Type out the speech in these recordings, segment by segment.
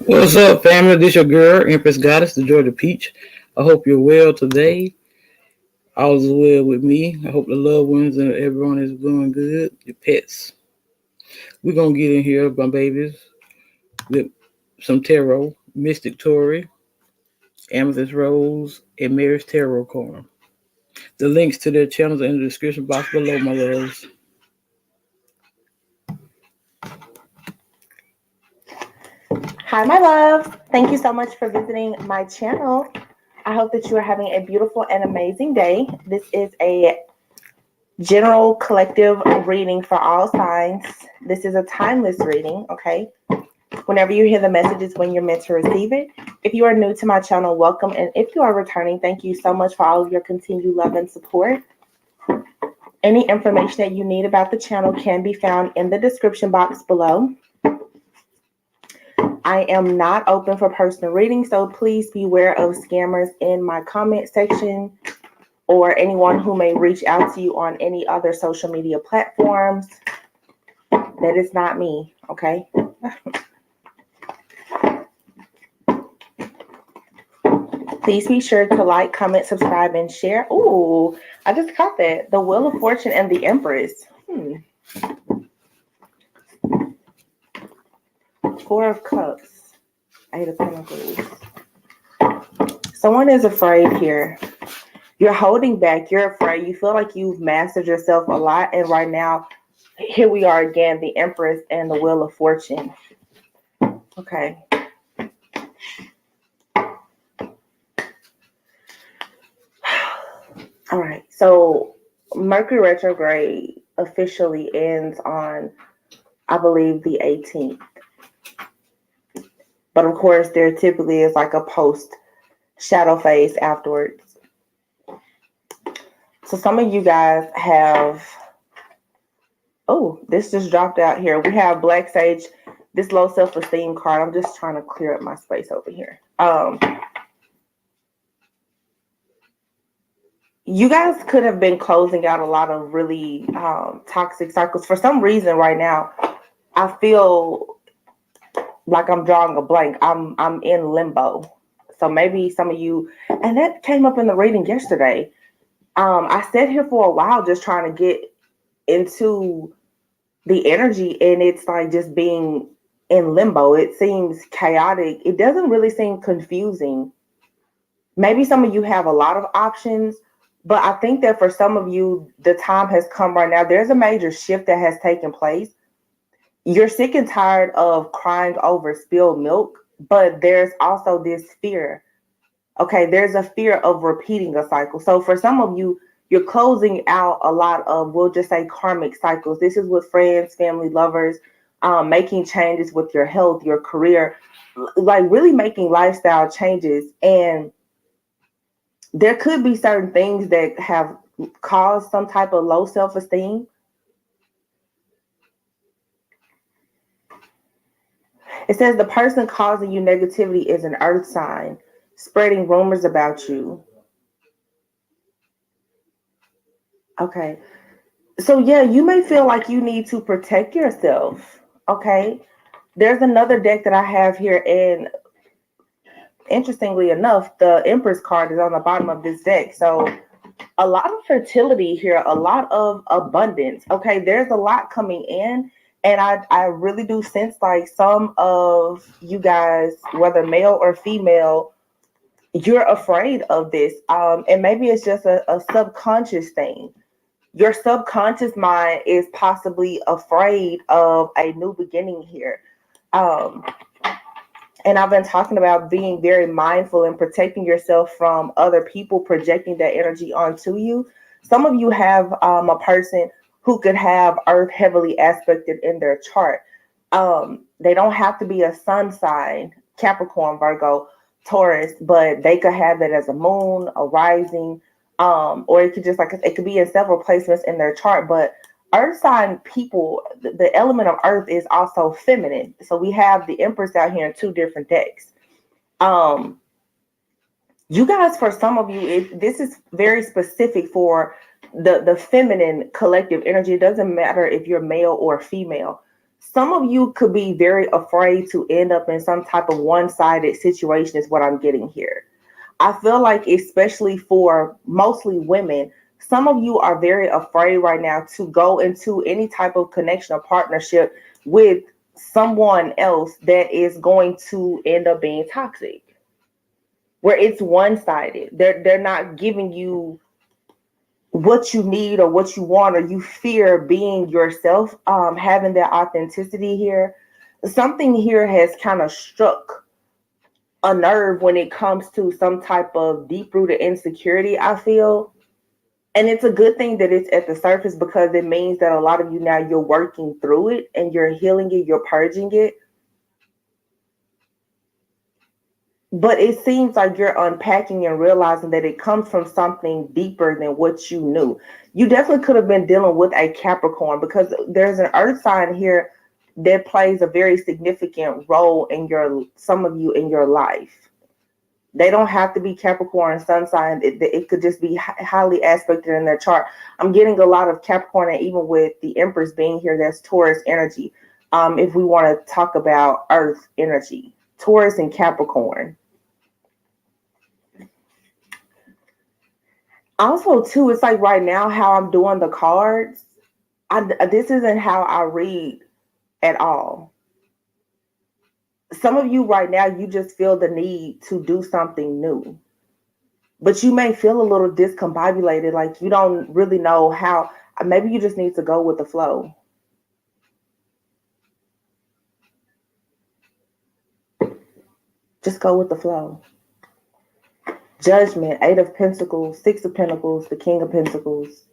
What's up, family? This your girl, Empress Goddess, the Georgia Peach. I hope you're well today. All is well with me. I hope the loved ones and everyone is doing good. Your pets. We're gonna get in here, my babies, with some tarot, Mystic Tori, Amethyst Rose, and Mary's Tarot Corner. The links to their channels are in the description box below, my loves. Hi, my loves. Thank you so much for visiting my channel. I hope that you are having a beautiful and amazing day. This is a general collective reading for all signs. This is a timeless reading, okay? Whenever you hear the message is when you're meant to receive it. If you are new to my channel, welcome. And if you are returning, thank you so much for all of your continued love and support. Any information that you need about the channel can be found in the description box below. I am not open for personal reading, so please beware of scammers in my comment section or anyone who may reach out to you on any other social media platforms. That is not me, okay? Please be sure to like, comment, subscribe, and share. Ooh, I just caught that. The Wheel of Fortune and the Empress. Four of Cups. Eight of Pentacles. Someone is afraid here. You're holding back. You're afraid. You feel like you've mastered yourself a lot. And right now, here we are again, the Empress and the Wheel of Fortune. Okay. All right. So Mercury retrograde officially ends on, I believe, the 18th. But of course, there typically is like a post shadow phase afterwards. So some of you guys have, oh, this just dropped out here. We have Black Sage, this low self-esteem card. I'm just trying to clear up my space over here. You guys could have been closing out a lot of really toxic cycles. For some reason right now, I feel like I'm drawing a blank. I'm in limbo. So maybe some of you, and that came up in the reading yesterday. I sat here for a while just trying to get into the energy, and it's like just being in limbo. It seems chaotic. It doesn't really seem confusing. Maybe some of you have a lot of options, but I think that for some of you, the time has come right now. There's a major shift that has taken place. You're sick and tired of crying over spilled milk, but there's also this fear. Okay, there's a fear of repeating a cycle. So for some of you, you're closing out a lot of, we'll just say, karmic cycles. This is with friends, family, lovers, making changes with your health, your career, like really making lifestyle changes. And there could be certain things that have caused some type of low self-esteem. It says the person causing you negativity is an earth sign, spreading rumors about you. Okay. So yeah, you may feel like you need to protect yourself. Okay. There's another deck that I have here, and interestingly enough, the Empress card is on the bottom of this deck. So a lot of fertility here, a lot of abundance. Okay, there's a lot coming in. And I really do sense like some of you guys, whether male or female, you're afraid of this. And maybe it's just a subconscious thing. Your subconscious mind is possibly afraid of a new beginning here. And I've been talking about being very mindful and protecting yourself from other people projecting that energy onto you. Some of you have a person who could have Earth heavily aspected in their chart. They don't have to be a sun sign, Capricorn, Virgo, Taurus, but they could have that as a moon, a rising, or it could just like it could be in several placements in their chart. But Earth sign people, the element of Earth is also feminine. So we have the Empress out here in two different decks. You guys, for some of you, this is very specific for the feminine collective energy. It doesn't matter if you're male or female. Some of you could be very afraid to end up in some type of one-sided situation is what I'm getting here. I feel like, especially for mostly women, some of you are very afraid right now to go into any type of connection or partnership with someone else that is going to end up being toxic, where it's one-sided. They're not giving you what you need or what you want, or you fear being yourself, having that authenticity here. Something here has kind of struck a nerve when it comes to some type of deep rooted insecurity, I feel. And it's a good thing that it's at the surface, because it means that a lot of you now, you're working through it and you're healing it, you're purging it. But it seems like you're unpacking and realizing that it comes from something deeper than what you knew. You definitely could have been dealing with a Capricorn, because there's an earth sign here that plays a very significant role in some of you in your life. They don't have to be Capricorn sun sign. It could just be highly aspected in their chart. I'm getting a lot of Capricorn, and even with the Empress being here, that's Taurus energy. If we want to talk about earth energy, Taurus and Capricorn. Also, too, it's like right now how I'm doing the cards, this isn't how I read at all. Some of you right now, you just feel the need to do something new. But you may feel a little discombobulated, like you don't really know how. Maybe you just need to go with the flow. Just go with the flow. Judgment, 8 of Pentacles, 6 of Pentacles, the King of Pentacles.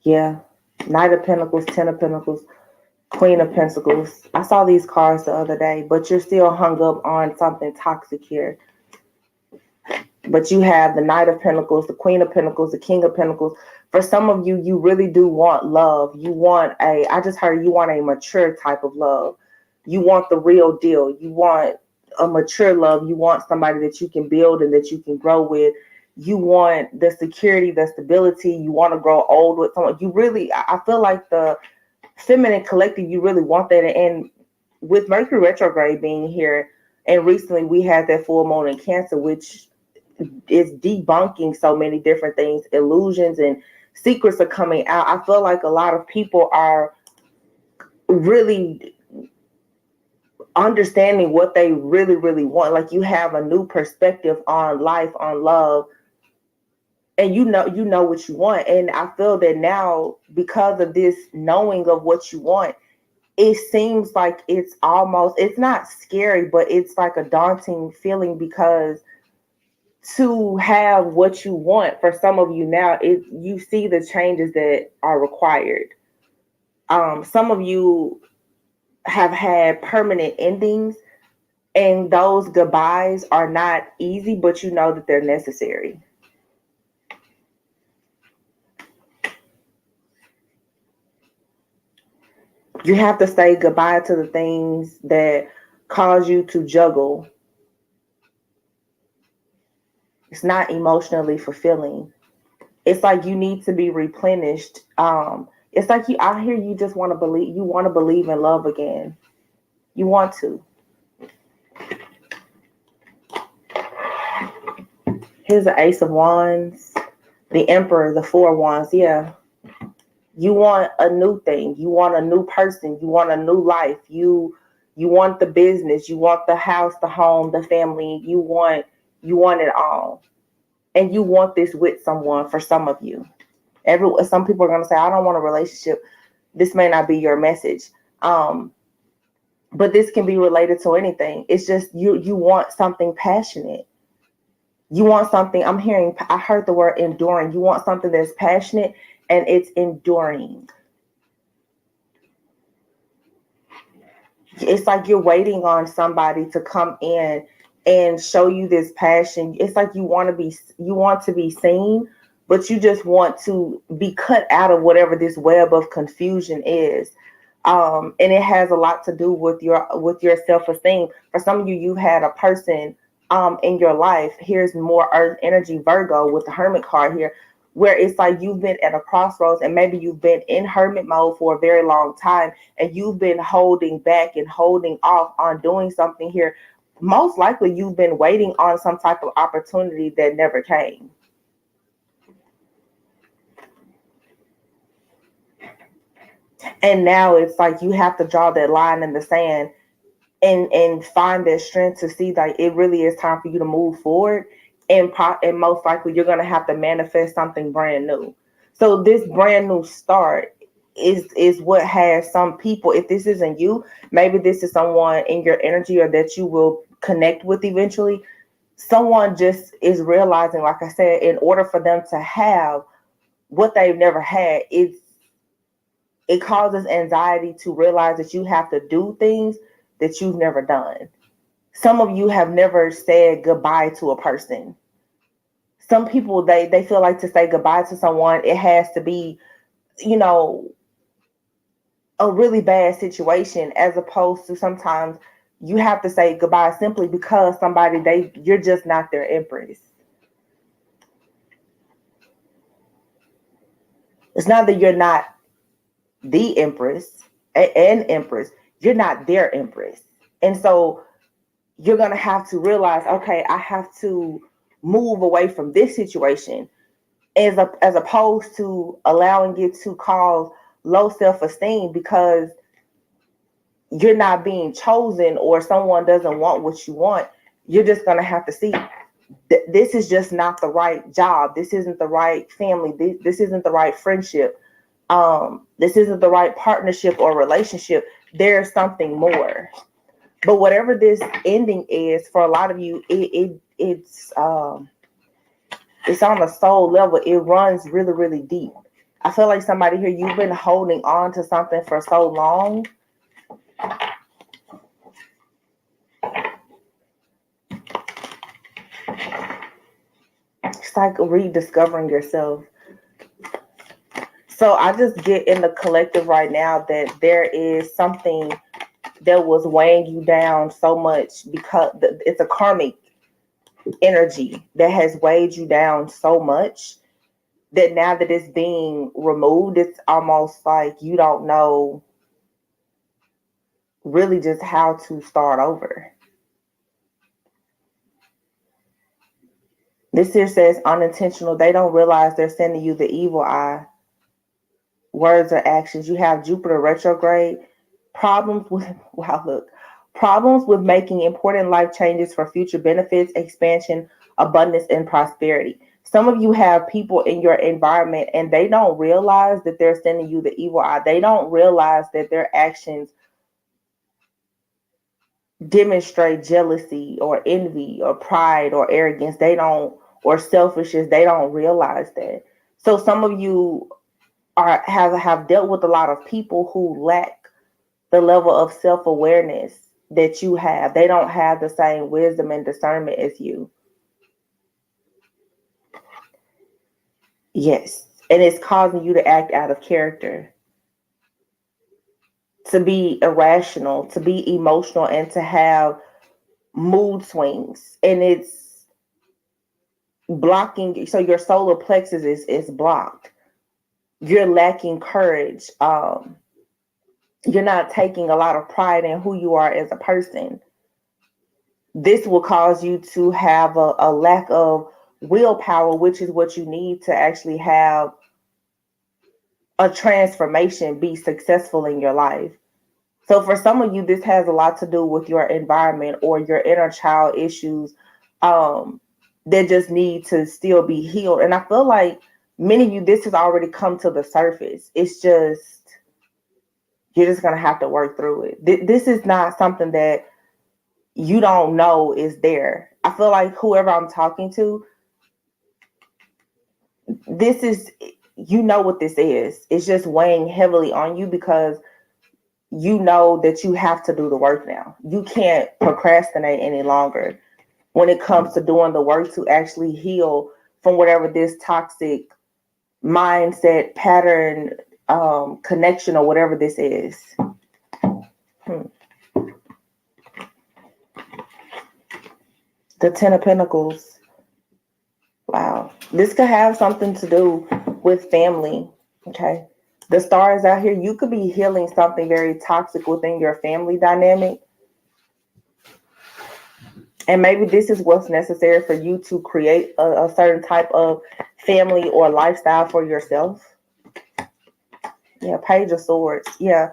Yeah. Knight of Pentacles, 10 of Pentacles, Queen of Pentacles. I saw these cards the other day, but you're still hung up on something toxic here. But you have the Knight of Pentacles, the Queen of Pentacles, the King of Pentacles. For some of you, you really do want love. You want I just heard you want a mature type of love. You want the real deal. You want a mature love. You want somebody that you can build and that you can grow with. You want the security, the stability. You want to grow old with someone. You really, I feel like the feminine collective, you really want that. And with Mercury retrograde being here, and recently we had that full moon in Cancer, which is debunking so many different things, illusions and secrets are coming out. I feel like a lot of people are really understanding what they really, really want. Like you have a new perspective on life, on love, and you know what you want. And I feel that now, because of this knowing of what you want, it seems like it's not scary, but it's like a daunting feeling, because to have what you want, for some of you now, you see the changes that are required. Some of you have had permanent endings, and those goodbyes are not easy, but you know that they're necessary. You have to say goodbye to the things that cause you to juggle. It's not emotionally fulfilling. It's like you need to be replenished. It's like I hear you just want to believe. You want to believe in love again. You want to. Here's the Ace of Wands, the Emperor, the 4 of Wands. Yeah. You want a new thing. You want a new person. You want a new life. You want the business. You want the house, the home, the family. You want it all. And you want this with someone. For some of you. Some people are going to say, I don't want a relationship. This may not be your message. But this can be related to anything. It's just you want something passionate. You want something, I heard the word enduring. You want something that's passionate and it's enduring. It's like you're waiting on somebody to come in and show you this passion. It's like you want to be seen, but you just want to be cut out of whatever this web of confusion is. And it has a lot to do with your self-esteem. For some of you, you had a person in your life. Here's more earth energy, Virgo, with the Hermit card here, where it's like you've been at a crossroads and maybe you've been in hermit mode for a very long time and you've been holding back and holding off on doing something here. Most likely you've been waiting on some type of opportunity that never came. And now it's like you have to draw that line in the sand and find that strength to see that it really is time for you to move forward. And most likely you're going to have to manifest something brand new. So this brand new start is what has some people, if this isn't you, maybe this is someone in your energy or that you will connect with eventually. Someone just is realizing, like I said, in order for them to have what they've never had, it causes anxiety to realize that you have to do things that you've never done. Some of you have never said goodbye to a person. Some people, they feel like to say goodbye to someone, it has to be, a really bad situation, as opposed to sometimes you have to say goodbye simply because you're just not their empress. It's not that you're not the empress, an empress. You're not their empress. And so you're going to have to realize, okay, I have to move away from this situation as opposed to allowing it to cause low self-esteem because you're not being chosen or someone doesn't want what you want. You're just going to have to see this is just not the right job. This isn't the right family. This isn't the right friendship. This isn't the right partnership or relationship. There's something more. But whatever this ending is for a lot of you, it's on a soul level. It runs really, really deep. I feel like somebody here, you've been holding on to something for so long. It's like rediscovering yourself. So I just get in the collective right now that there is something that was weighing you down so much because it's a karmic energy that has weighed you down so much that now that it's being removed, it's almost like you don't know really just how to start over. This here says unintentional. They don't realize they're sending you the evil eye. Words or actions. You have Jupiter retrograde. Problems with making important life changes for future benefits, expansion, abundance, and prosperity. Some of you have people in your environment and they don't realize that they're sending you the evil eye. They don't realize that their actions demonstrate jealousy or envy or pride or arrogance. Or selfishness. They don't realize that. So some of you have dealt with a lot of people who lack the level of self-awareness that you have. They don't have the same wisdom and discernment as you. Yes. And it's causing you to act out of character, to be irrational, to be emotional, and to have mood swings. And it's blocking. So your solar plexus is blocked. You're lacking courage. You're not taking a lot of pride in who you are as a person. This will cause you to have a lack of willpower, which is what you need to actually have a transformation, be successful in your life. So for some of you, this has a lot to do with your environment or your inner child issues that just need to still be healed. And I feel like many of you, this has already come to the surface. It's just, you're just going to have to work through it. This is not something that you don't know is there. I feel like whoever I'm talking to, this is, you know what this is. It's just weighing heavily on you because you know that you have to do the work now. You can't procrastinate any longer when it comes to doing the work to actually heal from whatever this toxic mindset, pattern, connection, or whatever this is. The Ten of Pentacles. Wow. This could have something to do with family. Okay. The stars out here, you could be healing something very toxic within your family dynamic. And maybe this is what's necessary for you to create a certain type of family or lifestyle for yourself. Yeah, Page of Swords. Yeah,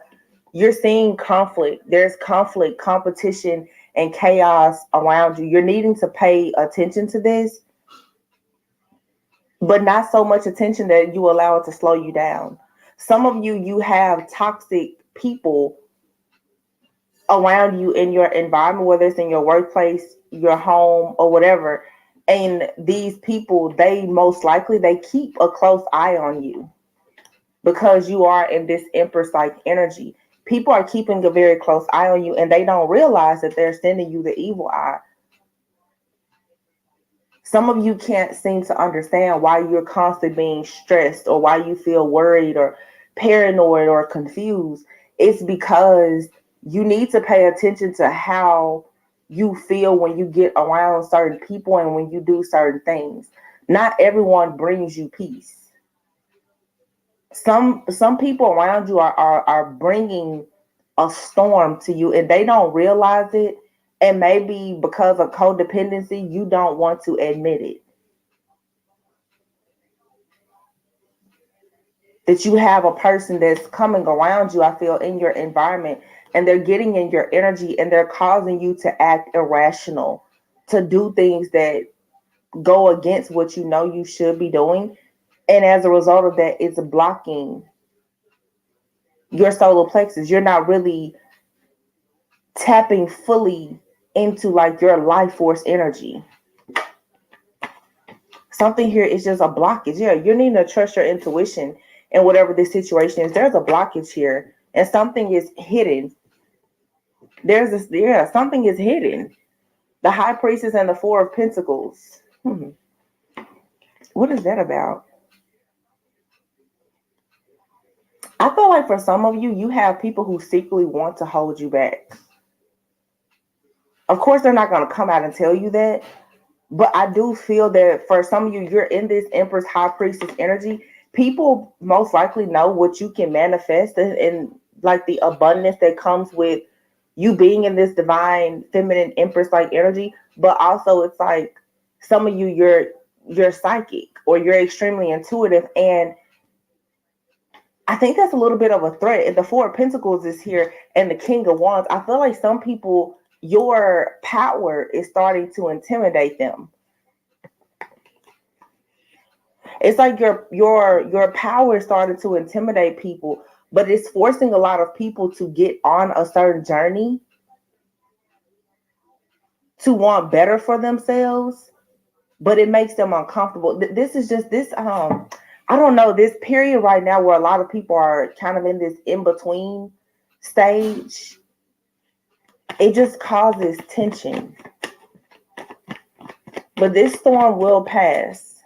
you're seeing conflict. There's conflict, competition, and chaos around you. You're needing to pay attention to this, but not so much attention that you allow it to slow you down. Some of you, you have toxic people around you in your environment, whether it's in your workplace, your home, or whatever. And these people, they most likely they keep a close eye on you because you are in this Empress like energy. People are keeping a very close eye on you, and they don't realize that they're sending you the evil eye. Some of you can't seem to understand why you're constantly being stressed or why you feel worried or paranoid or confused. It's because you need to pay attention to how you feel when you get around certain people and when you do certain things. Not everyone brings you peace. Some people around you are bringing a storm to you and they don't realize it. And maybe because of codependency, you don't want to admit it. That you have a person that's coming around you, I feel, in your environment, and they're getting in your energy and they're causing you to act irrational, to do things that go against what you know you should be doing. And as a result of that, it's blocking your solar plexus. You're not really tapping fully into like your life force energy. Something here is just a blockage. Yeah, you need to trust your intuition in whatever this situation is. There's a blockage here, and something is hidden. There's this, yeah, something is hidden. The High Priestess and the Four of Pentacles. What is that about? I feel like for some of you, you have people who secretly want to hold you back. Of course, they're not going to come out and tell you that, but I do feel that for some of you, you're in this Empress High Priestess energy. People most likely know what you can manifest and like the abundance that comes with you being in this divine feminine Empress like energy. But also it's like some of you, you're psychic or you're extremely intuitive, and I think that's a little bit of a threat. And the Four of Pentacles is here and the King of Wands. I feel like some people, your power is starting to intimidate them. It's like your power started to intimidate people, but it's forcing a lot of people to get on a certain journey to want better for themselves, but it makes them uncomfortable. This is just this I don't know, this period right now where a lot of people are kind of in this in-between stage. It just causes tension. But this storm will pass.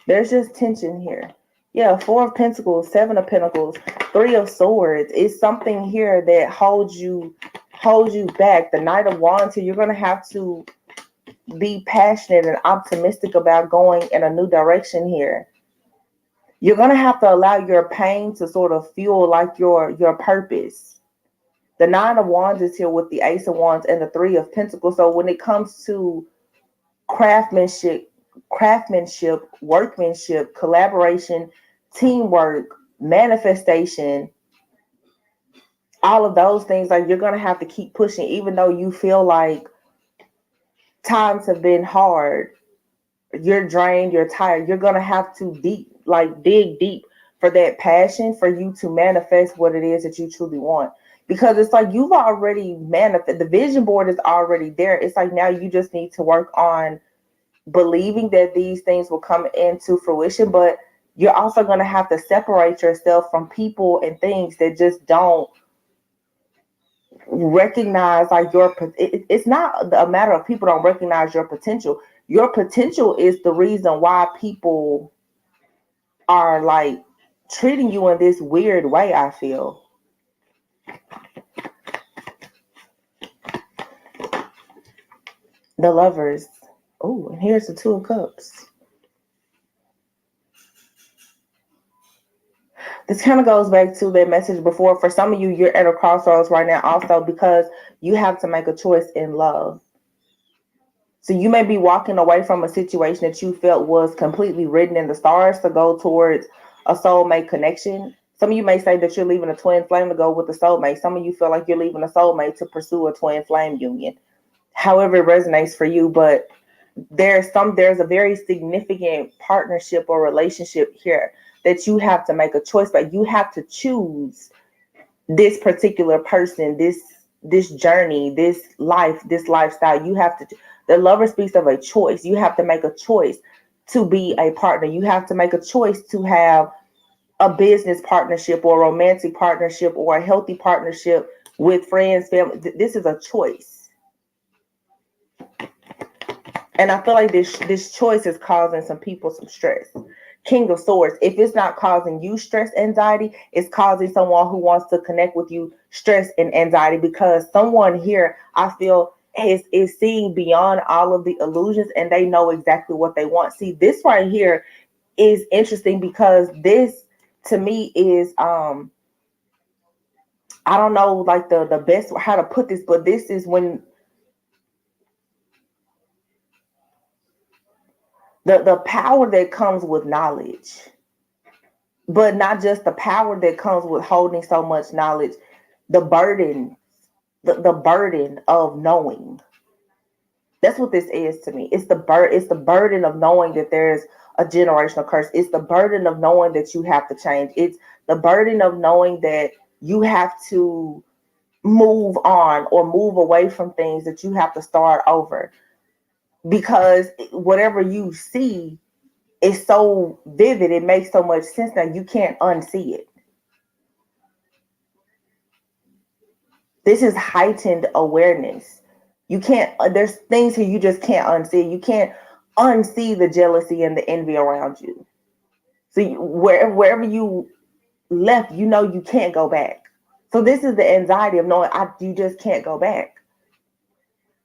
There's just tension here. Yeah, Four of Pentacles, Seven of Pentacles, Three of Swords. It's something here that holds you back. The Knight of Wands here, you're going to have to be passionate and optimistic about going in a new direction here. You're going to have to allow your pain to sort of fuel like your purpose. The Nine of Wands is here with the Ace of Wands and the Three of Pentacles. So when it comes to craftsmanship, workmanship, collaboration, teamwork, manifestation, all of those things, like you're going to have to keep pushing, even though you feel like times have been hard. You're drained, you're tired. You're going to have to dig deep for that passion for you to manifest what it is that you truly want. Because it's like you've already manifested. The vision board is already there. It's like now you just need to work on believing that these things will come into fruition, but you're also going to have to separate yourself from people and things that just don't recognize like it's not a matter of people don't recognize your potential. Your potential is the reason why people are like treating you in this weird way, I feel. The Lovers. Oh, and here's the Two of Cups. This kind of goes back to that message before. For some of you, you're at a crossroads right now also because you have to make a choice in love. So you may be walking away from a situation that you felt was completely written in the stars to go towards a soulmate connection. Some of you may say that you're leaving a twin flame to go with a soulmate. Some of you feel like you're leaving a soulmate to pursue a twin flame union. However it resonates for you, but there's a very significant partnership or relationship here that you have to make a choice, but you have to choose this particular person, this journey, this life, this lifestyle. You have to. The lover speaks of a choice. You have to make a choice to be a partner. You have to make a choice to have a business partnership or a romantic partnership or a healthy partnership with friends, family. This is a choice. And I feel like this choice is causing some people some stress. King of Swords, if it's not causing you stress, anxiety, it's causing someone who wants to connect with you stress and anxiety, because someone here, I feel, is seeing beyond all of the illusions and they know exactly what they want. See, this right here is interesting because this to me is I don't know like the best how to put this, but this is when the power that comes with knowledge, but not just the power that comes with holding so much knowledge, the burden, the burden of knowing. That's what this is to me. It's the burden of knowing that there's a generational curse. It's the burden of knowing that you have to change. It's the burden of knowing that you have to move on or move away from things, that you have to start over, because whatever you see is so vivid, it makes so much sense that you can't unsee it. This is heightened awareness. You can't, there's things here you just can't unsee. You can't unsee the jealousy and the envy around you. So wherever you left, you know you can't go back. So this is the anxiety of knowing you just can't go back.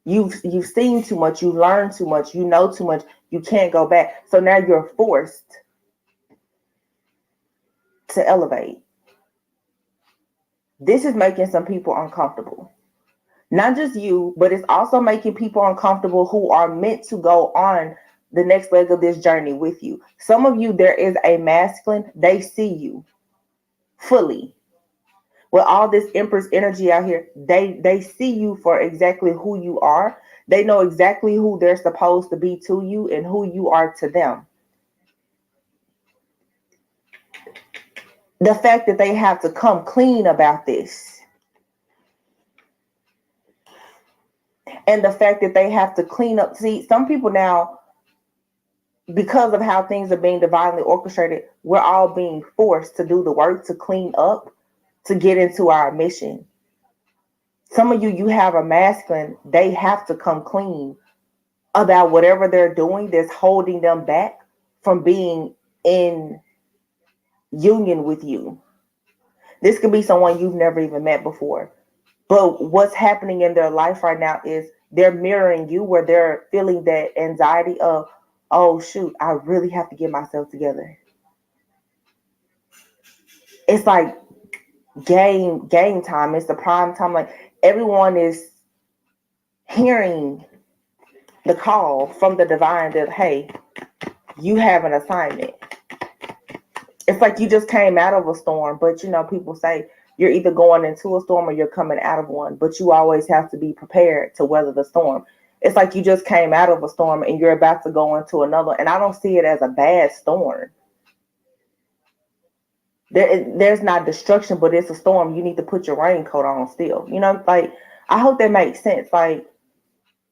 You've seen too much, you learned too much, you know too much, you can't go back. So now you're forced to elevate. This is making some people uncomfortable. Not just you, but it's also making people uncomfortable who are meant to go on the next leg of this journey with you. Some of you, there is a masculine, they see you fully. With all this Empress energy out here, they see you for exactly who you are. They know exactly who they're supposed to be to you and who you are to them. The fact that they have to come clean about this, and the fact that they have to clean up. See, some people now, because of how things are being divinely orchestrated, we're all being forced to do the work to clean up, to get into our mission. Some of you have a masculine, they have to come clean about whatever they're doing that's holding them back from being in union with you. This could be someone you've never even met before. But what's happening in their life right now is they're mirroring you, where they're feeling that anxiety of, oh shoot, I really have to get myself together. It's like game time. It's the prime time. Like everyone is hearing the call from the divine that, hey, you have an assignment. It's like you just came out of a storm, but people say you're either going into a storm or you're coming out of one, but you always have to be prepared to weather the storm. It's like you just came out of a storm and you're about to go into another, and I don't see it as a bad storm. There's not destruction, but it's a storm. You need to put your raincoat on still. Like, I hope that makes sense. Like,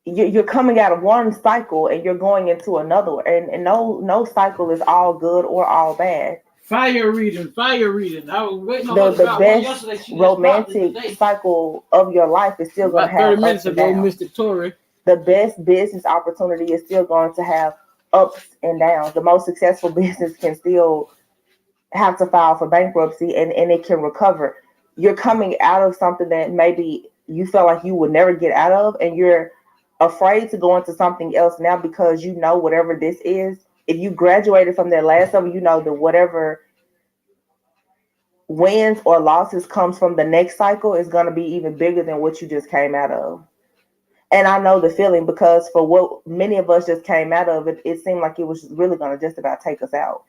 you're coming out of one cycle and you're going into another, and no cycle is all good or all bad. Fire reading. I was waiting on the best romantic cycle of your life is still going to have 30 minutes ago, Mystic Tori. The best business opportunity is still going to have ups and downs. The most successful business can still have to file for bankruptcy, and it can recover. You're coming out of something that maybe you felt like you would never get out of, and you're afraid to go into something else now because whatever this is, if you graduated from that last level, that whatever wins or losses comes from the next cycle is going to be even bigger than what you just came out of. And I know the feeling, because for what many of us just came out of, it seemed like it was really going to just about take us out.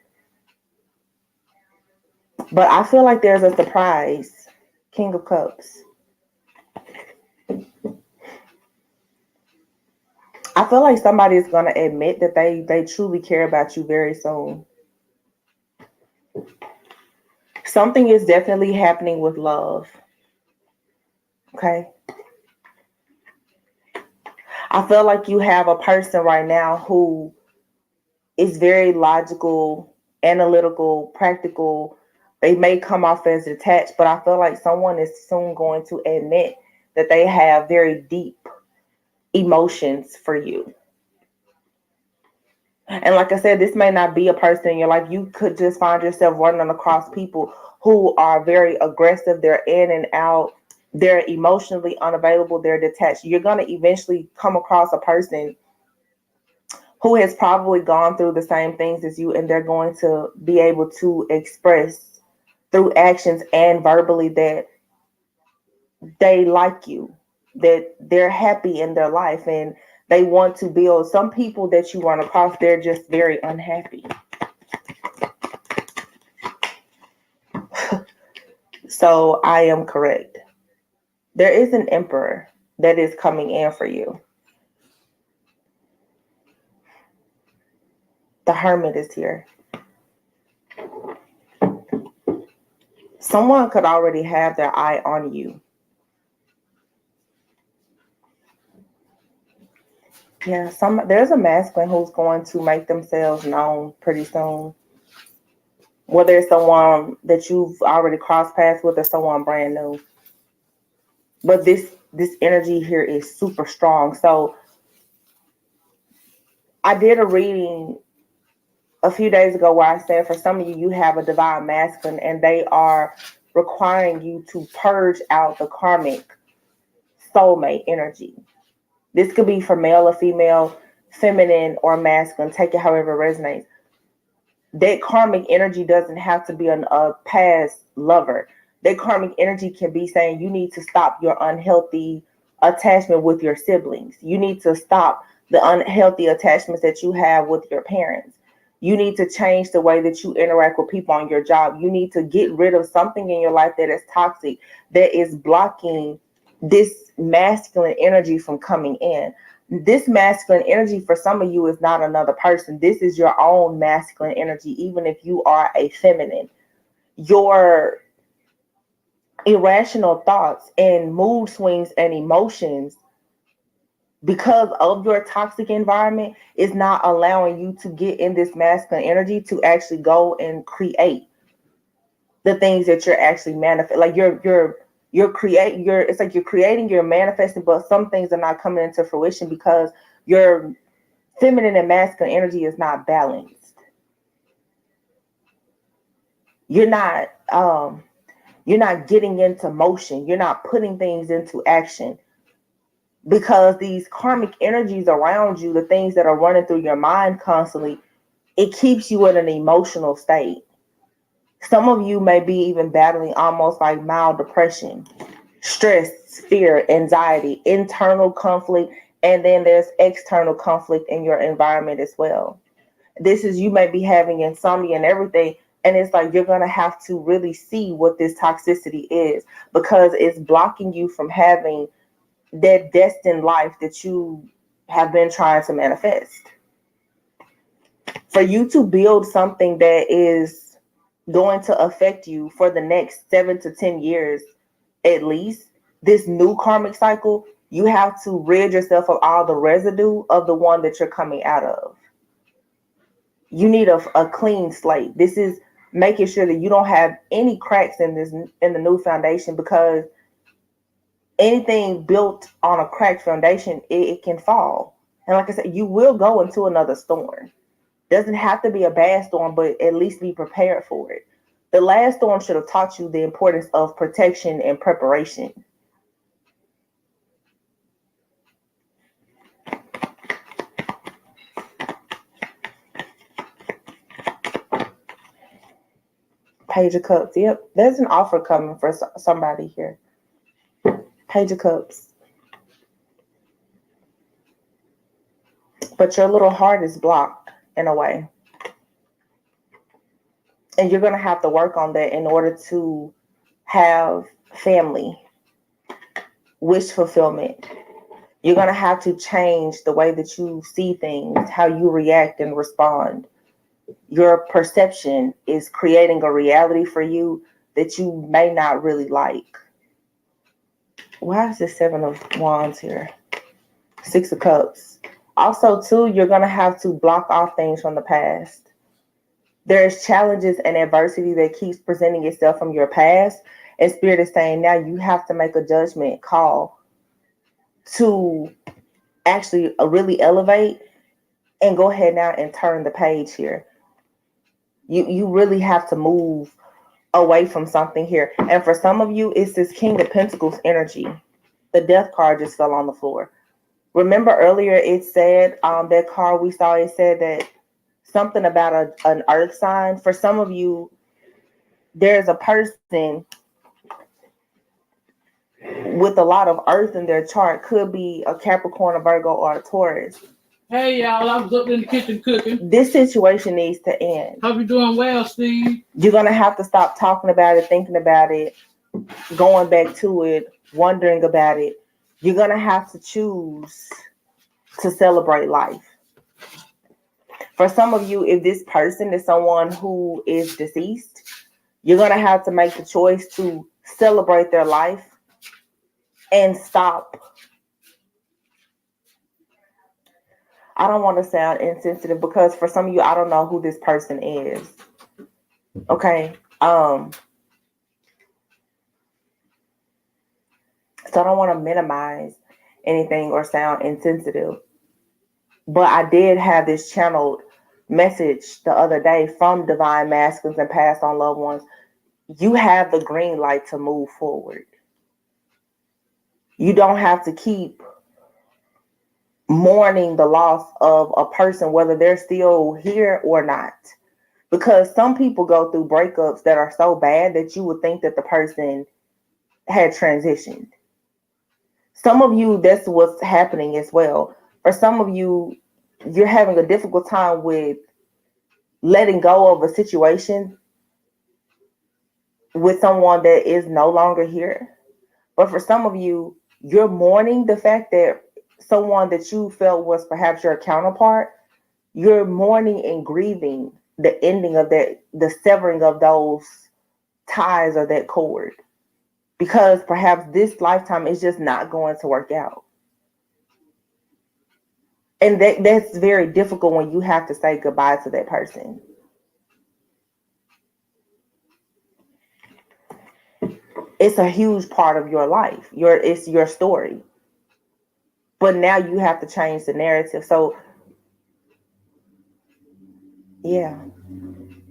But I feel like there's a surprise. King of Cups. I feel like somebody is going to admit that they truly care about you very soon. Something is definitely happening with love. Okay. I feel like you have a person right now who is very logical, analytical, practical. They may come off as detached, but I feel like someone is soon going to admit that they have very deep emotions for you. And like I said, this may not be a person in your life. You could just find yourself running across people who are very aggressive. They're in and out. They're emotionally unavailable. They're detached. You're going to eventually come across a person who has probably gone through the same things as you, and they're going to be able to express through actions and verbally that they like you, that they're happy in their life, and they want to build. Some people that you run across, they're just very unhappy. So I am correct. There is an emperor that is coming in for you. The hermit is here. Someone could already have their eye on you. Yeah, there's a masculine who's going to make themselves known pretty soon. Whether it's someone that you've already crossed paths with or someone brand new. But this energy here is super strong. So I did a reading a few days ago where I said for some of you, you have a divine masculine and they are requiring you to purge out the karmic soulmate energy. This could be for male or female, feminine or masculine. Take it however it resonates. That karmic energy doesn't have to be a past lover. That karmic energy can be saying you need to stop your unhealthy attachment with your siblings. You need to stop the unhealthy attachments that you have with your parents. You need to change the way that you interact with people on your job. You need to get rid of something in your life that is toxic, that is blocking this masculine energy from coming in. This masculine energy for some of you is not another person. This is your own masculine energy, even if you are a feminine. Your irrational thoughts and mood swings and emotions, because of your toxic environment, is not allowing you to get in this masculine energy to actually go and create the things that you're actually manifesting. Like it's like you're creating, you're manifesting, but some things are not coming into fruition because your feminine and masculine energy is not balanced. You're not getting into motion. You're not putting things into action because these karmic energies around you, the things that are running through your mind constantly, it keeps you in an emotional state. Some of you may be even battling almost like mild depression, stress, fear, anxiety, internal conflict, and then there's external conflict in your environment as well. This is, you may be having insomnia and everything, and it's like you're going to have to really see what this toxicity is, because it's blocking you from having that destined life that you have been trying to manifest. For you to build something that is going to affect you for the next 7 to 10 years, at least, this new karmic cycle, you have to rid yourself of all the residue of the one that you're coming out of. You need a clean slate. This is making sure that you don't have any cracks in the new foundation, because anything built on a cracked foundation, it can fall. And like I said, you will go into another storm. Doesn't have to be a bad storm, but at least be prepared for it. The last storm should have taught you the importance of protection and preparation. Page of Cups. Yep. There's an offer coming for somebody here. Page of Cups. But your little heart is blocked in a way. And you're going to have to work on that in order to have family, wish fulfillment. You're going to have to change the way that you see things, how you react and respond. Your perception is creating a reality for you that you may not really like. Why is the 7 of Wands here? 6 of Cups. Also, too, you're going to have to block off things from the past. There's challenges and adversity that keeps presenting itself from your past. And Spirit is saying now you have to make a judgment call to actually really elevate and go ahead now and turn the page here. You really have to move away from something here. And for some of you, it's this King of Pentacles energy. The Death card just fell on the floor. Remember earlier it said, that card we saw, it said that something about an earth sign. For some of you, there's a person with a lot of earth in their chart. Could be a Capricorn, a Virgo, or a Taurus. Hey, y'all, I was up in the kitchen cooking. This situation needs to end. Hope you're doing well, Steve. You're going to have to stop talking about it, thinking about it, going back to it, wondering about it. You're going to have to choose to celebrate life. For some of you, if this person is someone who is deceased, you're going to have to make the choice to celebrate their life and stop. I don't want to sound insensitive because for some of you, I don't know who this person is. Okay. So I don't want to minimize anything or sound insensitive. But I did have this channeled message the other day from divine masculines and passed on loved ones. You have the green light to move forward. You don't have to keep mourning the loss of a person, whether they're still here or not. Because some people go through breakups that are so bad that you would think that the person had transitioned. Some of you, that's what's happening as well. For some of you, you're having a difficult time with letting go of a situation with someone that is no longer here. But for some of you, you're mourning the fact that someone that you felt was perhaps your counterpart, you're mourning and grieving the ending of that, the severing of those ties or that cord. Because perhaps this lifetime is just not going to work out. And that's very difficult when you have to say goodbye to that person. It's a huge part of your life. It's your story. But now you have to change the narrative. So, yeah.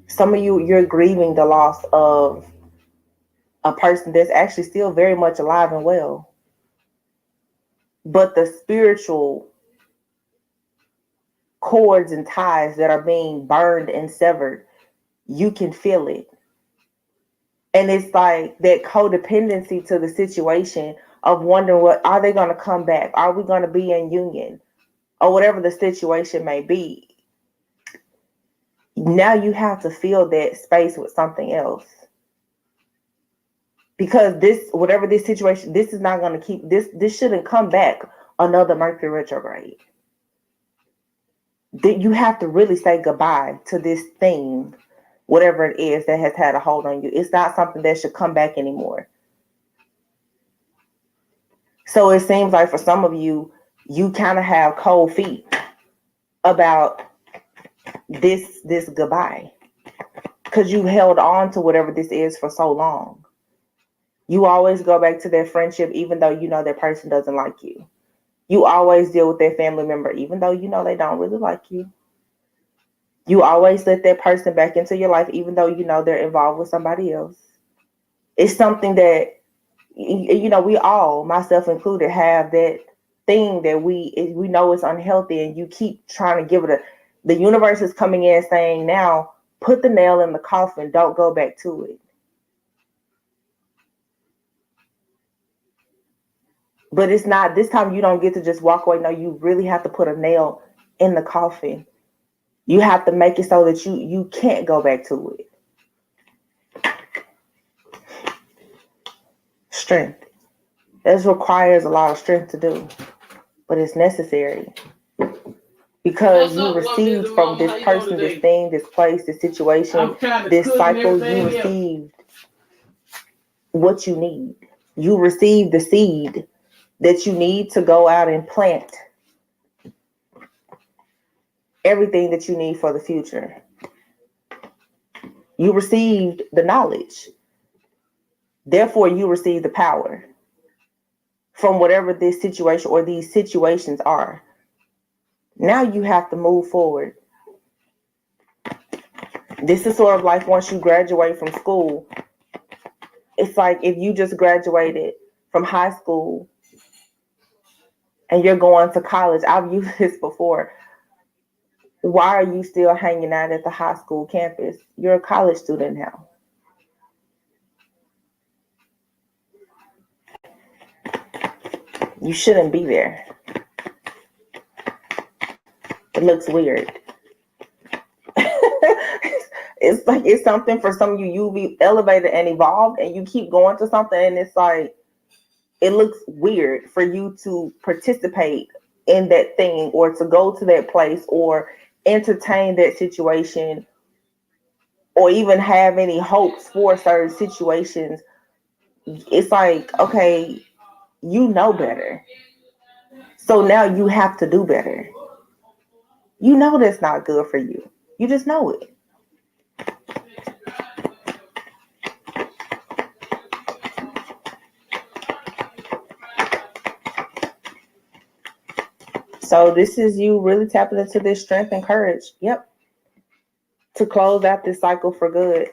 Some of you, you're grieving the loss of a person that's actually still very much alive and well. But the spiritual cords and ties that are being burned and severed, you can feel it. And it's like that codependency to the situation of wondering, what are they going to come back? Are we going to be in union? Or whatever the situation may be. Now you have to fill that space with something else. Because whatever this situation, this is not going to keep, this shouldn't come back another Mercury retrograde. You have to really say goodbye to this thing, whatever it is that has had a hold on you. It's not something that should come back anymore. So it seems like for some of you, you kind of have cold feet about this goodbye. Because you held on to whatever this is for so long. You always go back to their friendship even though you know that person doesn't like you. You always deal with their family member even though you know they don't really like you. You always let that person back into your life even though you know they're involved with somebody else. It's something that, you know, we all, myself included, have that thing that we know is unhealthy, and you keep trying to give it the universe is coming in saying now Put the nail in the coffin. Don't go back to it. But it's not, this time you don't get to just walk away. No, you really have to put a nail in the coffin. You have to make it so that you can't go back to it. Strength. This requires a lot of strength to do, but it's necessary. Because you received from this person, this thing, this place, this situation, this cycle, you received what you need. You received the seed that you need to go out and plant everything that you need for the future. You received the knowledge. Therefore, you receive the power from whatever this situation or these situations are. Now you have to move forward. This is sort of like once you graduate from school. It's like if you just graduated from high school and you're going to college. I've used this before. Why are you still hanging out at the high school campus? You're a college student now. You shouldn't be there. It looks weird. It's like it's something for some of you. You be elevated and evolved, and you keep going to something, and it's like it looks weird for you to participate in that thing, or to go to that place, or entertain that situation, or even have any hopes for certain situations. It's like, okay, you know better. So now you have to do better. You know that's not good for you. You just know it. So this is you really tapping into this strength and courage. Yep. To close out this cycle for good.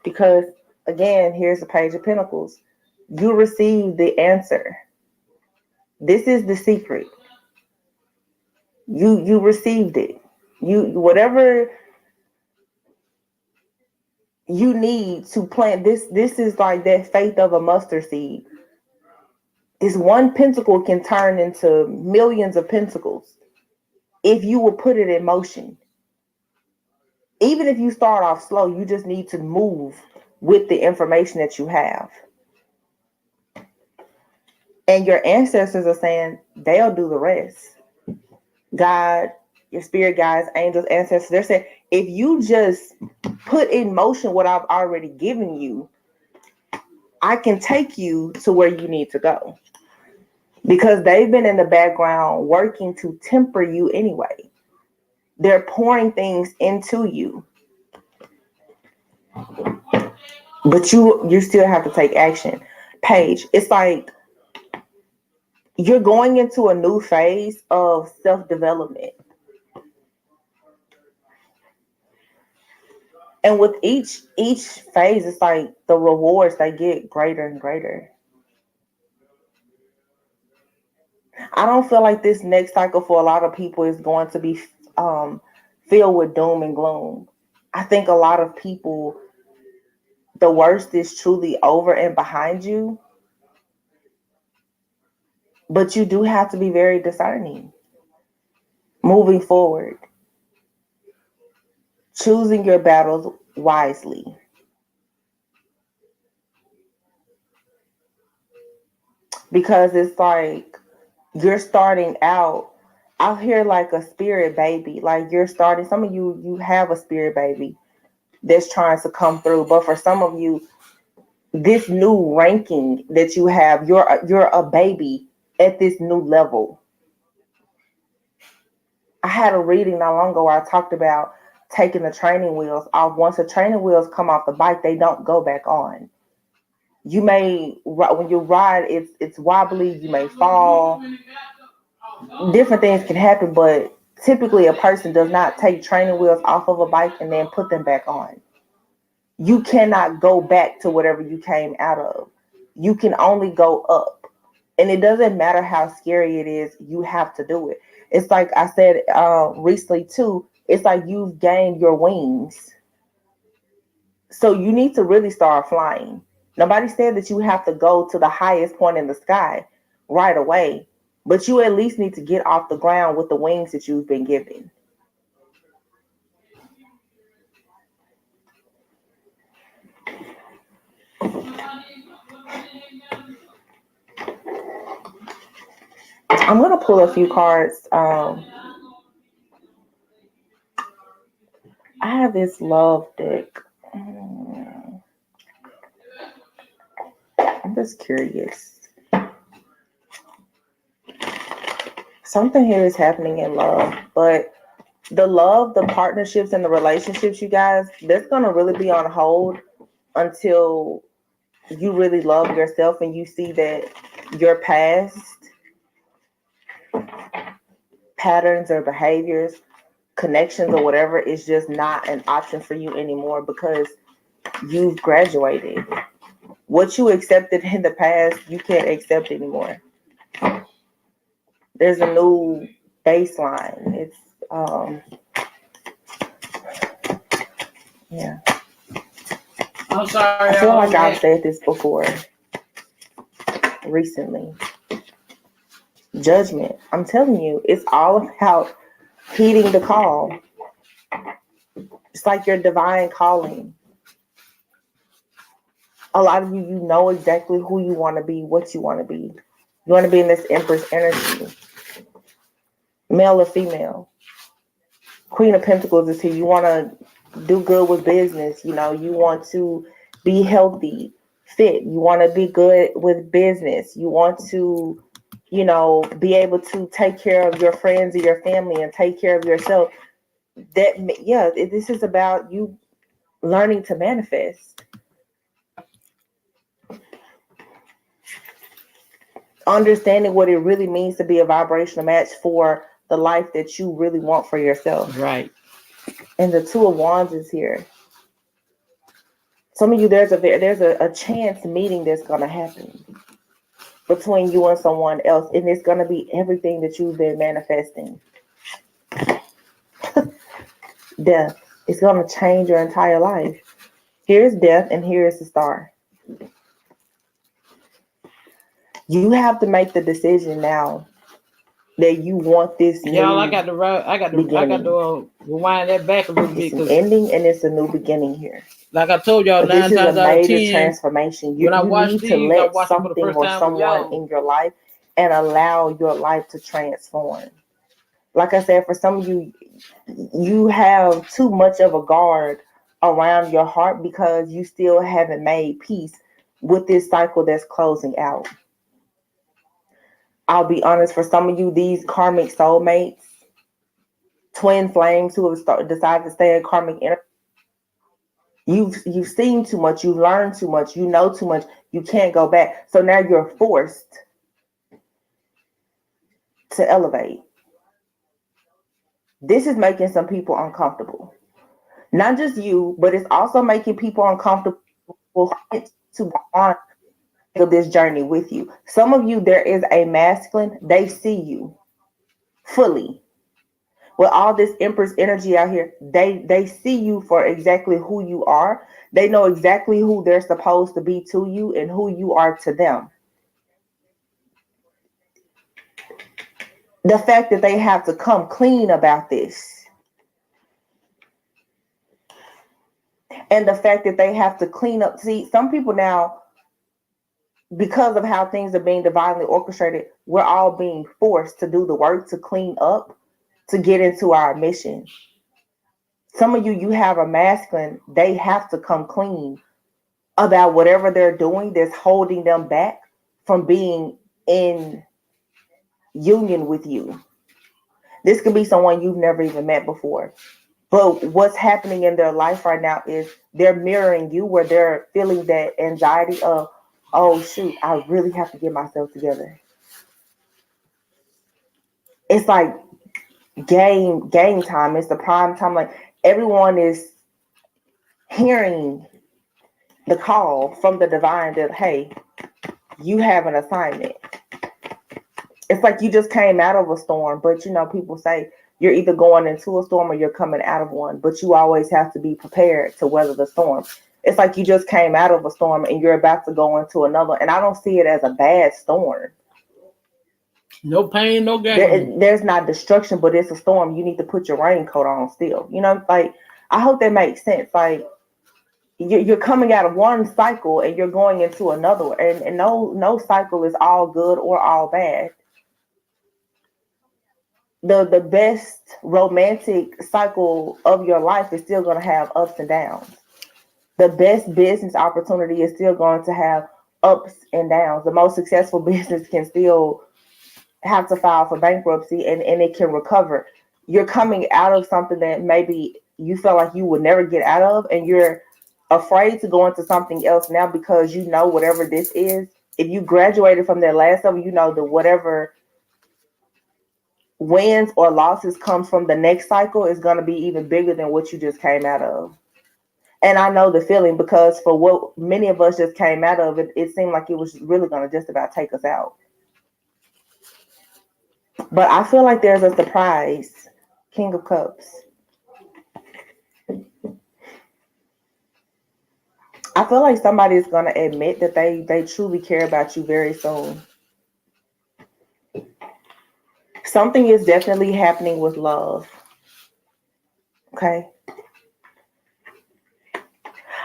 Because again, here's the Page of Pentacles. You received the answer. This is the secret. You received it. You whatever you need to plant this. This is like that faith of a mustard seed. This one pentacle can turn into millions of pentacles if you will put it in motion. Even if you start off slow, you just need to move with the information that you have. And your ancestors are saying they'll do the rest. God, your spirit guides, angels, ancestors, they're saying, if you just put in motion what I've already given you, I can take you to where you need to go. Because they've been in the background working to temper you anyway. They're pouring things into you. But you still have to take action. Paige, it's like you're going into a new phase of self-development. And with each phase, it's like the rewards, they get greater and greater. I don't feel like this next cycle for a lot of people is going to be filled with doom and gloom. I think a lot of people, the worst is truly over and behind you. But you do have to be very discerning. Moving forward. Choosing your battles wisely. Because it's like you're starting out here like a spirit baby. Like you're starting, some of you have a spirit baby that's trying to come through. But for some of you, this new ranking that you have, you're a baby at this new level. I had a reading not long ago where I talked about taking the training wheels off. Once the training wheels come off the bike, they don't go back on. You may, when you ride, it's wobbly, you may fall. Different things can happen, but typically a person does not take training wheels off of a bike and then put them back on. You cannot go back to whatever you came out of. You can only go up. And it doesn't matter how scary it is, you have to do it. It's like I said recently too, it's like you've gained your wings. So you need to really start flying. Nobody said that you have to go to the highest point in the sky right away, but you at least need to get off the ground with the wings that you've been given. I'm going to pull a few cards. I have this love deck. I'm just curious. Something here is happening in love, but the love, the partnerships, and the relationships, you guys, that's going to really be on hold until you really love yourself and you see that your past patterns or behaviors, connections, or whatever is just not an option for you anymore because you've graduated. What you accepted in the past, you can't accept anymore. There's a new baseline. It's yeah. I'm sorry. I feel like I've said this before recently. Judgment. I'm telling you, it's all about heeding the call. It's like your divine calling. A lot of you know exactly who you want to be, what you want to be. You want to be in this Empress energy, male or female. Queen of Pentacles is here. You want to do good with business. You know, you want to be healthy, fit. You want to be good with business. You want to, you know, be able to take care of your friends and your family and take care of yourself. This is about you learning to manifest. Understanding what it really means to be a vibrational match for the life that you really want for yourself. Right. And the Two of Wands is here. Some of you, there's a chance meeting that's going to happen between you and someone else, and it's going to be everything that you've been manifesting. Death. It's going to change your entire life. Here's death, and here's the star. You have to make the decision now that you want this. Y'all, I got to rewind that back a little bit. It's an ending and it's a new beginning here. Like I told y'all, this is a major transformation. You need to let something or someone in your life and allow your life to transform. Like I said, for some of you, you have too much of a guard around your heart because you still haven't made peace with this cycle that's closing out. I'll be honest, for some of you, these karmic soulmates, twin flames who have decided to stay in karmic energy, you've seen too much, you learned too much, you know too much, you can't go back. So now you're forced to elevate. This is making some people uncomfortable. Not just you, but it's also making people uncomfortable to on this journey with you. Some of you, there is a masculine, they see you fully. With all this Empress energy out here, they see you for exactly who you are. They know exactly who they're supposed to be to you and who you are to them. The fact that they have to come clean about this, and the fact that they have to clean up. See, some people now, because of how things are being divinely orchestrated, we're all being forced to do the work to clean up, to get into our mission. Some of you, you have a masculine, they have to come clean about whatever they're doing that's holding them back from being in union with you. This could be someone you've never even met before. But what's happening in their life right now is they're mirroring you, where they're feeling that anxiety of, oh shoot, I really have to get myself together. It's like game time. It's the prime time. Like everyone is hearing the call from the divine that, hey, you have an assignment. It's like you just came out of a storm, but you know, people say you're either going into a storm or you're coming out of one, but you always have to be prepared to weather the storm. It's like you just came out of a storm and you're about to go into another. And I don't see it as a bad storm. No pain, no gain. There's not destruction, but it's a storm. You need to put your raincoat on still. Like, I hope that makes sense. Like, you're coming out of one cycle and you're going into another, and no cycle is all good or all bad. The best romantic cycle of your life is still going to have ups and downs. The best business opportunity is still going to have ups and downs. The most successful business can still have to file for bankruptcy, and it can recover. You're coming out of something that maybe you felt like you would never get out of, and you're afraid to go into something else now because you know whatever this is. If you graduated from that last level, you know that whatever wins or losses comes from the next cycle is going to be even bigger than what you just came out of. And I know the feeling, because for what many of us just came out of, it seemed like it was really going to just about take us out. But I feel like there's a surprise. King of Cups. I feel like somebody is going to admit that they truly care about you very soon. Something is definitely happening with love. Okay.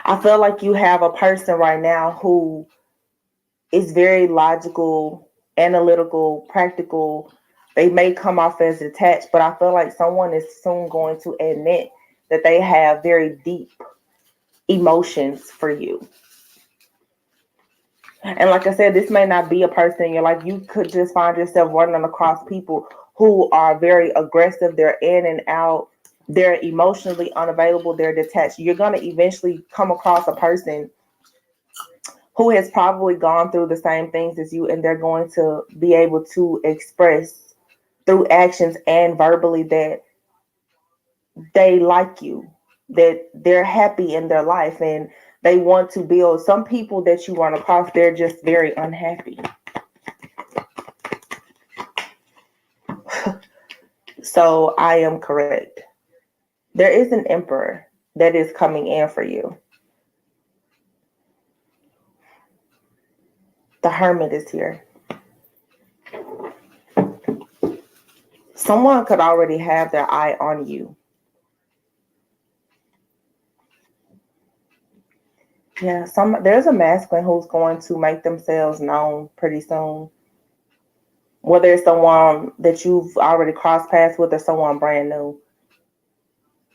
I feel like you have a person right now who is very logical, analytical, practical. They may come off as detached, but I feel like someone is soon going to admit that they have very deep emotions for you. And like I said, this may not be a person in your life. You could just find yourself running across people who are very aggressive. They're in and out. They're emotionally unavailable. They're detached. You're going to eventually come across a person who has probably gone through the same things as you, and they're going to be able to express through actions and verbally that they like you, that they're happy in their life, and they want to build. Some people that you run across, they're just very unhappy. So I am correct. There is an emperor that is coming in for you. The hermit is here. Someone could already have their eye on you. Yeah, there's a masculine who's going to make themselves known pretty soon. Whether it's someone that you've already crossed paths with or someone brand new.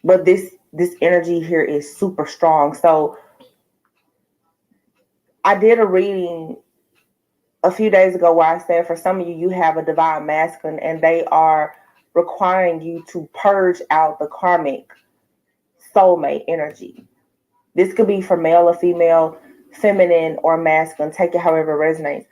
But this energy here is super strong. So I did a reading a few days ago where I said for some of you, you have a divine masculine and they are requiring you to purge out the karmic soulmate energy. This could be for male or female, feminine or masculine. Take it however it resonates.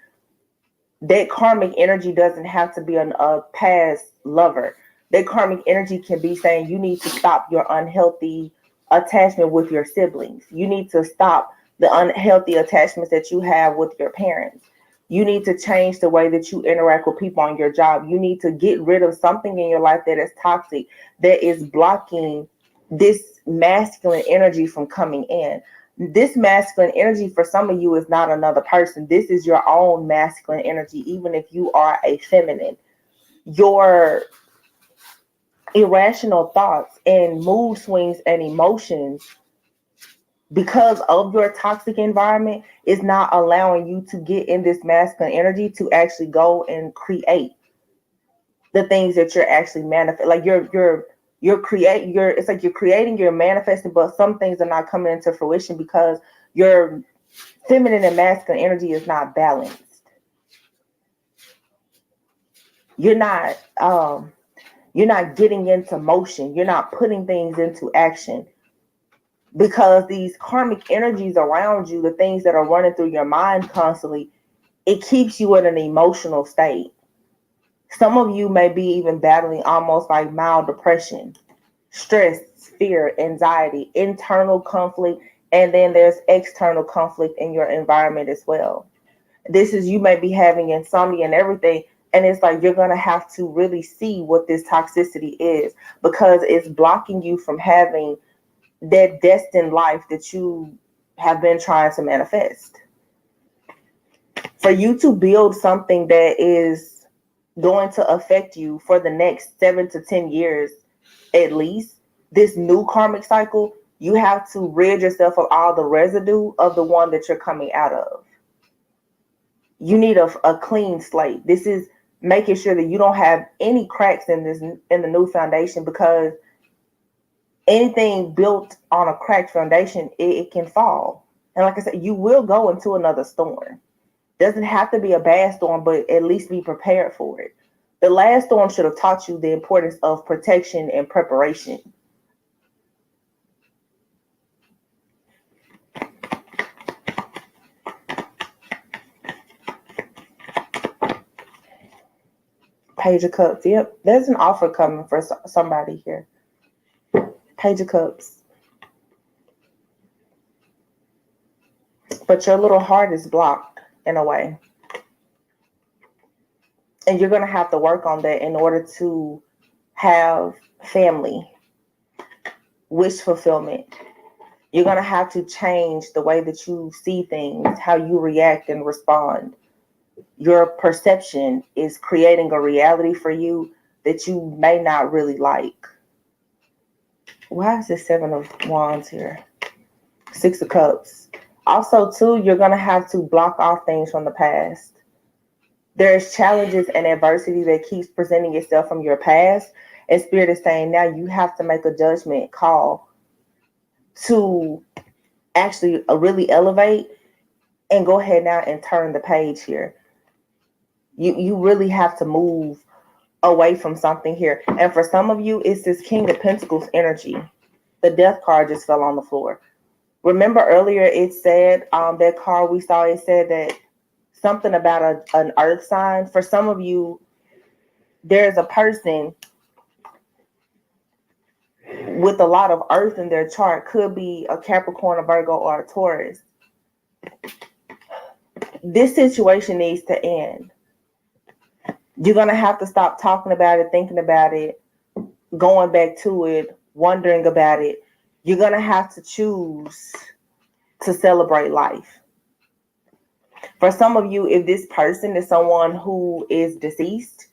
That karmic energy doesn't have to be a past lover. That karmic energy can be saying you need to stop your unhealthy attachment with your siblings. You need to stop the unhealthy attachments that you have with your parents. You need to change the way that you interact with people on your job. You need to get rid of something in your life that is toxic, that is blocking this masculine energy from coming in. This masculine energy for some of you is not another person. This is your own masculine energy, even if you are a feminine. Your irrational thoughts and mood swings and emotions, because of your toxic environment, is not allowing you to get in this masculine energy to actually go and create the things that you're actually manifesting. Like it's like you're creating, you're manifesting, but some things are not coming into fruition because your feminine and masculine energy is not balanced. You're not getting into motion. You're not putting things into action because these karmic energies around you, the things that are running through your mind constantly, it keeps you in an emotional state. Some of you may be even battling almost like mild depression, stress, fear, anxiety, internal conflict, and then there's external conflict in your environment as well. This is, you may be having insomnia and everything, and it's like you're going to have to really see what this toxicity is, because it's blocking you from having that destined life that you have been trying to manifest. For you to build something that is going to affect you for the next 7 to 10 years, at least, this new karmic cycle, you have to rid yourself of all the residue of the one that you're coming out of. You need a clean slate. This is making sure that you don't have any cracks in the new foundation, because anything built on a cracked foundation, it can fall. And like I said, you will go into another storm. Doesn't have to be a bad storm, but at least be prepared for it. The last storm should have taught you the importance of protection and preparation. Page of Cups. Yep, there's an offer coming for somebody here. Page of Cups. But your little heart is blocked in a way. And you're going to have to work on that in order to have family, wish fulfillment. You're going to have to change the way that you see things, how you react and respond. Your perception is creating a reality for you that you may not really like. Why is the 7 of Wands here? 6 of Cups. Also, too, you're going to have to block off things from the past. There's challenges and adversity that keeps presenting itself from your past. And Spirit is saying now you have to make a judgment call to actually really elevate and go ahead now and turn the page here. You really have to move away from something here. And for some of you, it's this King of Pentacles energy. The Death card just fell on the floor. Remember earlier it said, that card we saw, it said that something about an earth sign. For some of you, there's a person with a lot of earth in their chart. Could be a Capricorn, a Virgo, or a Taurus. This situation needs to end. You're going to have to stop talking about it, thinking about it, going back to it, wondering about it. You're going to have to choose to celebrate life. For some of you, if this person is someone who is deceased,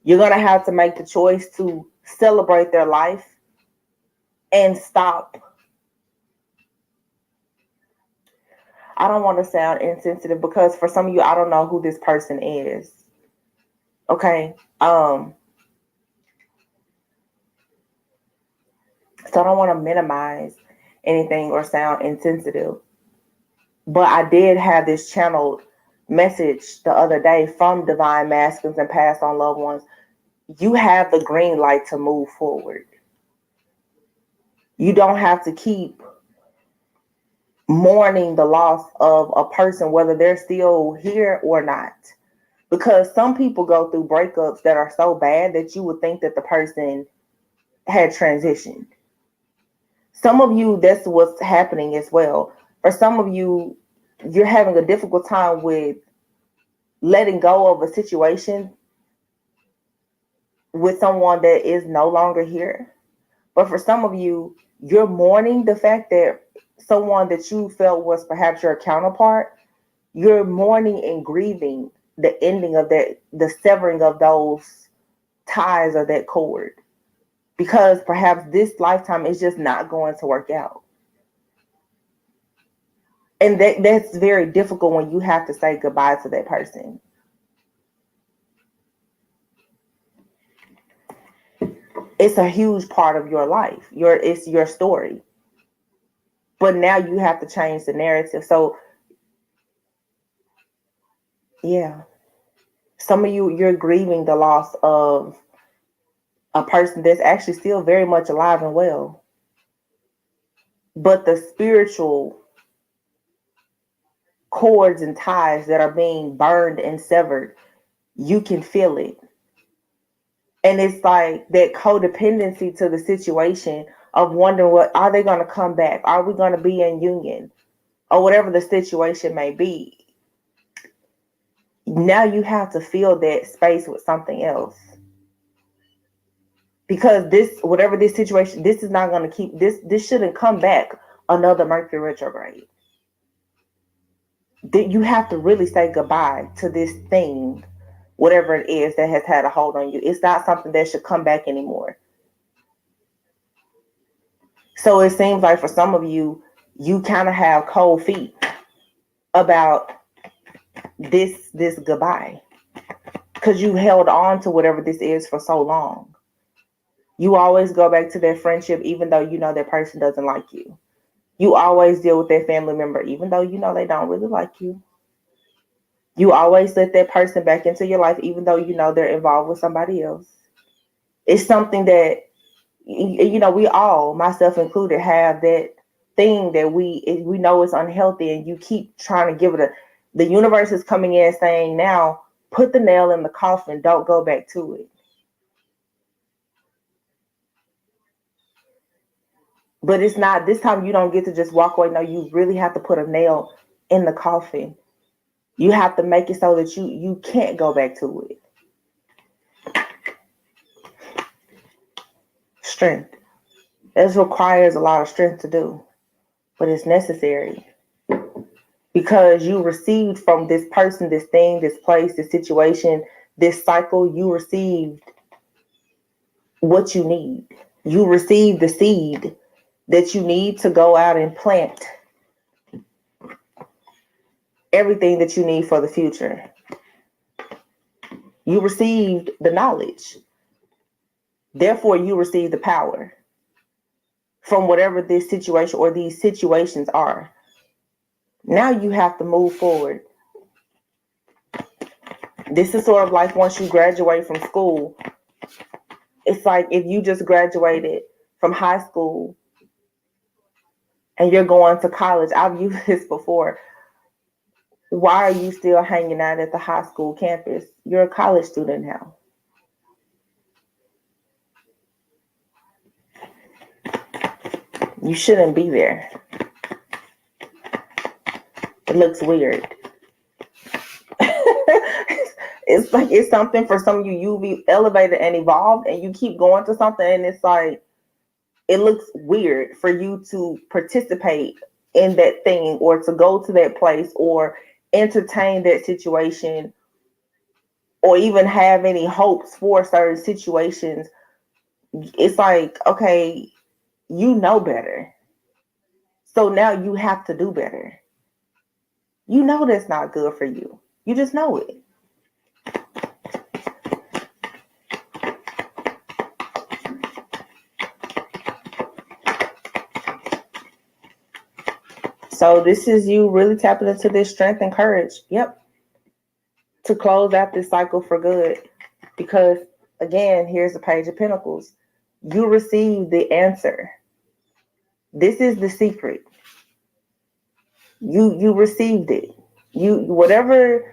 you're going to have to make the choice to celebrate their life and stop. I don't want to sound insensitive, because for some of you, I don't know who this person is. Okay. So I don't want to minimize anything or sound insensitive. But I did have this channeled message the other day from divine masculines and past on loved ones. You have the green light to move forward. You don't have to keep mourning the loss of a person, whether they're still here or not. Because some people go through breakups that are so bad that you would think that the person had transitioned. Some of you, that's what's happening as well. For some of you, you're having a difficult time with letting go of a situation with someone that is no longer here. But for some of you, you're mourning the fact that someone that you felt was perhaps your counterpart, you're mourning and grieving the ending of that, the severing of those ties or that cord. Because perhaps this lifetime is just not going to work out. And that's very difficult when you have to say goodbye to that person. It's a huge part of your life. It's your story. But now you have to change the narrative. So, yeah. Some of you, you're grieving the loss of a person that's actually still very much alive and well. But the spiritual cords and ties that are being burned and severed, you can feel it. And it's like that codependency to the situation of wondering, what are they going to come back? Are we going to be in union? Or whatever the situation may be. Now you have to fill that space with something else. Because whatever this situation, this is not going to keep, this shouldn't come back another Mercury retrograde. that you have to really say goodbye to this thing, whatever it is that has had a hold on you. It's not something that should come back anymore. So it seems like for some of you, you kind of have cold feet about this goodbye, because you held on to whatever this is for so long. You always go back to that friendship even though you know that person doesn't like you. You always deal with that family member even though you know they don't really like you. You always let that person back into your life even though you know they're involved with somebody else. It's something that, you know, we all, myself included, have that thing that we know is unhealthy, and you keep trying to give it the universe is coming in saying, now put the nail in the coffin, don't go back to it. But it's not, this time you don't get to just walk away. No, you really have to put a nail in the coffin. You have to make it so that you can't go back to it. Strength. This requires a lot of strength to do, but it's necessary. Because you received from this person, this thing, this place, this situation, this cycle, you received what you need. You received the seed that you need to go out and plant everything that you need for the future. You received the knowledge. Therefore, you receive the power from whatever this situation or these situations are. Now you have to move forward. This is sort of like once you graduate from school. It's like if you just graduated from high school and you're going to college. I've used this before. Why are you still hanging out at the high school campus? You're a college student now. You shouldn't be there. It looks weird. It's like it's something for some of you. You be elevated and evolved, and you keep going to something, and it's like it looks weird for you to participate in that thing or to go to that place or entertain that situation or even have any hopes for certain situations. It's like, okay, you know better. So now you have to do better. You know that's not good for you. You just know it. So this is you really tapping into this strength and courage. Yep. To close out this cycle for good. Because again, here's the Page of Pentacles. You received the answer. This is the secret. You received it. You whatever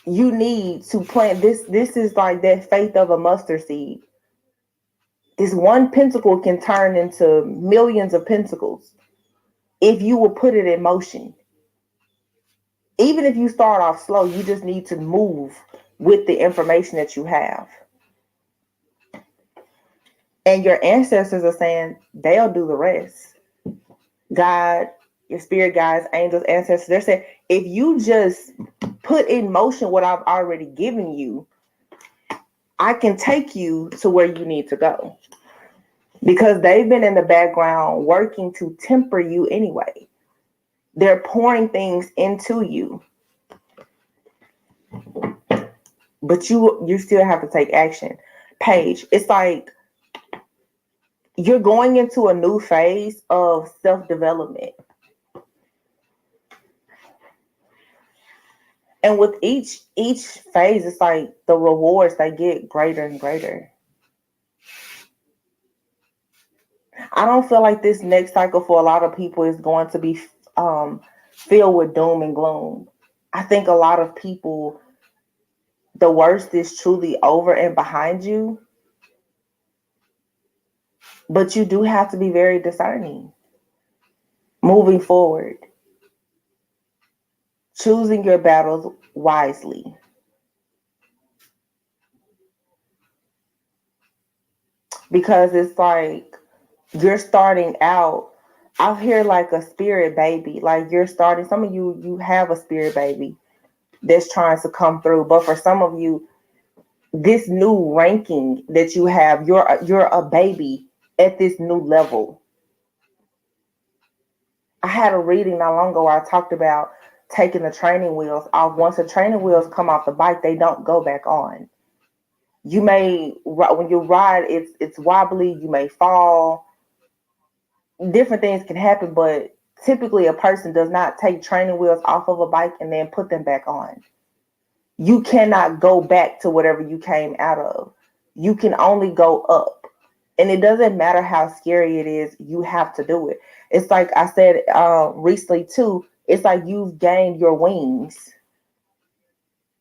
you need to plant this is like that faith of a mustard seed. This one pentacle can turn into millions of pentacles if you will put it in motion. Even if you start off slow, you just need to move with the information that you have. And your ancestors are saying they'll do the rest. God, your spirit guides, angels, ancestors, they're saying if you just put in motion what I've already given you, I can take you to where you need to go. Because they've been in the background working to temper you anyway. They're pouring things into you. But you still have to take action. Paige, it's like you're going into a new phase of self-development. And with each phase, it's like the rewards, they get greater and greater. I don't feel like this next cycle for a lot of people is going to be filled with doom and gloom. I think a lot of people, the worst is truly over and behind you. But you do have to be very discerning. Moving forward. Choosing your battles wisely. Because it's like you're starting out I hear like a spirit baby. Like you're starting, some of you have a spirit baby that's trying to come through. But for some of you, this new ranking that you have, you're a baby at this new level. I had a reading not long ago where I talked about taking the training wheels off. Once the training wheels come off the bike, they don't go back on. You may, when you ride, it's wobbly. You may fall. Different things can happen, but typically a person does not take training wheels off of a bike and then put them back on. You cannot go back to whatever you came out of. You can only go up. And it doesn't matter how scary it is, you have to do it. It's like I said recently too, it's like you've gained your wings.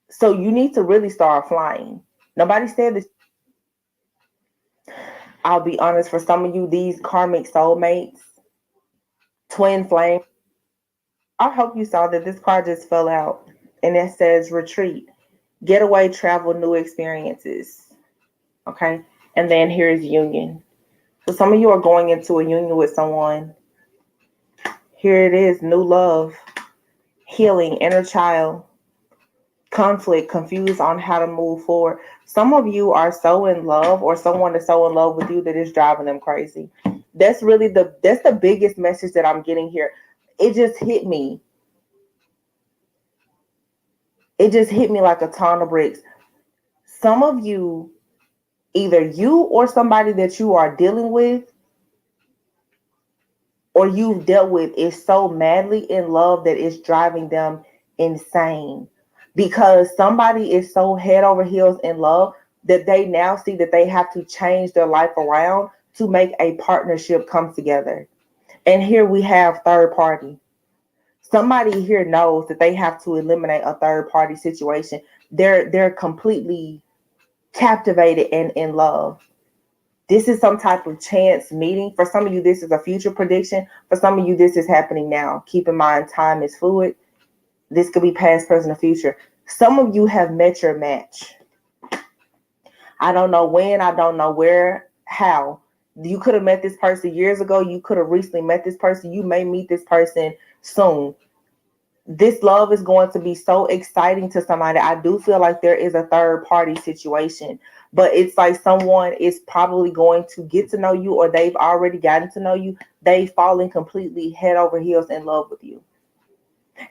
So you need to really start flying. Nobody said this. I'll be honest, for some of you, these karmic soulmates, twin flame. I hope you saw that this card just fell out and it says retreat, getaway, travel, new experiences. Okay. And then here's union. So some of you are going into a union with someone. Here it is, new love, healing, inner child, conflict, confused on how to move forward. Some of you are so in love, or someone is so in love with you that it's driving them crazy. That's really that's the biggest message that I'm getting here. It just hit me. It just hit me like a ton of bricks. Some of you, either you or somebody that you are dealing with or you've dealt with, is so madly in love that it's driving them insane, because somebody is so head over heels in love that they now see that they have to change their life around to make a partnership come together. And here we have third party. Somebody here knows that they have to eliminate a third party situation. They're completely captivated and in love. This is some type of chance meeting. For some of you, this is a future prediction. For some of you, this is happening now. Keep in mind, time is fluid. This could be past, present, or future. Some of you have met your match. I don't know when, I don't know where, how. You could have met this person years ago. You could have recently met this person. You may meet this person soon. This love is going to be so exciting to somebody. I do feel like there is a third party situation, but it's like someone is probably going to get to know you, or they've already gotten to know you. They've fallen completely head over heels in love with you.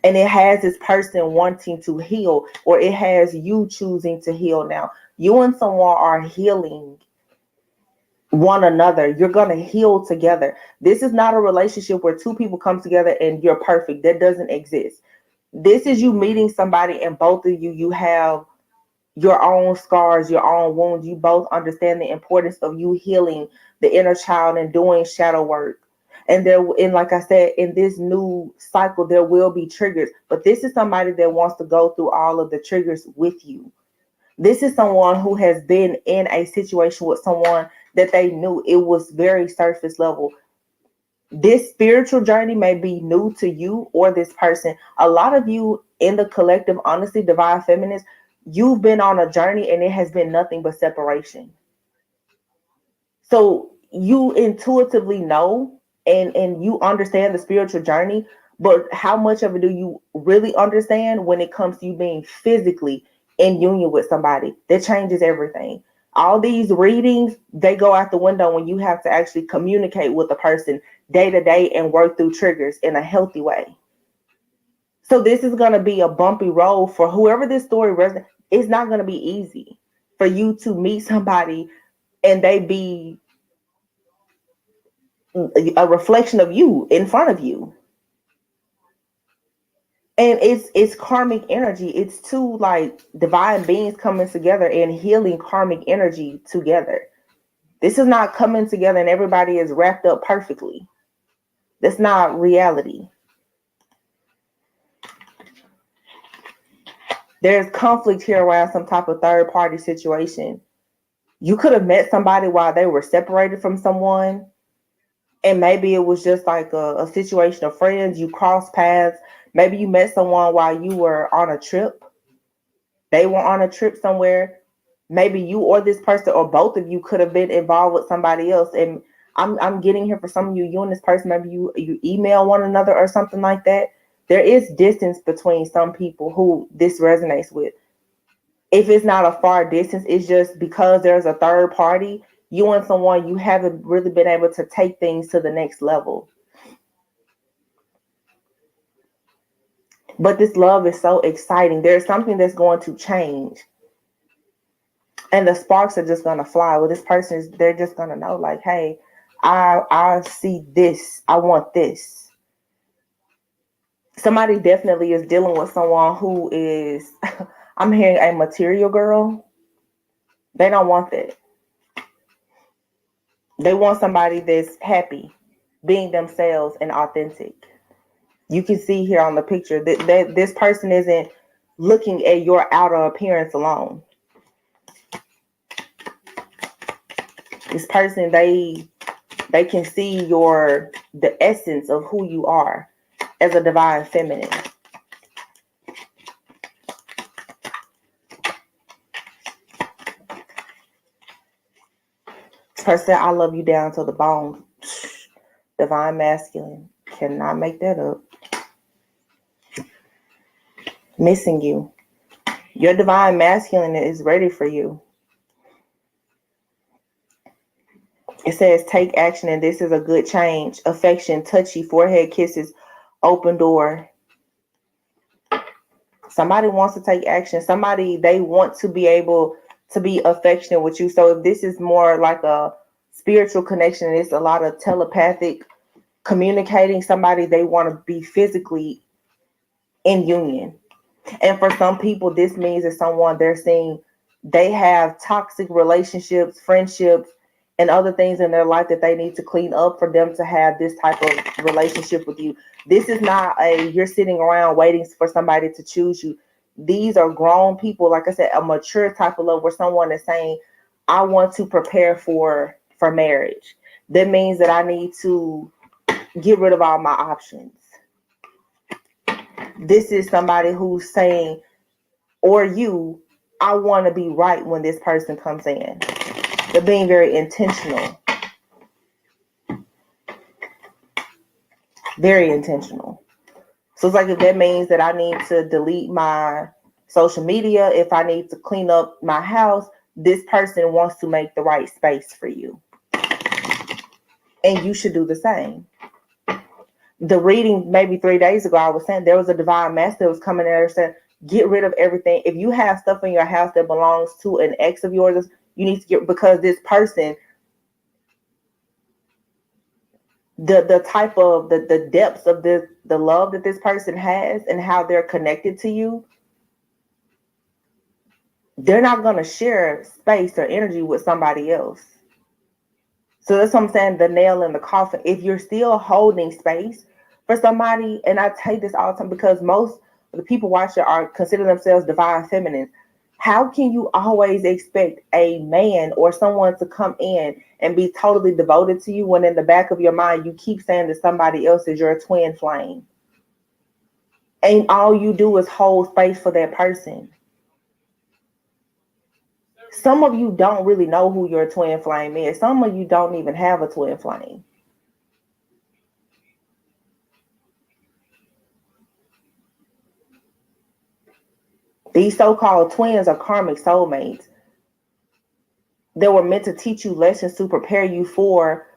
And it has this person wanting to heal, or it has you choosing to heal now. You and someone are healing one another. You're going to heal together. This is not a relationship where two people come together and you're perfect. That doesn't exist. This is you meeting somebody, and both of you have your own scars, your own wounds. You both understand the importance of you healing the inner child and doing shadow work. And like I said, in this new cycle, there will be triggers, but this is somebody that wants to go through all of the triggers with you. This is someone who has been in a situation with someone that they knew it was very surface level. This spiritual journey may be new to you or this person. A lot of you in the collective, honestly, divine feminists, you've been on a journey and it has been nothing but separation. So you intuitively know and you understand the spiritual journey, but how much of it do you really understand when it comes to you being physically in union with somebody? That changes everything. All these readings, they go out the window when you have to actually communicate with a person day to day and work through triggers in a healthy way. So this is going to be a bumpy road for whoever this story resonates. It's not going to be easy for you to meet somebody and they be a reflection of you in front of you. And it's karmic energy. It's two like divine beings coming together and healing karmic energy together. This is not coming together and everybody is wrapped up perfectly. That's not reality. There's conflict here around some type of third party situation. You could have met somebody while they were separated from someone, and maybe it was just like a situation of friends. You crossed paths. Maybe you met someone while you were on a trip. They were on a trip somewhere. Maybe you or this person or both of you could have been involved with somebody else. And I'm getting here for some of you. You and this person, maybe you email one another or something like that. There is distance between some people who this resonates with. If it's not a far distance, it's just because there's a third party. You and someone, you haven't really been able to take things to the next level. But this love is so exciting. There's something that's going to change. And the sparks are just going to fly. Well, this person is, they're just going to know, like, hey, I see this. I want this. Somebody definitely is dealing with someone who is, I'm hearing a material girl. They don't want that. They want somebody that's happy, being themselves and authentic. You can see here on the picture that this person isn't looking at your outer appearance alone. This person, they can see the essence of who you are as a divine feminine. This person, I love you down to the bone. Divine masculine. Cannot make that up. Missing you. Your divine masculine is ready for you. It says take action, and this is a good change. Affection, touchy, forehead kisses, open door. Somebody wants to take action. Somebody, they want to be able to be affectionate with you. So if this is more like a spiritual connection, it's a lot of telepathic communicating. Somebody, they want to be physically in union. And for some people, this means that someone they're seeing, they have toxic relationships, friendships, and other things in their life that they need to clean up for them to have this type of relationship with you. This is not you're sitting around waiting for somebody to choose you. These are grown people, like I said, a mature type of love where someone is saying, I want to prepare for marriage. That means that I need to get rid of all my options. This is somebody who's saying, or you, I want to be right when this person comes in. They're being very intentional. Very intentional. So it's like if that means that I need to delete my social media, if I need to clean up my house, this person wants to make the right space for you. And you should do the same. The reading maybe 3 days ago, I was saying there was a divine master that was coming there and said, get rid of everything. If you have stuff in your house that belongs to an ex of yours, you need to get, because this person, the type of the depths of the love that this person has and how they're connected to you, they're not going to share space or energy with somebody else. So that's what I'm saying, the nail in the coffin. If you're still holding space for somebody, and I take this all the time because most of the people watching are consider themselves divine feminine. How can you always expect a man or someone to come in and be totally devoted to you when in the back of your mind you keep saying that somebody else is your twin flame? And all you do is hold space for that person. Some of you don't really know who your twin flame is. Some of you don't even have a twin flame. These so-called twins are karmic soulmates. They were meant to teach you lessons to prepare you for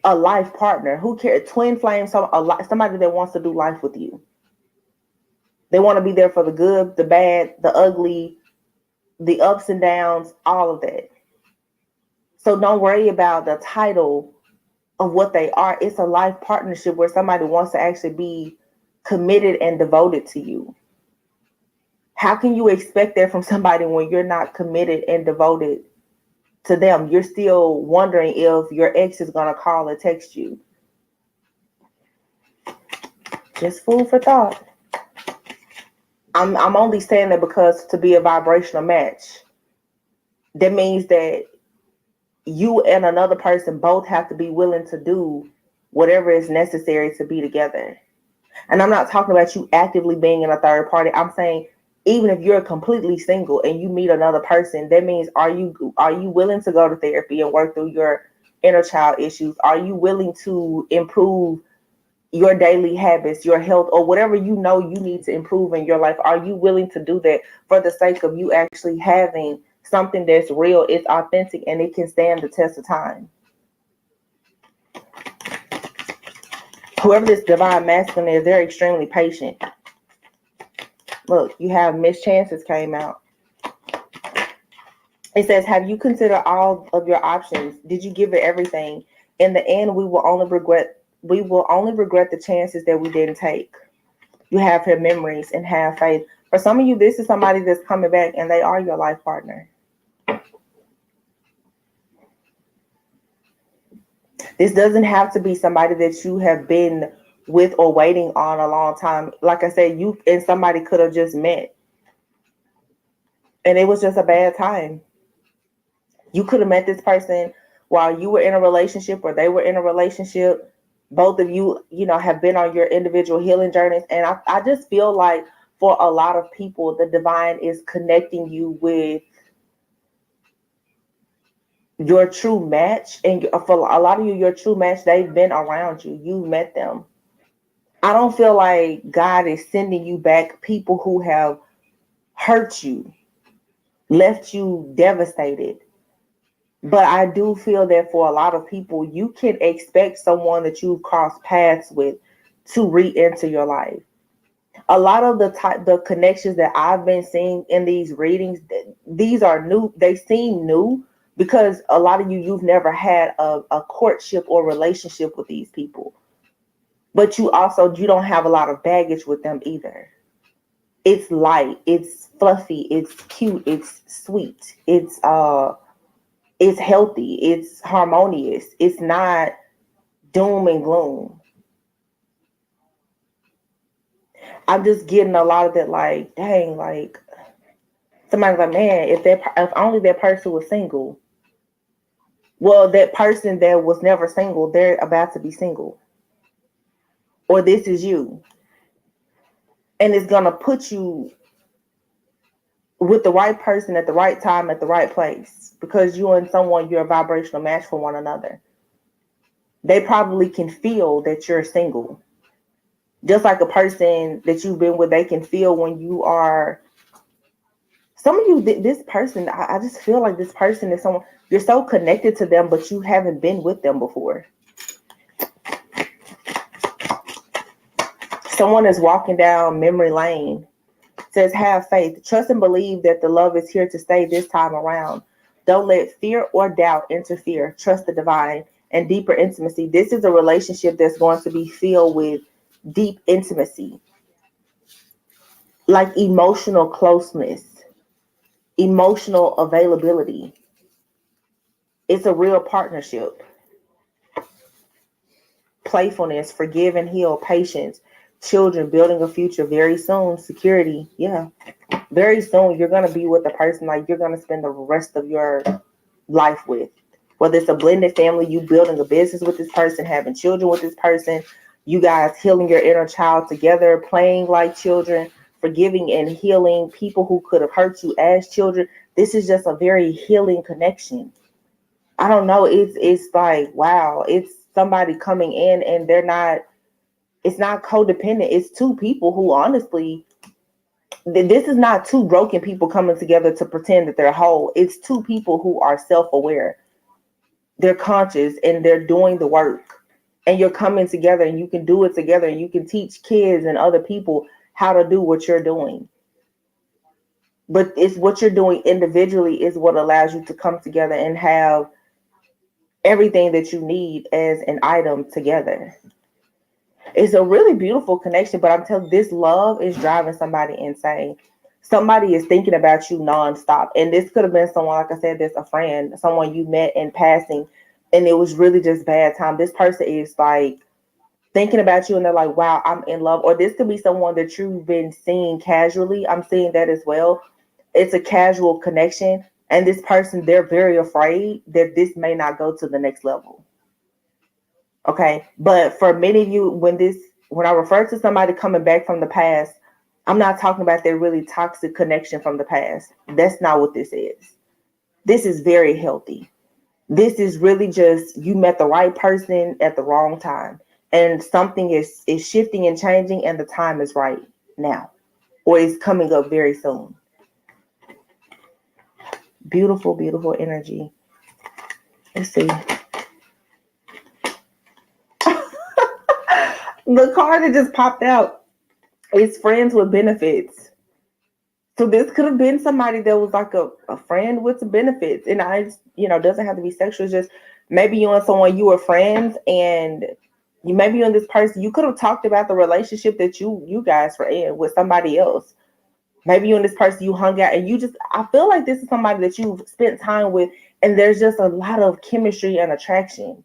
a life partner. Who cares? Twin flame, somebody that wants to do life with you. They want to be there for the good, the bad, the ugly, the ups and downs, all of that. So don't worry about the title of what they are. It's a life partnership where somebody wants to actually be committed and devoted to you. How can you expect that from somebody when you're not committed and devoted to them? You're still wondering if your ex is going to call or text you. Just food for thought. I'm only saying that because to be a vibrational match, that means that you and another person both have to be willing to do whatever is necessary to be together. And I'm not talking about you actively being in a third party. I'm saying even if you're completely single and you meet another person, that means are you willing to go to therapy and work through your inner child issues? Are you willing to improve your daily habits, your health, or whatever you know you need to improve in your life? Are you willing to do that for the sake of you actually having something that's real, it's authentic, and it can stand the test of time? Whoever this divine masculine is, they're extremely patient. Look, you have missed chances came out. It says, have you considered all of your options? Did you give it everything? In the end, we will only regret the chances that we didn't take. You have her memories and have faith. For some of you, this is somebody that's coming back and they are your life partner. This doesn't have to be somebody that you have been with or waiting on a long time. Like I said, you and somebody could have just met and it was just a bad time. You could have met this person while you were in a relationship or they were in a relationship. Both of you, have been on your individual healing journeys. And I just feel like for a lot of people, the divine is connecting you with your true match. And for a lot of you, your true match, they've been around you. You met them. I don't feel like God is sending you back people who have hurt you, left you devastated. But I do feel that for a lot of people, you can expect someone that you've crossed paths with to re-enter your life. A lot of the connections that I've been seeing in these readings, these are new. They seem new because a lot of you've never had a courtship or relationship with these people. But you don't have a lot of baggage with them either. It's light, it's fluffy, it's cute, it's sweet, it's healthy, it's harmonious, it's not doom and gloom. I'm just getting a lot of that, like, dang, like somebody's like, man, if only that person was single. Well, that person that was never single, they're about to be single. Or this is you. And it's gonna put you with the right person at the right time at the right place because you and someone, you're a vibrational match for one another. They probably can feel that you're single. Just like a person that you've been with, they can feel when you are. Some of you, this person, I just feel like this person is someone, you're so connected to them, but you haven't been with them before. Someone is walking down memory lane. It says, have faith, trust and believe that the love is here to stay this time around. Don't let fear or doubt interfere. Trust the divine and deeper intimacy. This is a relationship that's going to be filled with deep intimacy, like emotional closeness, emotional availability. It's a real partnership. Playfulness, forgive and heal, patience, children, building a future. Very soon, security. Yeah. Very soon, you're going to be with a person like you're going to spend the rest of your life with. Whether it's a blended family, you building a business with this person, having children with this person, you guys healing your inner child together, playing like children, forgiving and healing people who could have hurt you as children. This is just a very healing connection. I don't know. It's like, wow, it's somebody coming in and it's not codependent. It's two people who honestly, this is not two broken people coming together to pretend that they're whole. It's two people who are self-aware. They're conscious and they're doing the work. And you're coming together and you can do it together and you can teach kids and other people how to do what you're doing. But it's what you're doing individually is what allows you to come together and have everything that you need as an item together. It's a really beautiful connection, but I'm telling you, this love is driving somebody insane. Somebody is thinking about you nonstop. And this could have been someone, like I said, that's a friend, someone you met in passing, and it was really just bad time. This person is like thinking about you and they're like, wow, I'm in love. Or this could be someone that you've been seeing casually. I'm seeing that as well. It's a casual connection. And this person, they're very afraid that this may not go to the next level. Okay. But for many of you, when I refer to somebody coming back from the past, I'm not talking about their really toxic connection from the past. That's not what this is. This is very healthy. This is really just you met the right person at the wrong time. And something is shifting and changing, and the time is right now. Or it's coming up very soon. Beautiful, beautiful energy. Let's see. The card that just popped out is friends with benefits. So this could have been somebody that was like a friend with some benefits. And doesn't have to be sexual. It's just maybe you and someone you were friends, and you maybe you and this person, you could have talked about the relationship that you guys were in with somebody else. Maybe you and this person you hung out, and I feel like this is somebody that you've spent time with, and there's just a lot of chemistry and attraction.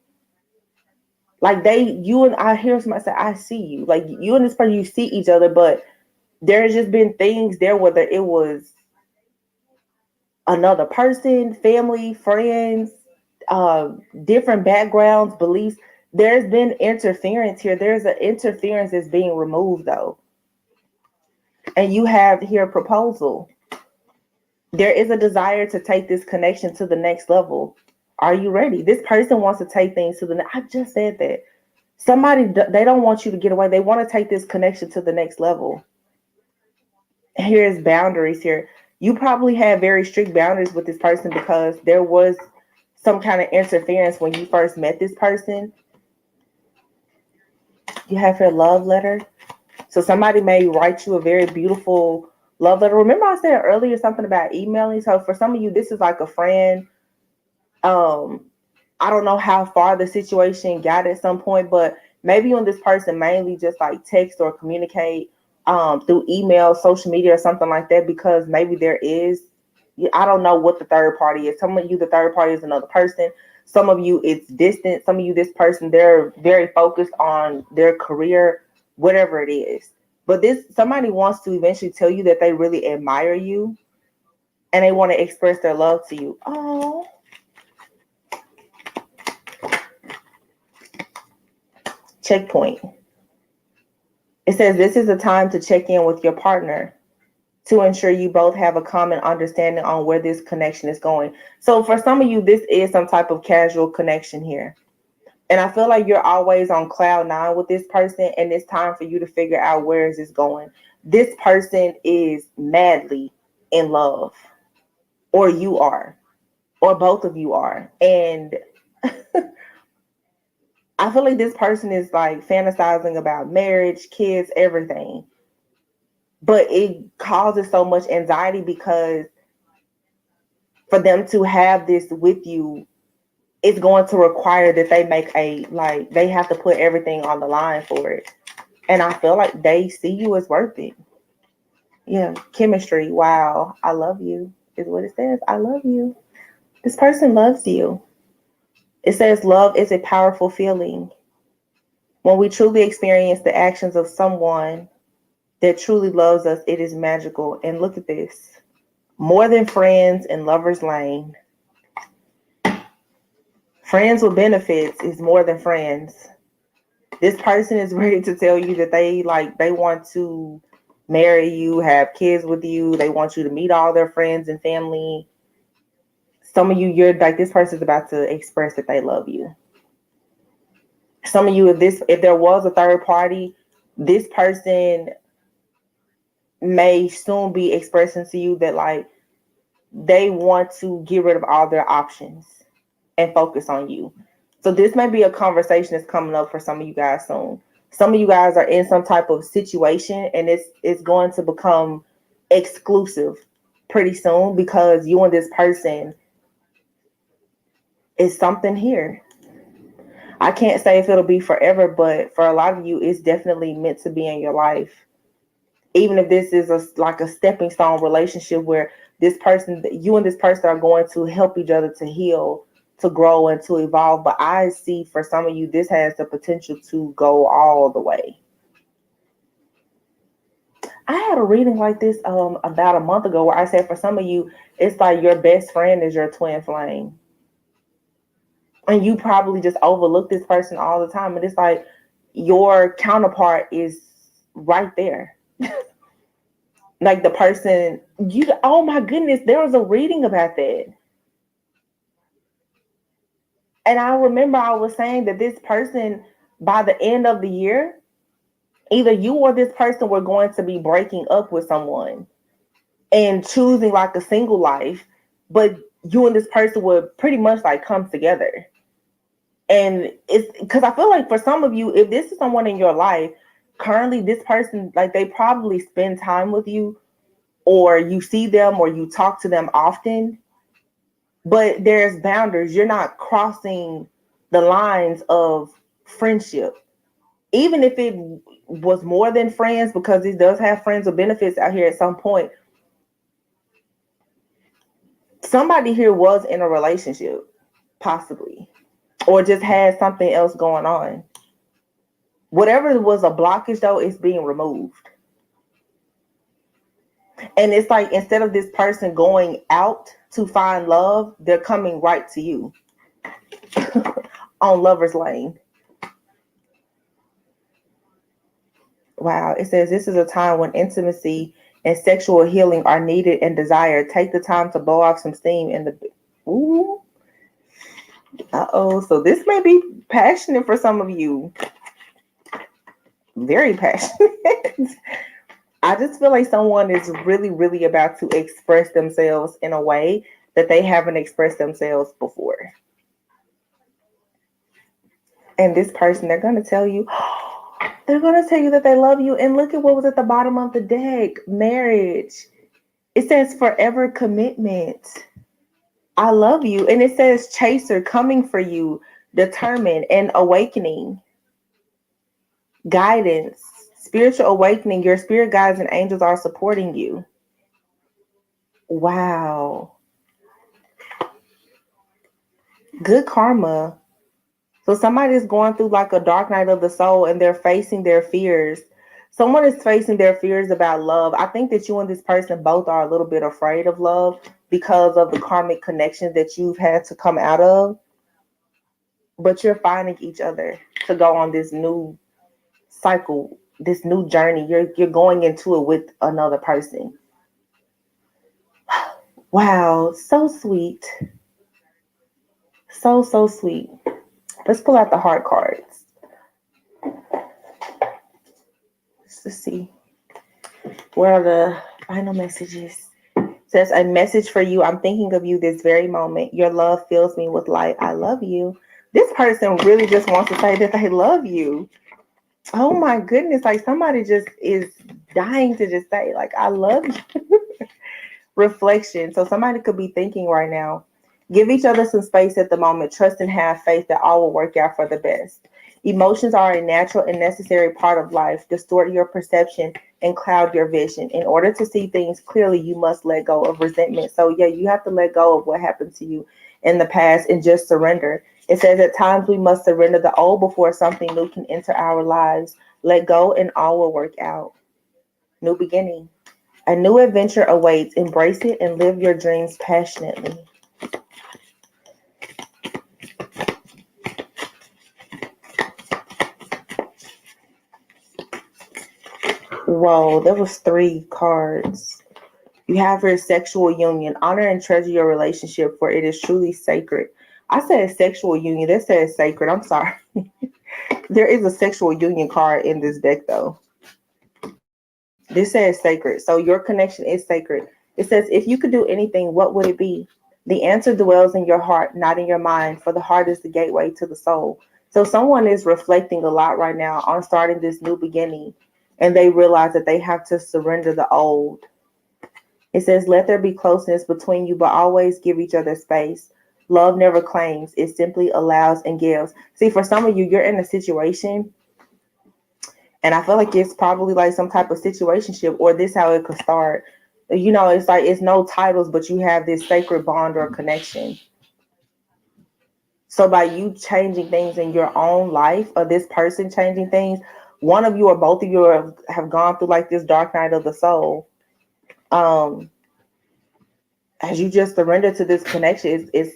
Like I hear somebody say, I see you. Like you and this person, you see each other, but there's just been things there, whether it was another person, family, friends, different backgrounds, beliefs. There's been interference here. There's an interference that's being removed, though. And you have here a proposal. There is a desire to take this connection to the next level. Are you ready? This person wants to take things to the next. I just said that. They don't want you to get away. They want to take this connection to the next level. Here's boundaries here. You probably had very strict boundaries with this person because there was some kind of interference when you first met this person. You have your love letter. So somebody may write you a very beautiful love letter. Remember I said earlier something about emailing? So for some of you, this is like a friend. I don't know how far the situation got at some point, but maybe you and this person mainly just like text or communicate through email, social media, or something like that, because maybe there is, I don't know what the third party is. Some of you, the third party is another person. Some of you, it's distant. Some of you, this person, they're very focused on their career, whatever it is. But somebody wants to eventually tell you that they really admire you and they want to express their love to you. Oh. Checkpoint. It says this is a time to check in with your partner to ensure you both have a common understanding on where this connection is going. So for some of you, this is some type of casual connection here. And I feel like you're always on cloud nine with this person, and it's time for you to figure out where is this going. This person is madly in love, or you are, or both of you are. And I feel like this person is like fantasizing about marriage, kids, everything. But it causes so much anxiety because for them to have this with you, it's going to require that they they have to put everything on the line for it. And I feel like they see you as worth it. Yeah, chemistry. Wow. I love you is what it says. I love you. This person loves you. It says love is a powerful feeling. When we truly experience the actions of someone that truly loves us, it is magical. And look at this. More than friends in Lover's Lane. Friends with benefits is more than friends. This person is ready to tell you that they want to marry you, have kids with you. They want you to meet all their friends and family. Some of you, you're like, this person is about to express that they love you. Some of you, if there was a third party, this person may soon be expressing to you that like they want to get rid of all their options and focus on you. So this may be a conversation that's coming up for some of you guys soon. Some of you guys are in some type of situation, and it's going to become exclusive pretty soon because you and this person is something here. I can't say if it'll be forever, but for a lot of you, it's definitely meant to be in your life. Even if this is like a stepping stone relationship where you and this person are going to help each other to heal, to grow, and to evolve. But I see for some of you, this has the potential to go all the way. I had a reading like this about a month ago where I said for some of you, it's like your best friend is your twin flame. And you probably just overlook this person all the time. And it's like your counterpart is right there. Like the person, oh my goodness, there was a reading about that. And I remember I was saying that this person, by the end of the year, either you or this person were going to be breaking up with someone and choosing like a single life, but you and this person would pretty much like come together. And it's because I feel like for some of you, if this is someone in your life, currently this person, like they probably spend time with you, or you see them or you talk to them often, but there's boundaries. You're not crossing the lines of friendship. Even if it was more than friends, because it does have friends with benefits out here at some point, somebody here was in a relationship, possibly, or just had something else going on. Whatever was a blockage, though, is being removed. And it's like instead of this person going out to find love, they're coming right to you on Lover's Lane. Wow. It says this is a time when intimacy and sexual healing are needed and desired. Take the time to blow off some steam in the. Ooh. Uh-oh. So this may be passionate for some of you. Very passionate. I just feel like someone is really, really about to express themselves in a way that they haven't expressed themselves before. And this person, they're going to tell you, they're going to tell you that they love you. And look at what was at the bottom of the deck. Marriage. It says forever commitment. I love you. And it says chaser, coming for you, determined, and awakening. Guidance, spiritual awakening. Your spirit guides and angels are supporting you. Wow. Good karma. So somebody's going through like a dark night of the soul and they're facing their fears. Someone is facing their fears about love. I think that you and this person both are a little bit afraid of love because of the karmic connections that you've had to come out of. But you're finding each other to go on this new cycle, this new journey. You're going into it with another person. Wow, so sweet. So, so sweet. Let's pull out the heart cards. Let's see. Where are the final messages? It says a message for you. I'm thinking of you this very moment. Your love fills me with light. I love you. This person really just wants to say that they love you. Oh my goodness. Like somebody just is dying to just say, like, I love you. Reflection. So somebody could be thinking right now, give each other some space at the moment. Trust and have faith that all will work out for the best. Emotions are a natural and necessary part of life. Distort your perception and cloud your vision. In order to see things clearly, you must let go of resentment. So yeah, you have to let go of what happened to you in the past and just surrender. It says at times we must surrender the old before something new can enter our lives. Let go and all will work out. New beginning. A new adventure awaits. Embrace it and live your dreams passionately. Whoa, there was 3 cards. You have your sexual union. Honor and treasure your relationship, for it is truly sacred. I said sexual union. That says sacred. I'm sorry. There is a sexual union card in this deck, though. This says sacred. So your connection is sacred. It says, if you could do anything, what would it be? The answer dwells in your heart, not in your mind, for the heart is the gateway to the soul. So someone is reflecting a lot right now on starting this new beginning, and they realize that they have to surrender the old. It says, let there be closeness between you, but always give each other space. Love never claims. It simply allows and gives. See, for some of you, you're in a situation, and I feel like it's probably like some type of situationship, or this how it could start. You know, it's like it's no titles, but you have this sacred bond or connection. So by you changing things in your own life, or this person changing things, one of you or both of you have gone through like this dark night of the soul. As you just surrender to this connection, it's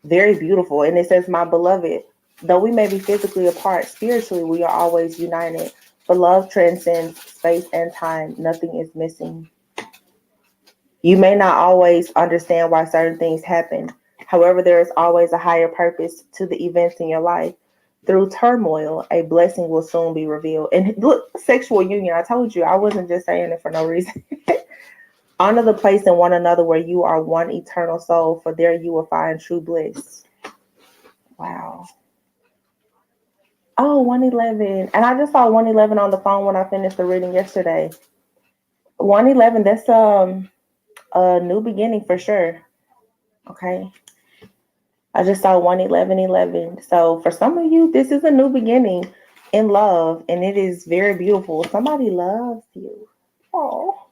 very beautiful. And it says, my beloved, though we may be physically apart, spiritually we are always united. For love transcends space and time. Nothing is missing. You may not always understand why certain things happen, However, there is always a higher purpose to the events in your life. Through turmoil, a blessing will soon be revealed. And look, sexual union, I told you, I wasn't just saying it for no reason. Honor the place in one another where you are one eternal soul, for there you will find true bliss. Wow. Oh, 111. And I just saw 111 on the phone when I finished the reading yesterday. 111, that's a new beginning for sure. Okay. I just saw 11111. So for some of you, this is a new beginning in love, and it is very beautiful. Somebody loves you. Oh.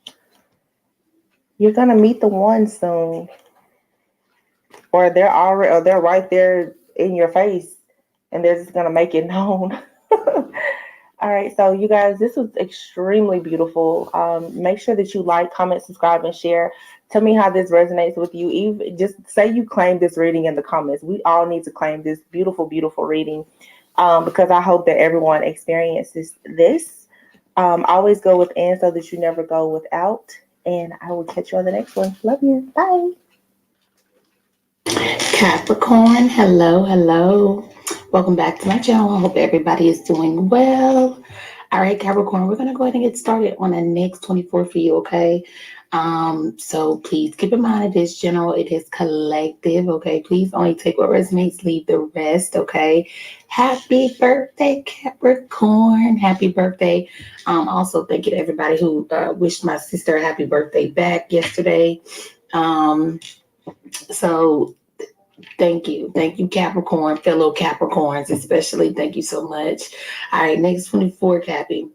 You're gonna meet the one soon. Or they're right there in your face and they're just gonna make it known. All right, so you guys, this was extremely beautiful. Make sure that you like, comment, subscribe, and share. Tell me how this resonates with you. Even just say you claim this reading in the comments. We all need to claim this beautiful, beautiful reading, because I hope that everyone experiences this. Always go within so that you never go without. And I will catch you on the next one. Love you. Bye. Capricorn, hello. Welcome back to my channel. I hope everybody is doing well. All right, Capricorn, we're going to go ahead and get started on the next 24 for you, okay? So please keep in mind it is general, it is collective, okay? Please only take what resonates, leave the rest, okay? Happy birthday, Capricorn. Happy birthday. Also, thank you to everybody who wished my sister a happy birthday back yesterday. So thank you, Capricorn, fellow Capricorns, especially. Thank you so much. All right, next 24, Cappy.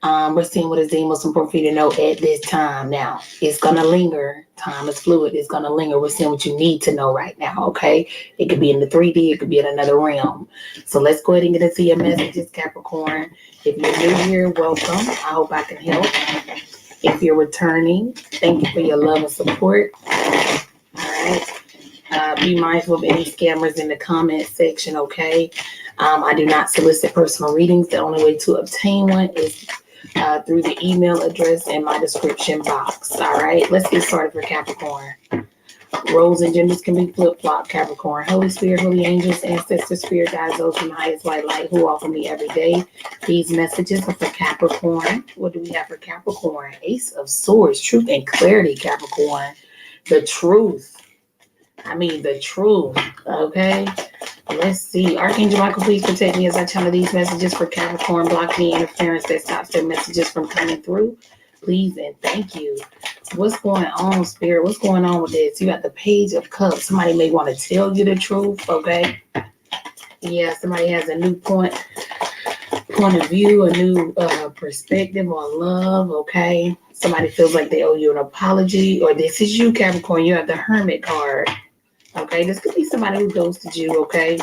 We're seeing what is the most important for you to know at this time. Now, it's gonna linger. Time is fluid. It's gonna linger. We're seeing what you need to know right now. Okay, it could be in the 3D. It could be in another realm. So let's go ahead and get into your messages, Capricorn. If you're new here, welcome. I hope I can help. If you're returning, thank you for your love and support. All right. Be mindful of any scammers in the comment section, okay? I do not solicit personal readings. The only way to obtain one is through the email address in my description box. All right, let's get started for Capricorn. Roles and genders can be flip-flop, Capricorn. Holy Spirit, holy angels, ancestors, spirit guides, those from the highest white light who offer me every day. These messages are for Capricorn. What do we have for Capricorn? Ace of Swords, truth and clarity, Capricorn. The truth. The truth, okay? Let's see. Archangel Michael, please protect me as I channel these messages for Capricorn. Block any interference that stops their messages from coming through. Please and thank you. What's going on, Spirit? What's going on with this? You got the Page of Cups. Somebody may want to tell you the truth, okay? Yeah, somebody has a new point of view, a new perspective on love, okay? Somebody feels like they owe you an apology, or this is you, Capricorn. You have the Hermit card. Okay, this could be somebody who ghosted you, okay?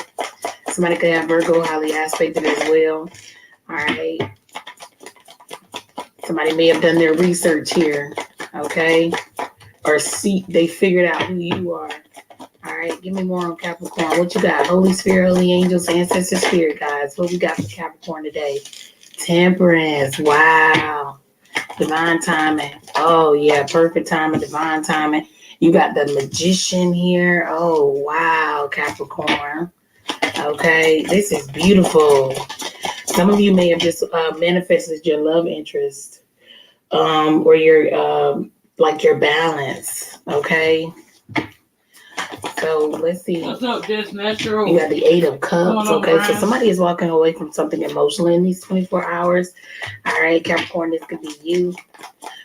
Somebody could have Virgo highly aspected as well. All right. Somebody may have done their research here, okay? Or they figured out who you are. All right, give me more on Capricorn. What you got? Holy Spirit, holy angels, ancestors, spirit guides. What we got for Capricorn today? Temperance. Wow. Divine timing. Oh, yeah, perfect timing, divine timing. You got the Magician here. Oh, wow, Capricorn. Okay, this is beautiful. Some of you may have just manifested your love interest, or your your balance. Okay. So let's see. What's up, Just Natural? You got the Eight of Cups. Okay, so somebody is walking away from something emotional in these 24 hours. All right, Capricorn, this could be you.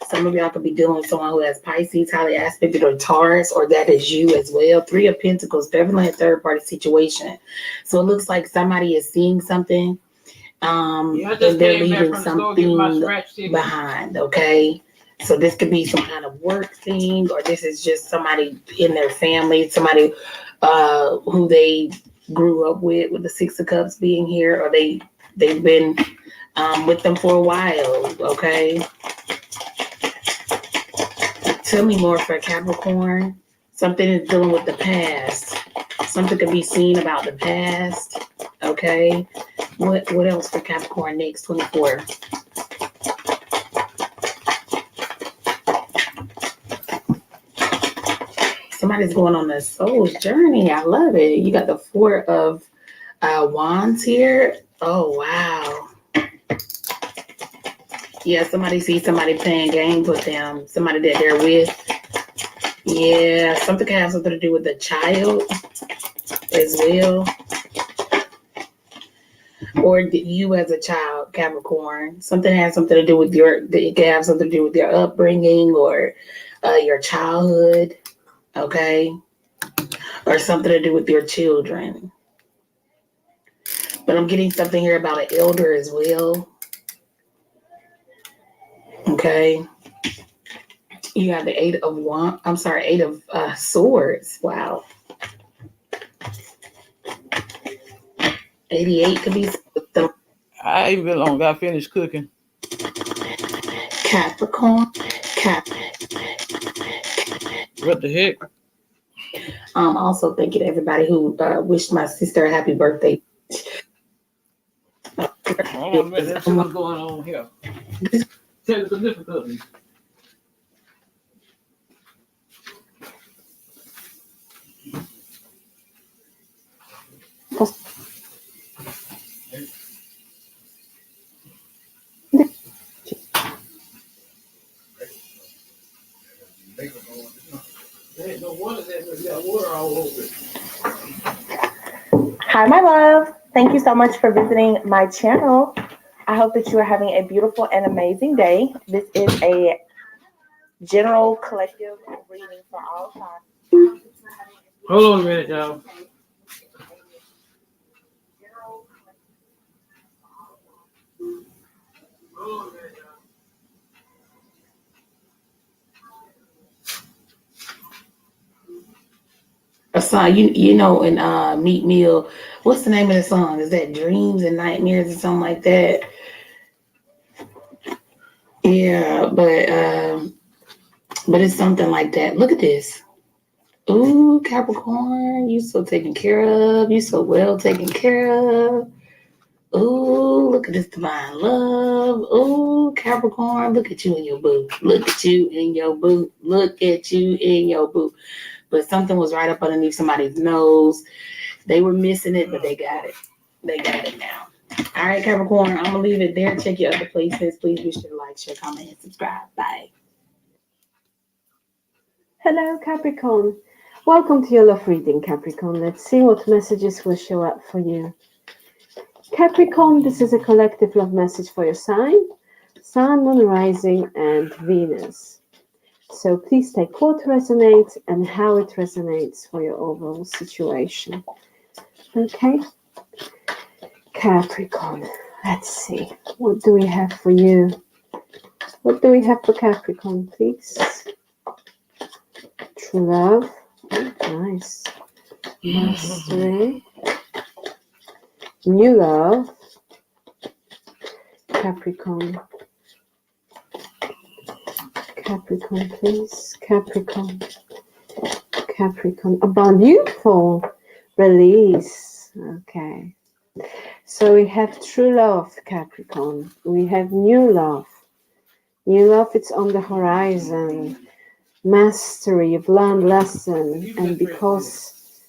Some of y'all could be dealing with someone who has Pisces, highly aspected, or Taurus, or that is you as well. Three of Pentacles, definitely a third-party situation. So it looks like somebody is seeing something, and they're leaving something behind, okay? So this could be some kind of work thing, or this is just somebody in their family, somebody who they grew up with the Six of Cups being here, or they've been with them for a while, okay? Tell me more for Capricorn. Something is dealing with the past. Something can be seen about the past. Okay. What else for Capricorn next 24? somebody's going on a soul's journey. I love it. You got the Four of Wands here. Oh, wow. Yeah, somebody sees somebody playing games with them. Somebody that they're with. Yeah, something can have something to do with the child as well. Or you as a child, Capricorn. Something has something to do with it can have something to do with your upbringing or your childhood, okay? Or something to do with your children. But I'm getting something here about an elder as well. Okay. You have the Eight of Swords. Wow. 88 could be the I even long got finished cooking. Capricorn. What the heck? Also thanking everybody who wished my sister a happy birthday. Hold on a minute. Let's see what's going on here. Technical difficulties. No wonder that got water all over it. Hi, my love. Thank you so much for visiting my channel. I hope that you are having a beautiful and amazing day. This is a general collective reading for all time. Hold on a minute, y'all. A song, you know, in Meat Meal, what's the name of the song? Is that Dreams and Nightmares or something like that? Yeah, but it's something like that. Look at this. Ooh, Capricorn, you so taken care of. You so well taken care of. Ooh, look at this divine love. Ooh, Capricorn, look at you and your boo. Look at you and your boo. Look at you and your boo. But something was right up underneath somebody's nose. They were missing it, but they got it. They got it now. All right, Capricorn, I'm going to leave it there. Check your other places. Please be sure to like, share, comment, and subscribe. Bye. Hello, Capricorn. Welcome to your love reading, Capricorn. Let's see what messages will show up for you. Capricorn, this is a collective love message for your sign, Sun, Moon, Rising, and Venus. So please take what resonates and how it resonates for your overall situation. Okay? Capricorn, let's see. What do we have for you? What do we have for Capricorn, please? True love. Nice. Mastery. New love. Capricorn. Capricorn, please. Capricorn. Capricorn. Beautiful. Release. Okay. So we have true love, Capricorn. We have new love. New love, it's on the horizon. Mastery, you've learned lesson. And because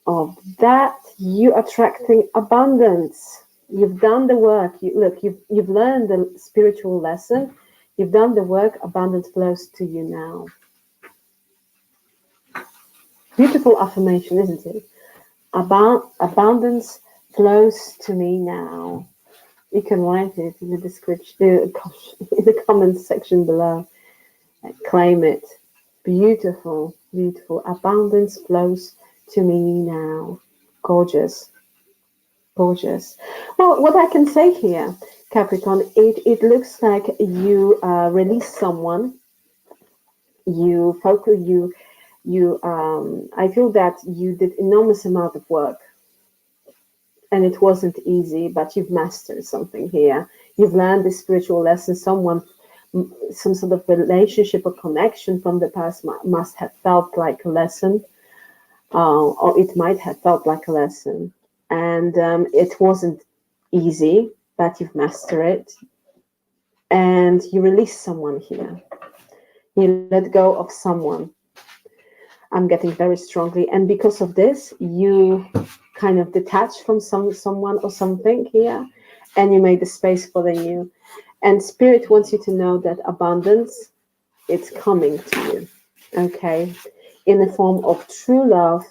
of that, you're attracting abundance. You've done the work. You've learned the spiritual lesson. You've done the work. Abundance flows to you now. Beautiful affirmation, isn't it? Abundance flows to me now. You can write it in the description, in the comments section below. Claim it. Beautiful, beautiful. Abundance flows to me now. Gorgeous. Gorgeous. Well, what I can say here, Capricorn, it looks like you released someone. You focus. I feel that you did enormous amount of work, and it wasn't easy. But you've mastered something here. You've learned this spiritual lesson. Some sort of relationship or connection from the past must have felt like a lesson, or it might have felt like a lesson. And it wasn't easy, but you've mastered it. And you release someone here. You let go of someone. I'm getting very strongly. And because of this, you kind of detach from someone or something here, and you make the space for the new. And Spirit wants you to know that abundance, it's coming to you, okay, in the form of true love,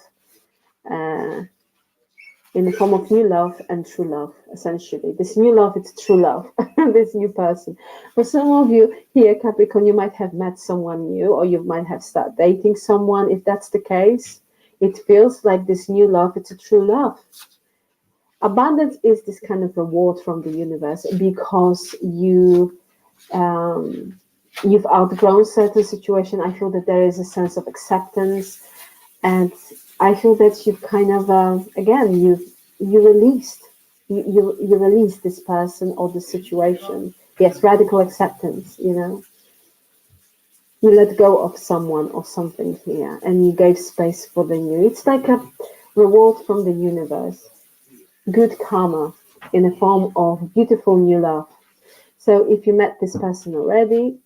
in the form of new love and true love, essentially. This new love, it's true love, this new person. For some of you here, Capricorn, you might have met someone new, or you might have started dating someone. If that's the case, it feels like this new love, it's a true love. Abundance is this kind of reward from the universe because you've outgrown certain situation. I feel that there is a sense of acceptance, and I feel that you've kind of again you released this person or the situation. Yes, radical acceptance. You let go of someone or something here, and you gave space for the new. It's like a reward from the universe. Good karma in the form of beautiful new love. So if you met this person already,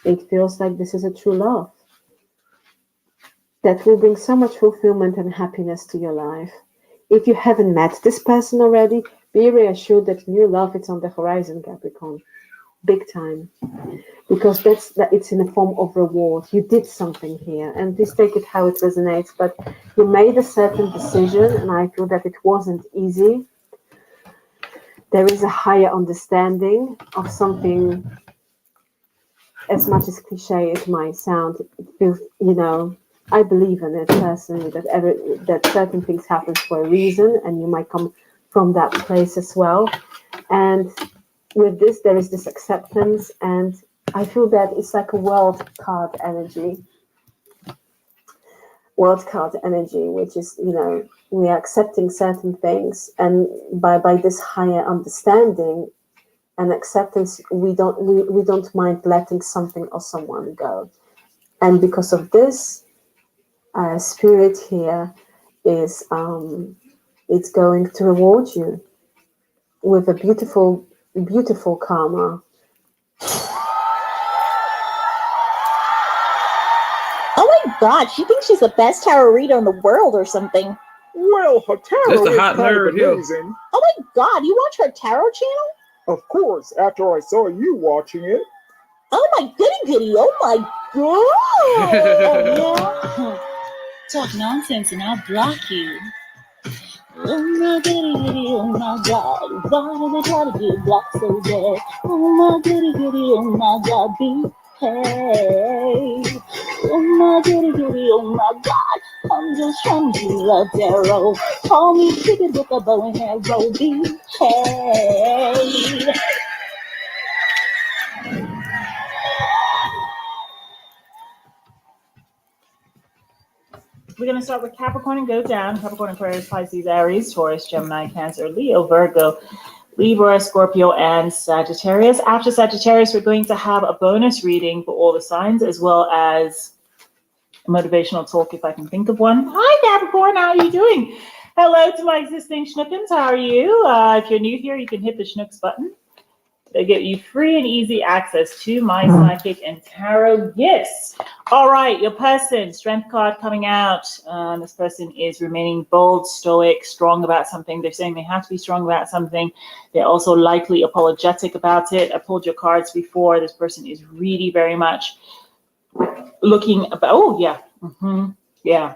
it feels like this is a true love that will bring so much fulfillment and happiness to your life. If you haven't met this person already, be reassured that new love is on the horizon, Capricorn. Big time. Because it's in the form of reward. You did something here, and please take it how it resonates, but you made a certain decision, and I feel that it wasn't easy. There is a higher understanding of something, as much as cliche it might sound. It feels, I believe in it personally, that certain things happen for a reason, and you might come from that place as well. And with this, there is this acceptance, and I feel that it's like a world card energy, which is, we are accepting certain things, and by this higher understanding and acceptance, we don't mind letting something or someone go. And because of this, Spirit here is it's going to reward you with a beautiful, beautiful karma. Oh my God, she thinks she's the best tarot reader in the world or something. Well, her tarot That's the is hot kind of nerd here. amazing. Oh my God, you watch her tarot channel? Of course, after I saw you watching it. Oh my goody, oh my God! Oh, yeah? Talk nonsense and I'll block you. Oh my goody, oh my God. Why do they try to get blocked so bad? Oh my goody, oh my God. Behave. Oh my goody, oh my God. I'm just trying to love tarot. Call me Cupid with a bow and arrow. Behave. We're going to start with Capricorn and go down. Capricorn, Aquarius, Pisces, Aries, Taurus, Gemini, Cancer, Leo, Virgo, Libra, Scorpio, and Sagittarius. After Sagittarius, we're going to have a bonus reading for all the signs, as well as a motivational talk, if I can think of one. Hi, Capricorn. How are you doing? Hello to my existing Schnookums. How are you? If you're new here, you can hit the Schnooks button. They get you free and easy access to my psychic and tarot gifts. All right, your person, strength card coming out. This person is remaining bold, stoic, strong about something. They're saying they have to be strong about something. They're also likely apologetic about it. I pulled your cards before. This person is really very much looking about, oh, yeah. Yeah.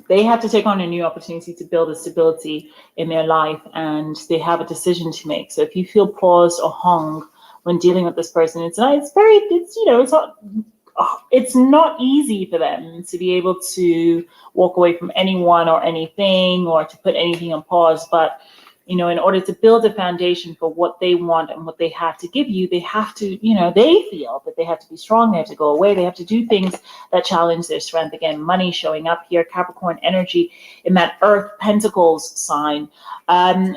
They have to take on a new opportunity to build a stability in their life, and they have a decision to make. So if you feel paused or hung when dealing with this person, it's not easy for them to be able to walk away from anyone or anything, or to put anything on pause. But in order to build a foundation for what they want and what they have to give you, they have to, they feel that they have to be strong. They have to go away. They have to do things that challenge their strength. Again, money showing up here, Capricorn energy in that Earth Pentacles sign.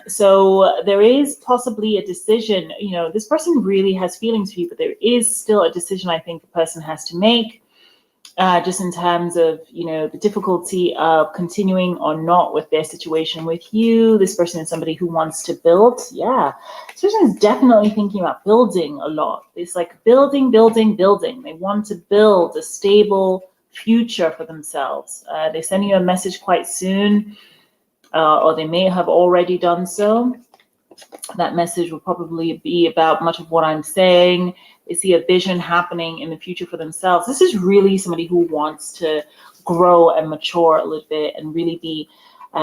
So there is possibly a decision. This person really has feelings for you, but there is still a decision I think the person has to make. Just in terms of, the difficulty of continuing or not with their situation with you. This person is somebody who wants to build. Yeah, this person is definitely thinking about building a lot. It's like building. They want to build a stable future for themselves. They send you a message quite soon, or they may have already done so. That message will probably be about much of what I'm saying. They see a vision happening in the future for themselves. This is really somebody who wants to grow and mature a little bit and really be,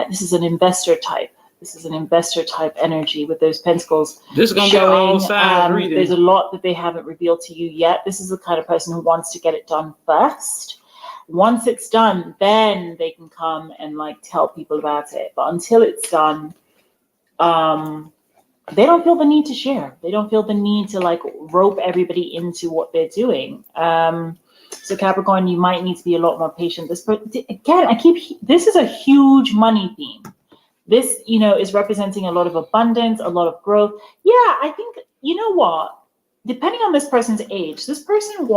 this is an investor type. This is an investor type energy with those pentacles. This is going to be all sides reading. There's a lot that they haven't revealed to you yet. This is the kind of person who wants to get it done first. Once it's done, then they can come and like tell people about it. But until it's done, they don't feel the need to share. They don't feel the need to like rope everybody into what they're doing. So Capricorn, you might need to be a lot more patient. This is a huge money theme. This, you know, is representing a lot of abundance, a lot of growth. Yeah, I think, you know what, depending on this person's age, this person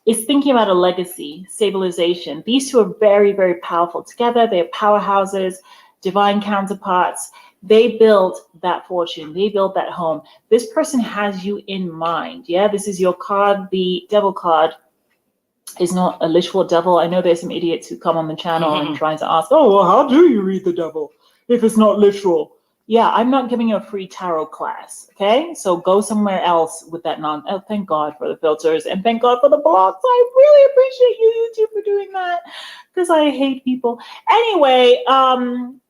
is thinking about a legacy, stabilization. These two are very, very powerful together. They are powerhouses, divine counterparts. They built that fortune. They built that home. This person has you in mind. Yeah, this is your card. The devil card is not a literal devil. I know there's some idiots who come on the channel and trying to ask, oh, well, how do you read the devil if it's not literal? Yeah, I'm not giving you a free tarot class, okay? So go somewhere else with that oh, thank God for the filters and thank God for the blocks. I really appreciate you, YouTube, for doing that because I hate people. Anyway,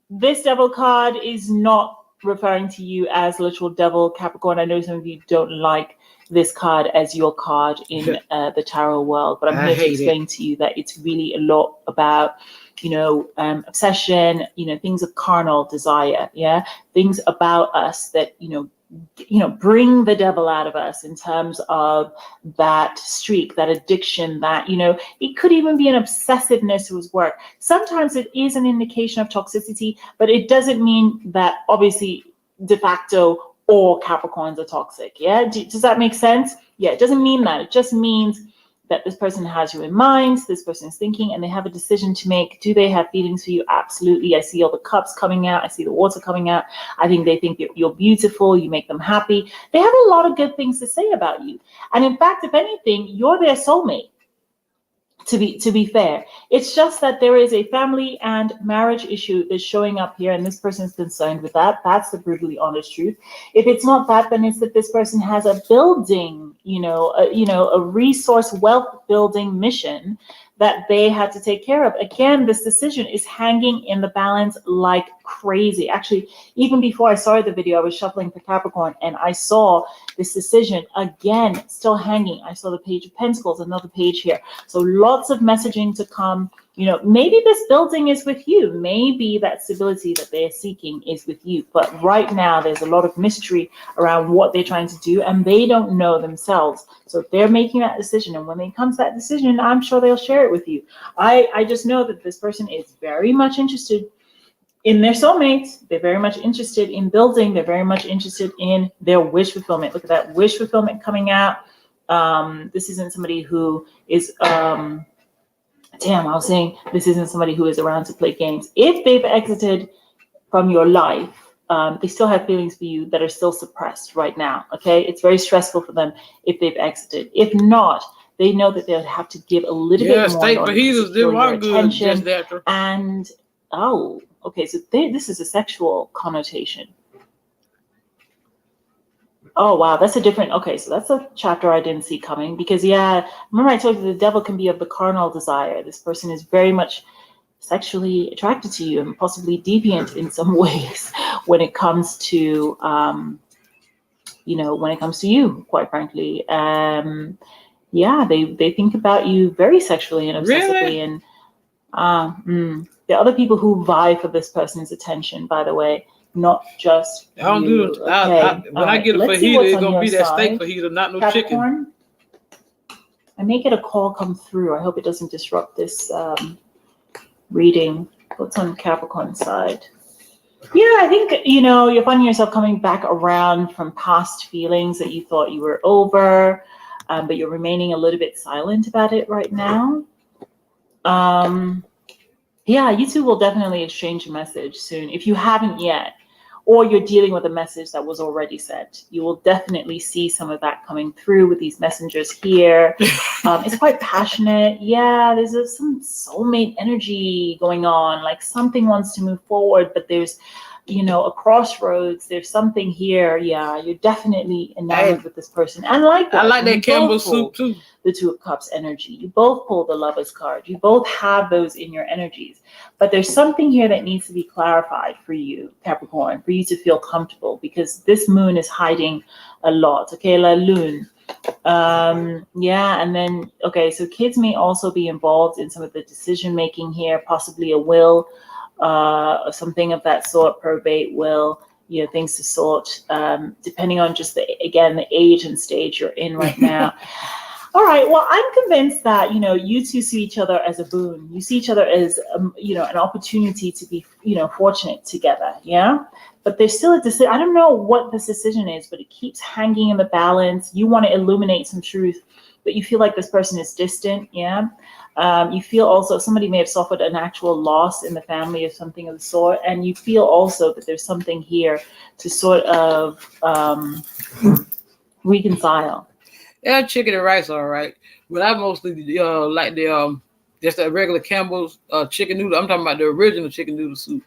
this devil card is not referring to you as literal devil, Capricorn. I know some of you don't like this card as your card in the tarot world, but I'm here to explain to you that it's really a lot about, you know, obsession, you know, things of carnal desire, yeah, things about us that, you know, bring the devil out of us in terms of that streak, that addiction, that, you know, it could even be an obsessiveness towards work. Sometimes it is an indication of toxicity, but it doesn't mean that obviously de facto all Capricorns are toxic. Yeah. Does that make sense? Yeah. It doesn't mean that. It just means that this person has you in mind, this person is thinking, and they have a decision to make. Do they have feelings for you? Absolutely. I see all the cups coming out. I see the water coming out. I think they think you're beautiful. You make them happy. They have a lot of good things to say about you. And in fact, if anything, you're their soulmate. To be fair, it's just that there is a family and marriage issue that's showing up here, and this person is concerned with that. That's the brutally honest truth. If it's not that, then it's that this person has a building, a resource wealth building mission that they had to take care of. Again, this decision is hanging in the balance like crazy. Actually, even before I started the video, I was shuffling for Capricorn and I saw this decision again, still hanging. I saw the Page of Pentacles, another page here. So lots of messaging to come. You know, maybe this building is with you. Maybe that stability that they're seeking is with you. But right now, there's a lot of mystery around what they're trying to do, and they don't know themselves. So they're making that decision. And when they come to that decision, I'm sure they'll share it with you. I just know that this person is very much interested in their soulmates. They're very much interested in building. They're very much interested in their wish fulfillment. Look at that wish fulfillment coming out. This isn't somebody who is... I was saying this isn't somebody who is around to play games. If they've exited from your life, they still have feelings for you that are still suppressed right now, okay? It's very stressful for them if they've exited. If not, they know that they'll have to give a little bit more in order to secure your attention. And, okay, so this is a sexual connotation. Oh, wow, that's a different, okay, so that's a chapter I didn't see coming because, yeah, remember I told you the devil can be of the carnal desire. This person is very much sexually attracted to you and possibly deviant in some ways when it comes to, when it comes to you, quite frankly. Yeah, they think about you very sexually and obsessively. Really? And there are other people who vie for this person's attention, by the way. Not just I don't you. do it. When I get a fajita, it's gonna be that steak fajita, not no Capricorn, chicken. I may get a call come through. I hope it doesn't disrupt this reading. What's on Capricorn's side? Yeah, I think you're finding yourself coming back around from past feelings that you thought you were over, but you're remaining a little bit silent about it right now. Yeah, you two will definitely exchange a message soon if you haven't yet. or you're dealing with a message that was already sent. You will definitely see some of that coming through with these messengers here. It's quite passionate. Yeah, there's some soulmate energy going on, like something wants to move forward, but there's, you know, a crossroads. There's something here. Yeah, you're definitely enamored with this person. And likewise, I like that Campbell soup too. The Two of Cups energy. You both pull the Lovers card. You both have those in your energies. But there's something here that needs to be clarified for you, Capricorn, for you to feel comfortable, because this moon is hiding a lot. Okay, La Lune. Yeah, and then, okay, so kids may also be involved in some of the decision making here, possibly a will, or something of that sort, probate, will, you know, things to sort, depending on just the age and stage you're in right now. All right, well, I'm convinced that, you know, you two see each other as a boon. You see each other as, you know, an opportunity to be, you know, fortunate together, yeah? But there's still a decision. I don't know what this decision is, but it keeps hanging in the balance. You want to illuminate some truth, but you feel like this person is distant, yeah? You feel also somebody may have suffered an actual loss in the family or something of the sort, and you feel also that there's something here to sort of reconcile. Yeah, chicken and rice, all right. But I mostly like the just that regular Campbell's chicken noodle. I'm talking about the original chicken noodle soup.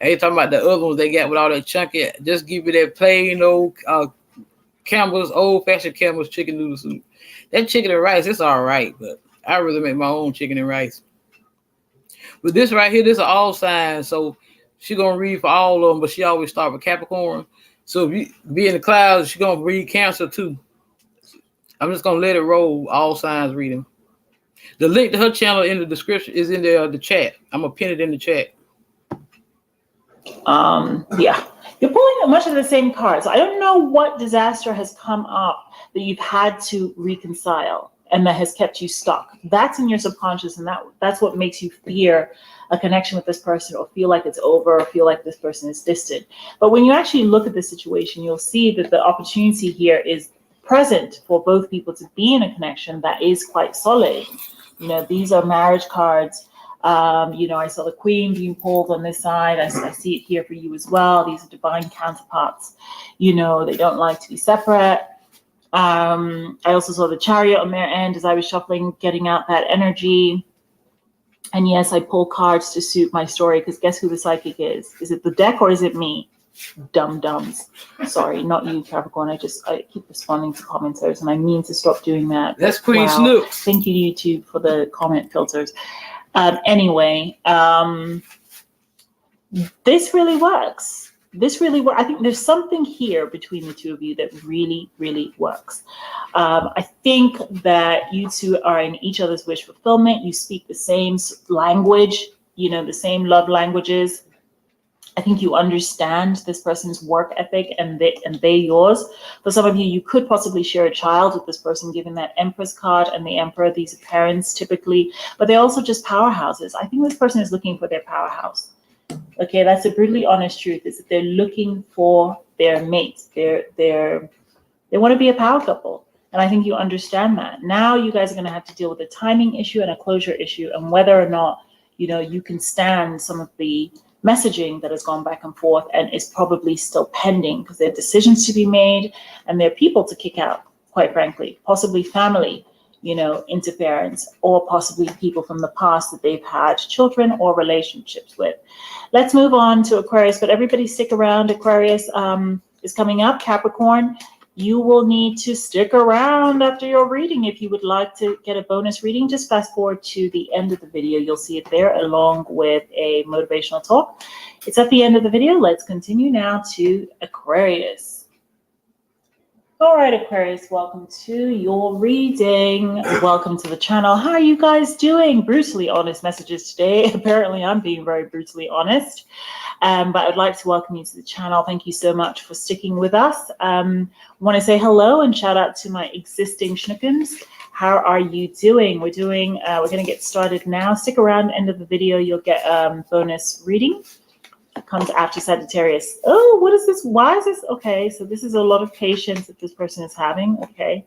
I ain't talking about the other ones they got with all that chunky. Just give me that plain old Campbell's, old-fashioned Campbell's chicken noodle soup. That chicken and rice, it's all right, but I really make my own chicken and rice. But this right here, this is all signs, so she gonna read for all of them, but she always start with Capricorn. So if you be in the clouds, she gonna read Cancer too. I'm just gonna let it roll, all signs reading. The link to her channel in the description is in the chat. I'm gonna pin it in the chat. Yeah, you're pulling much of the same cards. I don't know what disaster has come up that you've had to reconcile and that has kept you stuck. That's in your subconscious, and that's what makes you fear a connection with this person, or feel like it's over, or feel like this person is distant. But when you actually look at the situation, you'll see that the opportunity here is present for both people to be in a connection that is quite solid. You know, these are marriage cards. You know, I saw the Queen being pulled on this side. I see it here for you as well. These are divine counterparts. You know, they don't like to be separate. I also saw the Chariot on their end as I was shuffling, getting out that energy. And yes, I pull cards to suit my story, because guess who the psychic is? Is it the deck or is it me? Dum-dums. Sorry, not you, Capricorn. I keep responding to commenters, and I mean to stop doing that. That's Queen Snooks. Thank you, YouTube, for the comment filters. Anyway, this really works. I think there's something here between the two of you that really, really works. I think that you two are in each other's wish fulfillment. You speak the same language, you know, the same love languages. I think you understand this person's work ethic, and they yours. For some of you, you could possibly share a child with this person, given that Empress card and the Emperor. These are parents typically, but they're also just powerhouses. I think this person is looking for their powerhouse. Okay, that's a brutally honest truth, is that they're looking for their mate. They want to be a power couple. And I think you understand that. Now you guys are going to have to deal with a timing issue and a closure issue, and whether or not, you know, you can stand some of the messaging that has gone back and forth and is probably still pending, because there are decisions to be made and there are people to kick out, quite frankly, possibly family, you know, interference, or possibly people from the past that they've had children or relationships with. Let's move on to Aquarius, but everybody stick around. Aquarius is coming up. Capricorn, you will need to stick around after your reading if you would like to get a bonus reading. Just fast forward to the end of the video. You'll see it there along with a motivational talk. It's at the end of the video. Let's continue now to Aquarius. All right, Aquarius, welcome to your reading. Welcome to the channel. How are you guys doing? Brutally honest messages today. Apparently, I'm being very brutally honest. But I'd like to welcome you to the channel. Thank you so much for sticking with us. I want to say hello and shout out to my existing schnookums. How are you doing? We're going to get started now. Stick around, end of the video. You'll get bonus reading. Comes after Sagittarius. Oh, what is this? Why is this? Okay, so this is a lot of patience that this person is having. Okay.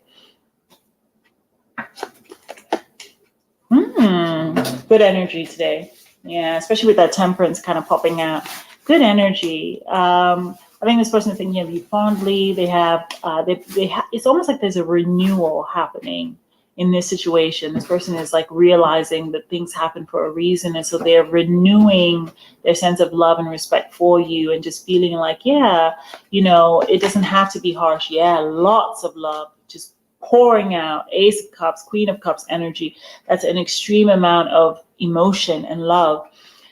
Good energy today. Yeah, especially with that Temperance kind of popping out. Good energy. I think this person is thinking of you fondly. They have, it's almost like there's a renewal happening in this situation. This person is like realizing that things happen for a reason. And so they're renewing their sense of love and respect for you and just feeling like, yeah, you know, it doesn't have to be harsh. Yeah, lots of love, just pouring out. Ace of Cups, Queen of Cups energy. That's an extreme amount of emotion and love.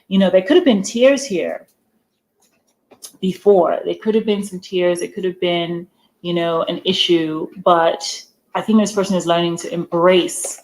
You know, there could have been tears here before. There could have been some tears. It could have been, you know, an issue, but I think this person is learning to embrace,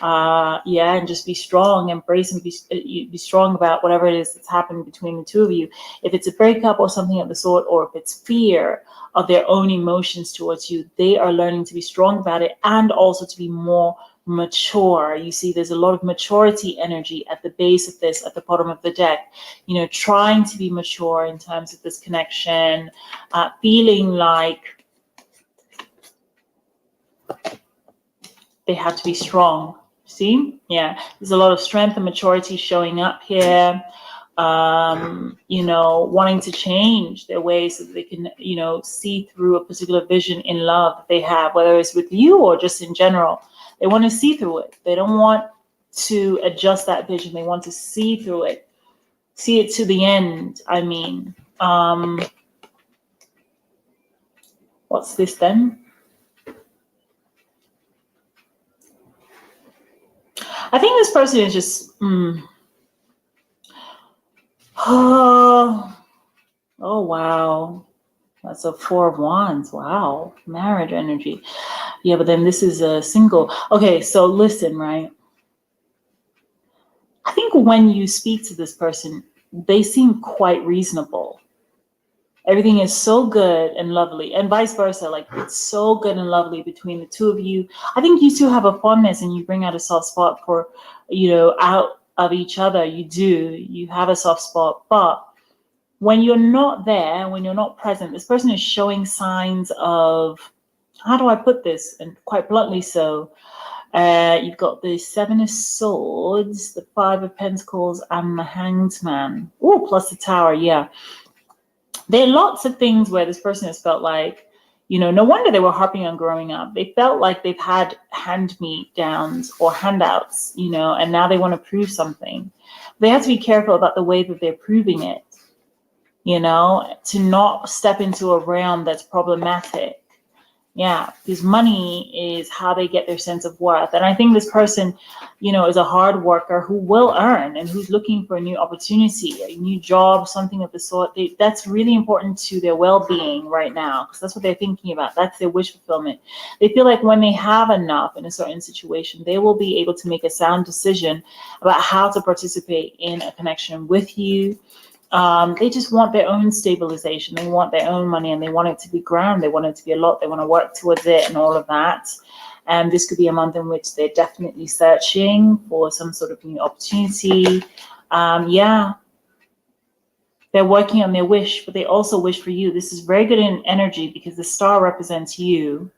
and just be strong, embrace and be strong about whatever it is that's happened between the two of you. If it's a breakup or something of the sort, or if it's fear of their own emotions towards you, they are learning to be strong about it and also to be more mature. You see, there's a lot of maturity energy at the base of this, at the bottom of the deck, you know, trying to be mature in terms of this connection, feeling like they have to be strong. See? Yeah, there's a lot of strength and maturity showing up here. You know, wanting to change their ways so that they can, you know, see through a particular vision in love that they have, whether it's with you or just in general. They want to see through it. They don't want to adjust that vision. They want to see through it, see it to the end. I mean, what's this then? I think this person is just, oh, wow. That's a 4 of Wands. Wow. Marriage energy. Yeah, but then this is a single. Okay, so listen, right? I think when you speak to this person, they seem quite reasonable. Everything is so good and lovely, and vice versa. Like, it's so good and lovely between the two of you. I think you two have a fondness and you bring out a soft spot for, you know, out of each other. You do. You have a soft spot. But when you're not there, when you're not present, this person is showing signs of, how do I put this? And quite bluntly so. You've got the 7 of Swords, the 5 of Pentacles, and the Hanged Man. Oh, plus the Tower, yeah. There are lots of things where this person has felt like, you know, no wonder they were harping on growing up. They felt like they've had hand-me-downs or handouts, you know, and now they want to prove something. They have to be careful about the way that they're proving it, you know, to not step into a realm that's problematic. Yeah, because money is how they get their sense of worth. And I think this person, you know, is a hard worker who will earn and who's looking for a new opportunity, a new job, something of the sort. That's really important to their well-being right now, because that's what they're thinking about. That's their wish fulfillment. They feel like when they have enough in a certain situation, they will be able to make a sound decision about how to participate in a connection with you. They just want their own stabilization. They want their own money, and they want it to be grand. They want it to be a lot. They want to work towards it and all of that. And this could be a month in which they're definitely searching for some sort of new opportunity. Yeah, they're working on their wish, but they also wish for you. This is very good in energy because the star represents you.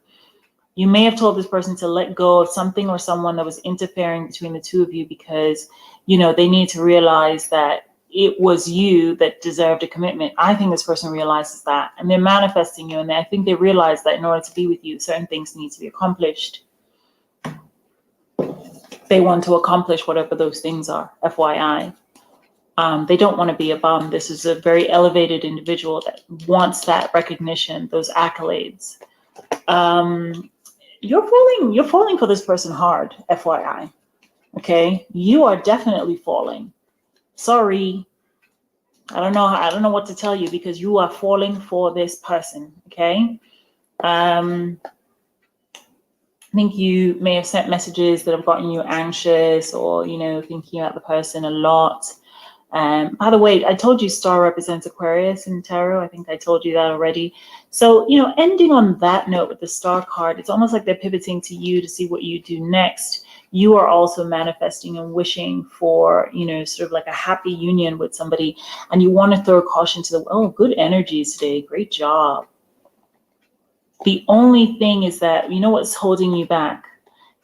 You may have told this person to let go of something or someone that was interfering between the two of you because, you know, they need to realize that it was you that deserved a commitment. I think this person realizes that, and they're manifesting you, and I think they realize that in order to be with you, certain things need to be accomplished. They want to accomplish whatever those things are, FYI. They don't want to be a bum. This is a very elevated individual that wants that recognition, those accolades. You're falling for this person hard, FYI. Okay, you are definitely falling. Sorry, I don't know what to tell you, because you are falling for this person. Okay, I think you may have sent messages that have gotten you anxious, or, you know, thinking about the person a lot. By the way, I told you star represents Aquarius in tarot. I think I told you that already. So, you know, ending on that note with the star card, it's almost like they're pivoting to you to see what you do next. You are also manifesting and wishing for, you know, sort of like a happy union with somebody, and you want to throw caution to the, oh, good energies today, great job. The only thing is that, you know, what's holding you back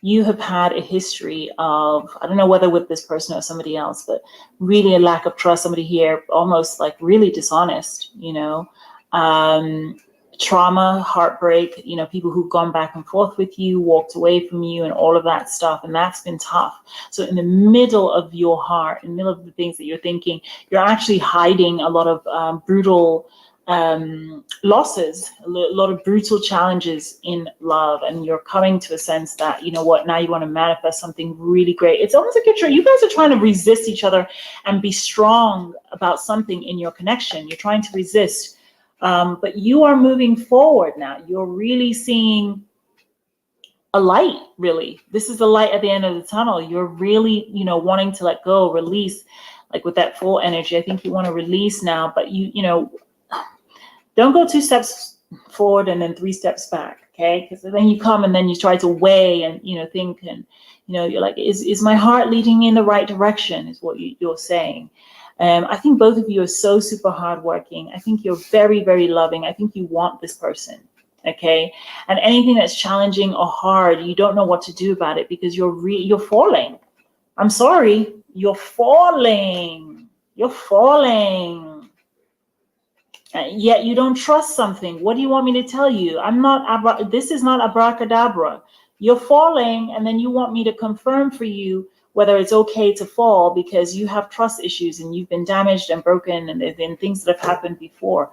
you have had a history of, I don't know whether with this person or somebody else, but really a lack of trust. Somebody here almost like really dishonest, you know, trauma, heartbreak, you know, people who've gone back and forth with you, walked away from you, and all of that stuff. And that's been tough. So in the middle of your heart, in the middle of the things that you're thinking, you're actually hiding a lot of brutal losses, a lot of brutal challenges in love, and you're coming to a sense that, you know what, now you want to manifest something really great. It's almost like you guys are trying to resist each other and be strong about something in your connection. You're trying to resist, but you are moving forward now. You're really seeing a light, really. This is the light at the end of the tunnel. You're really, you know, wanting to let go, release, like with that full energy. I think you want to release now, but you know, don't go 2 steps forward and then 3 steps back, okay? Because then you come and then you try to weigh and, you know, think, and, you know, you're like, is my heart leading me in the right direction, is what you're saying. I think both of you are so super hardworking. I think you're very, very loving. I think you want this person, okay? And anything that's challenging or hard, you don't know what to do about it because you're falling. I'm sorry, you're falling. You're falling. Yet you don't trust something. What do you want me to tell you? This is not abracadabra. You're falling, and then you want me to confirm for you whether it's okay to fall because you have trust issues and you've been damaged and broken, and there's been things that have happened before,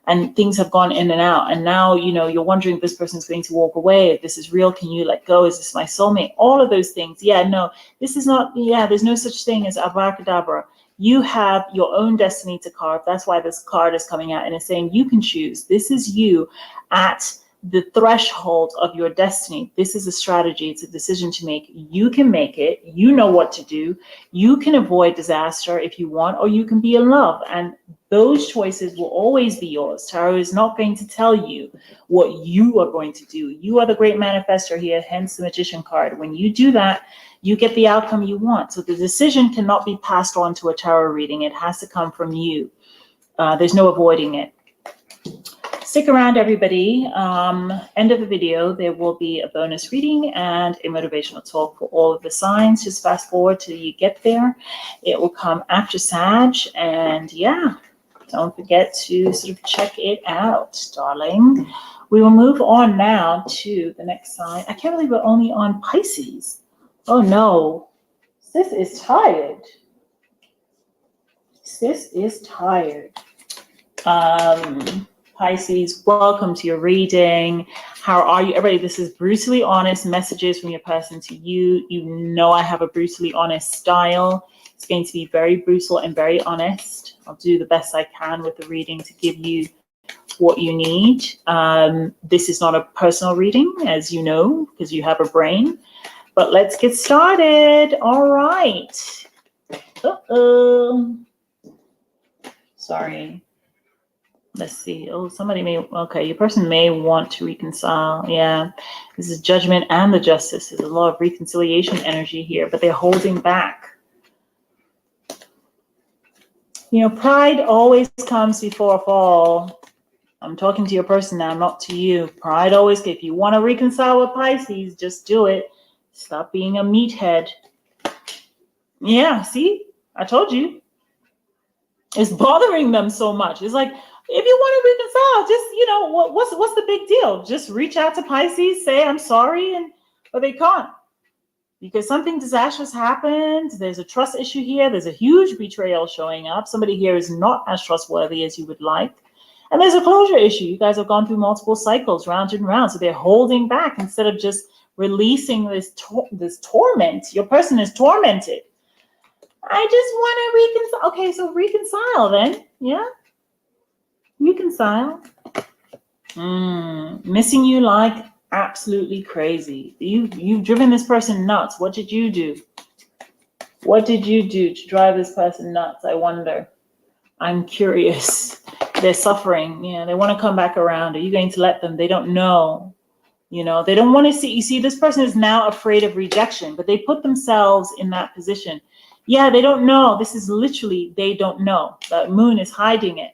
and things have gone in and out. And now, you know, you're wondering if this person's going to walk away, if this is real, can you let go? Is this my soulmate? All of those things. Yeah, no, this is not, there's no such thing as abracadabra. You have your own destiny to carve. That's why this card is coming out and it's saying you can choose. This is you at the threshold of your destiny. This is a strategy. It's a decision to make. You can make it. You know what to do. You can avoid disaster if you want, or you can be in love. And those choices will always be yours. Tarot is not going to tell you what you are going to do. You are the great manifestor here, hence the Magician card. When you do that, you get the outcome you want. So the decision cannot be passed on to a tarot reading. It has to come from you. There's no avoiding it. Stick around, everybody. End of the video, there will be a bonus reading and a motivational talk for all of the signs. Just fast forward till you get there. It will come after Sag. And yeah, don't forget to sort of check it out, darling. We will move on now to the next sign. I can't believe we're only on Pisces. Oh no, sis is tired. Sis is tired. Pisces, welcome to your reading. How are you? Everybody, this is brutally honest messages from your person to you. You know I have a brutally honest style. It's going to be very brutal and very honest. I'll do the best I can with the reading to give you what you need. This is not a personal reading, as you know, because you have a brain. But let's get started. All right. Sorry. Let's see. Oh, somebody may, okay, your person may want to reconcile. Yeah, this is Judgment and the Justice. There's a lot of reconciliation energy here, but they're holding back. You know, pride always comes before a fall. I'm talking to your person now, not to you. Pride always, if you want to reconcile with Pisces, just do it. Stop being a meathead. Yeah, see? I told you. It's bothering them so much. It's like, if you want to reconcile, just, you know, what's the big deal? Just reach out to Pisces, say, I'm sorry, but they can't. Because something disastrous happened. There's a trust issue here. There's a huge betrayal showing up. Somebody here is not as trustworthy as you would like. And there's a closure issue. You guys have gone through multiple cycles, round and round. So they're holding back instead of just releasing this torment. Your person is tormented. I just want to reconcile. Okay, so reconcile then. Yeah. Reconcile. Missing you like absolutely crazy. You've driven this person nuts. What did you do? What did you do to drive this person nuts? I wonder. I'm curious. They're suffering. Yeah, they want to come back around. Are you going to let them? They don't know. You know, they don't want to see. You see, this person is now afraid of rejection, but they put themselves in that position. Yeah, they don't know. This is literally, they don't know. The moon is hiding it.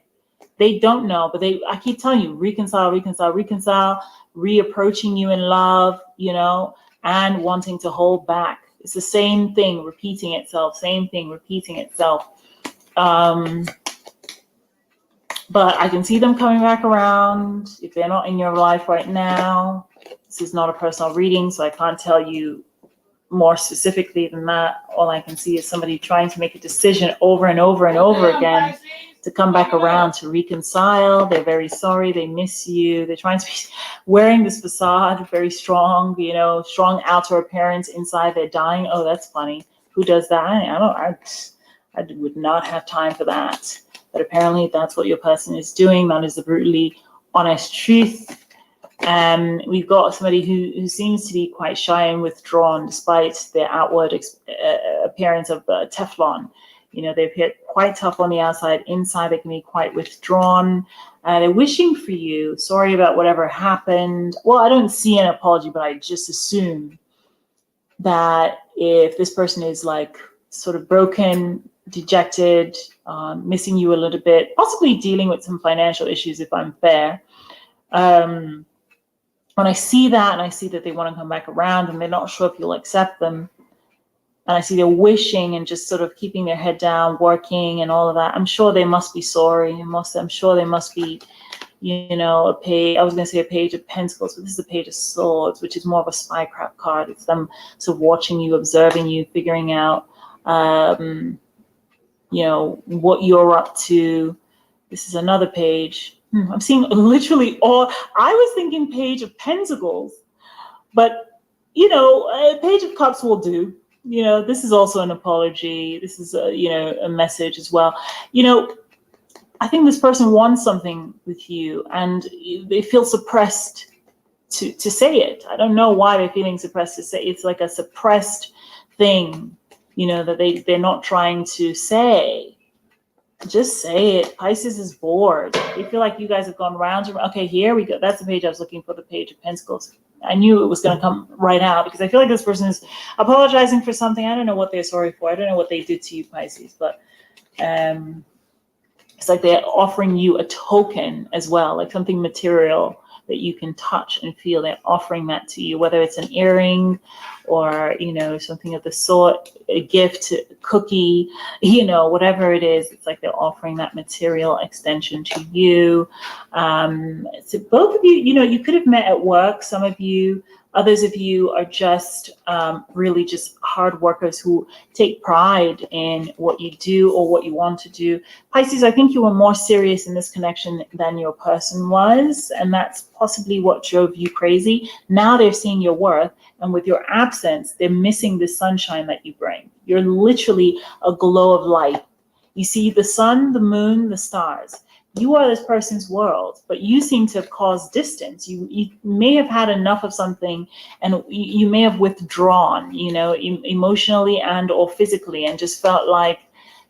They don't know, but I keep telling you, reconcile, reconcile, reconcile, reapproaching you in love, you know, and wanting to hold back. It's the same thing repeating itself, same thing repeating itself. But I can see them coming back around. If they're not in your life right now, this is not a personal reading, so I can't tell you more specifically than that. All I can see is somebody trying to make a decision over and over and over again to come back around, to reconcile. They're very sorry. They miss you. They're trying to be wearing this facade, very strong, you know, strong outer appearance. Inside, they're dying. Oh, that's funny. Who does that? I would not have time for that. But apparently that's what your person is doing. That is the brutally honest truth. We've got somebody who seems to be quite shy and withdrawn despite their outward appearance of Teflon. You know, they appear quite tough on the outside. Inside, they can be quite withdrawn. They're wishing for you. Sorry about whatever happened. Well, I don't see an apology, but I just assume that if this person is like sort of broken, dejected, missing you a little bit, possibly dealing with some financial issues, if I'm fair. When I see that and I see that they want to come back around and they're not sure if you'll accept them, and I see they're wishing and just sort of keeping their head down, working and all of that, I'm sure they must be sorry. I'm sure they must be, you know, I was going to say a page of pentacles, but this is a page of swords, which is more of a spycraft card. It's them sort of watching you, observing you, figuring out, you know, what you're up to. This is another page. I'm seeing literally all, I was thinking page of pentacles, but, you know, a page of cups will do. You know, this is also an apology. This is, you know, a message as well. You know, I think this person wants something with you and they feel suppressed to say it. I don't know why they're feeling suppressed to say it. It's like a suppressed thing, you know, that they're not trying to say. Just say it. Pisces is bored. They feel like you guys have gone round and round. Okay, here we go. That's the page I was looking for, the page of pentacles. I knew it was going to come right out because I feel like this person is apologizing for something. I don't know what they're sorry for. I don't know what they did to you, Pisces, but it's like they're offering you a token as well, like something material that you can touch and feel. They're offering that to you, whether it's an earring or, you know, something of the sort, a gift, a cookie, you know, whatever it is. It's like they're offering that material extension to you. So both of you, you know, you could have met at work. Some of you, others of you are just really just hard workers who take pride in what you do or what you want to do. Pisces, I think you were more serious in this connection than your person was, and that's possibly what drove you crazy. Now they're seeing your worth, and with your absence, they're missing the sunshine that you bring. You're literally a glow of light. You see the sun, the moon, the stars. You are this person's world, but you seem to have caused distance. You may have had enough of something and you may have withdrawn, you know, emotionally and or physically, and just felt like,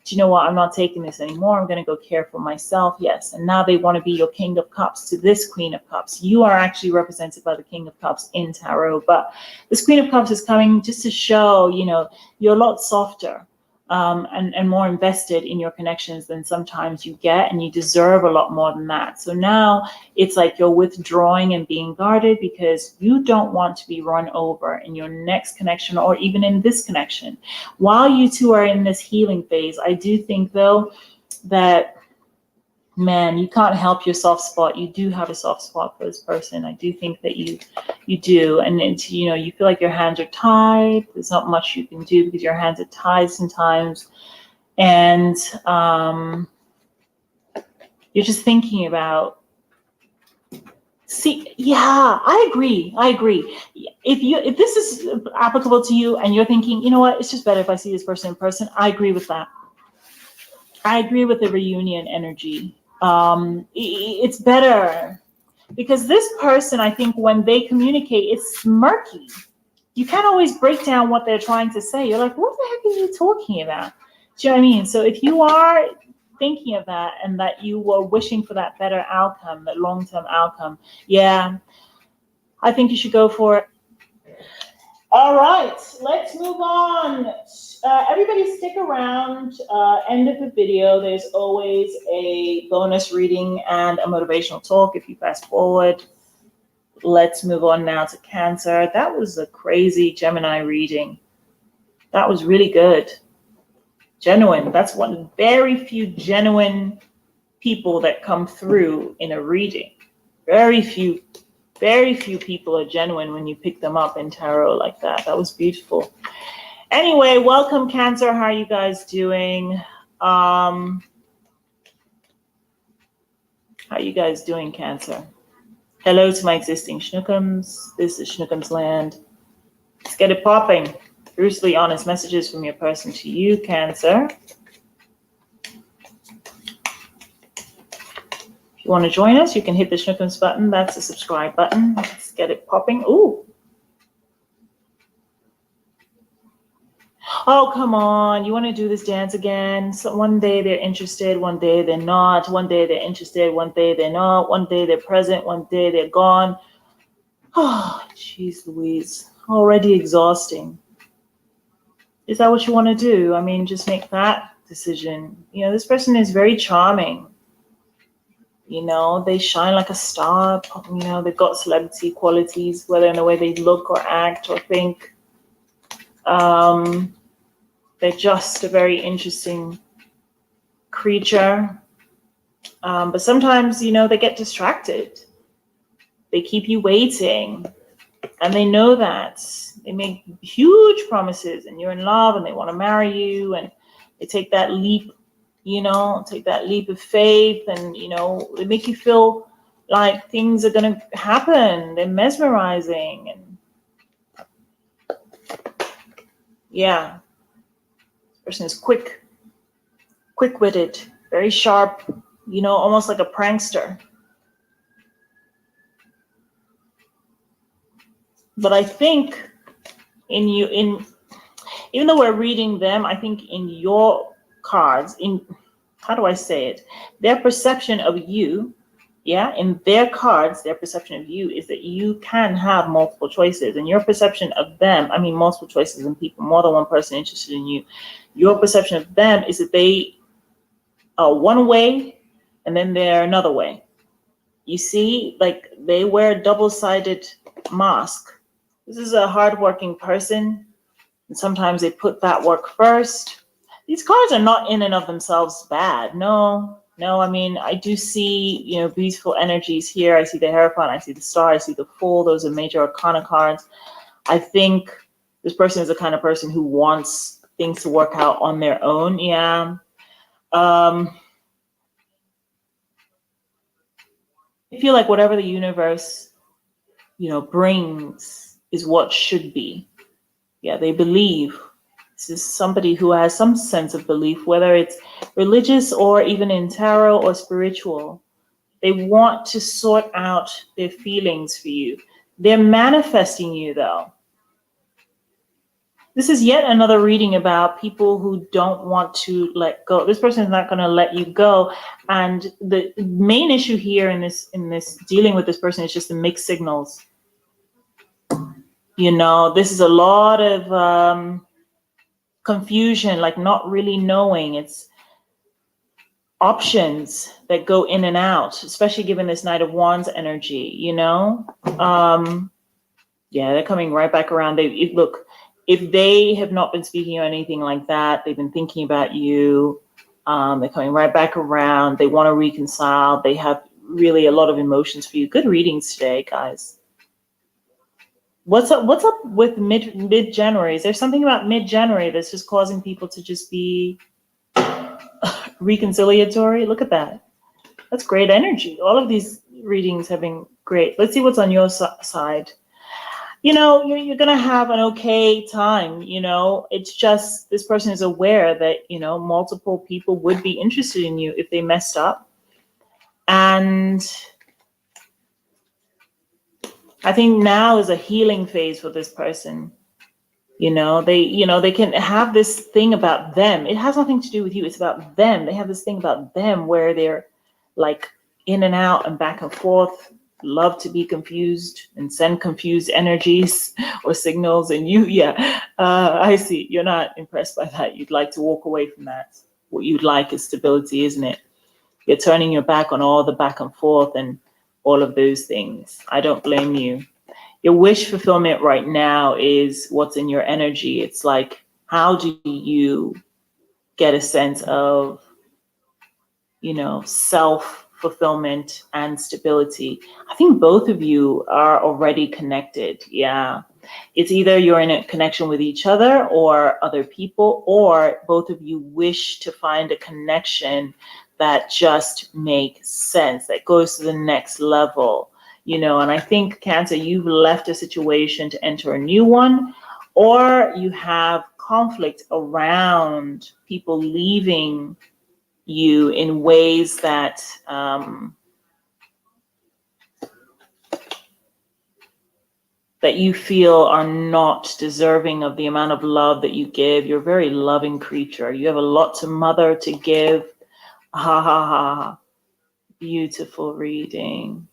do you know what, I'm not taking this anymore. I'm going to go care for myself. Yes. And now they want to be your King of Cups to this Queen of Cups. You are actually represented by the King of Cups in tarot, but this Queen of Cups is coming just to show, you know, you're a lot softer. And more invested in your connections than sometimes you get, and you deserve a lot more than that. So now it's like you're withdrawing and being guarded because you don't want to be run over in your next connection or even in this connection. While you two are in this healing phase, I do think though that, man, you can't help your soft spot. You do have a soft spot for this person. I do think that you do. And it's, you know, you feel like your hands are tied. There's not much you can do because your hands are tied sometimes. And you're just thinking about, see, yeah, I agree. If this is applicable to you and you're thinking, you know what, it's just better if I see this person in person, I agree with that. I agree with the reunion energy. It's better because this person, I think when they communicate, it's murky. You can't always break down what they're trying to say. You're like, what the heck are you talking about? Do you know what I mean? So if you are thinking of that and that you were wishing for that better outcome, that long-term outcome, yeah, I think you should go for it. All right, let's move on. Everybody stick around. End of the video, there's always a bonus reading and a motivational talk if you fast forward. let's move on now to Cancer. That was a crazy Gemini reading. That was really good. Genuine. That's one very few genuine people that come through in a reading. Very few people are genuine when you pick them up in tarot like that. That was beautiful. Anyway, welcome Cancer. How are you guys doing? How are you guys doing, Cancer? Hello to my existing Schnookums. This is Schnookums Land. Let's get it popping. Brutally honest messages from your person to you, Cancer. If you want to join us, you can hit the Schnookums button. That's the subscribe button. Let's get it popping. Ooh. Oh, come on. You want to do this dance again? So one day they're interested, one day they're not. One day they're interested, one day they're not. One day they're present, one day they're gone. Oh, jeez Louise. Already exhausting. Is that what you want to do? I mean, just make that decision. You know, this person is very charming. You know, they shine like a star. You know, they've got celebrity qualities, whether in the way they look or act or think. They're just a very interesting creature. But sometimes, you know, they get distracted. They keep you waiting. And they know that. They make huge promises and you're in love and they want to marry you. And they take that leap, you know, take that leap of faith. And, you know, they make you feel like things are going to happen. They're mesmerizing. And yeah. Person is quick-witted, very sharp, you know, almost like a prankster. But I think even though we're reading them, I think in your cards, how do I say it? Their perception of you, yeah, in their cards, their perception of you is that you can have multiple choices. And your perception of them, I mean, multiple choices in people, more than one person interested in you. Your perception of them is that they are one way and then they're another way. You see, like they wear a double-sided mask. This is a hardworking person. And sometimes they put that work first. These cards are not in and of themselves bad. No, I mean, I do see, you know, beautiful energies here. I see the Hierophant, I see the Star, I see the Fool. Those are major arcana cards. I think this person is the kind of person who wants things to work out on their own. Yeah. I feel like whatever the universe, you know, brings is what should be. Yeah, they believe. This is somebody who has some sense of belief, whether it's religious or even in tarot or spiritual. They want to sort out their feelings for you. They're manifesting you, though. This is yet another reading about people who don't want to let go. This person is not going to let you go. And the main issue here in this dealing with this person is just the mixed signals. You know, this is a lot of confusion, like not really knowing. It's options that go in and out, especially given this Knight of Wands energy, you know? Yeah, they're coming right back around. Look, if they have not been speaking or anything like that, they've been thinking about you. They're coming right back around. They want to reconcile. They have really a lot of emotions for you. Good readings today, guys. What's up with mid-January? Is there something about mid-January that's just causing people to just be reconciliatory? Look at that. That's great energy. All of these readings have been great. Let's see what's on your side. You know, you're going to have an okay time, you know. It's just this person is aware that, you know, multiple people would be interested in you if they messed up. And I think now is a healing phase for this person. You know, they can have this thing about them. It has nothing to do with you. It's about them. They have this thing about them where they're like in and out and back and forth, love to be confused and send confused energies or signals. And I see. You're not impressed by that. You'd like to walk away from that. What you'd like is stability, isn't it? You're turning your back on all the back and forth and all of those things. I don't blame you. Your wish fulfillment right now is what's in your energy. It's like, how do you get a sense of, self-fulfillment and stability? I think both of you are already connected. Yeah. It's either you're in a connection with each other or other people, or both of you wish to find a connection that just makes sense, that goes to the next level, and I think, Cancer, you've left a situation to enter a new one, or you have conflict around people leaving you in ways that that you feel are not deserving of the amount of love that you give. You're a very loving creature. You have a lot to mother to give. Ha ha ha. Beautiful reading.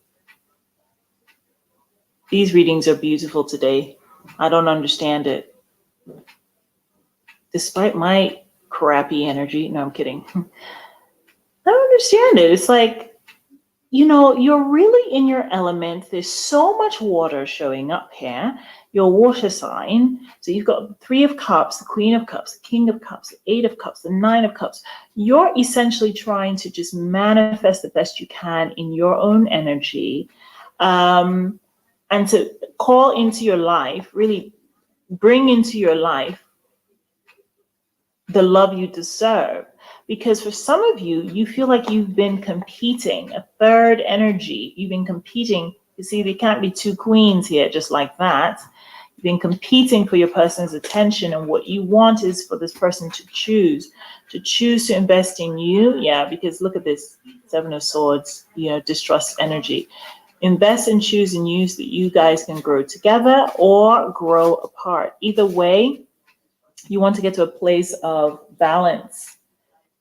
These readings are beautiful today. I don't understand it. Despite my crappy energy. No, I'm kidding. I don't understand it. It's like, you're really in your element. There's so much water showing up here. Your water sign. So you've got 3 of Cups, the Queen of Cups, the King of Cups, the 8 of Cups, the 9 of Cups. You're essentially trying to just manifest the best you can in your own energy, and to call into your life, really bring into your life the love you deserve. Because for some of you, you feel like you've been competing, a third energy. You've been competing. You see, there can't be 2 queens here just like that. You've been competing for your person's attention, and what you want is for this person to choose to invest in you. Yeah, because look at this, 7 of Swords, distrust energy. Invest and choose and use that you guys can grow together or grow apart. Either way, you want to get to a place of balance,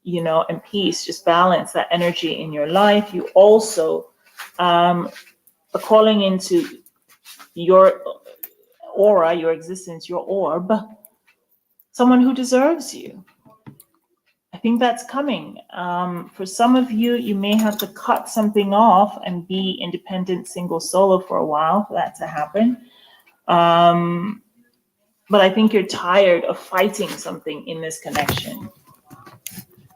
and peace. Just balance that energy in your life. You also are calling into your aura, your existence, your orb, someone who deserves you. I think that's coming. For some of you, you may have to cut something off and be independent, single, solo for a while for that to happen. But I think you're tired of fighting something in this connection.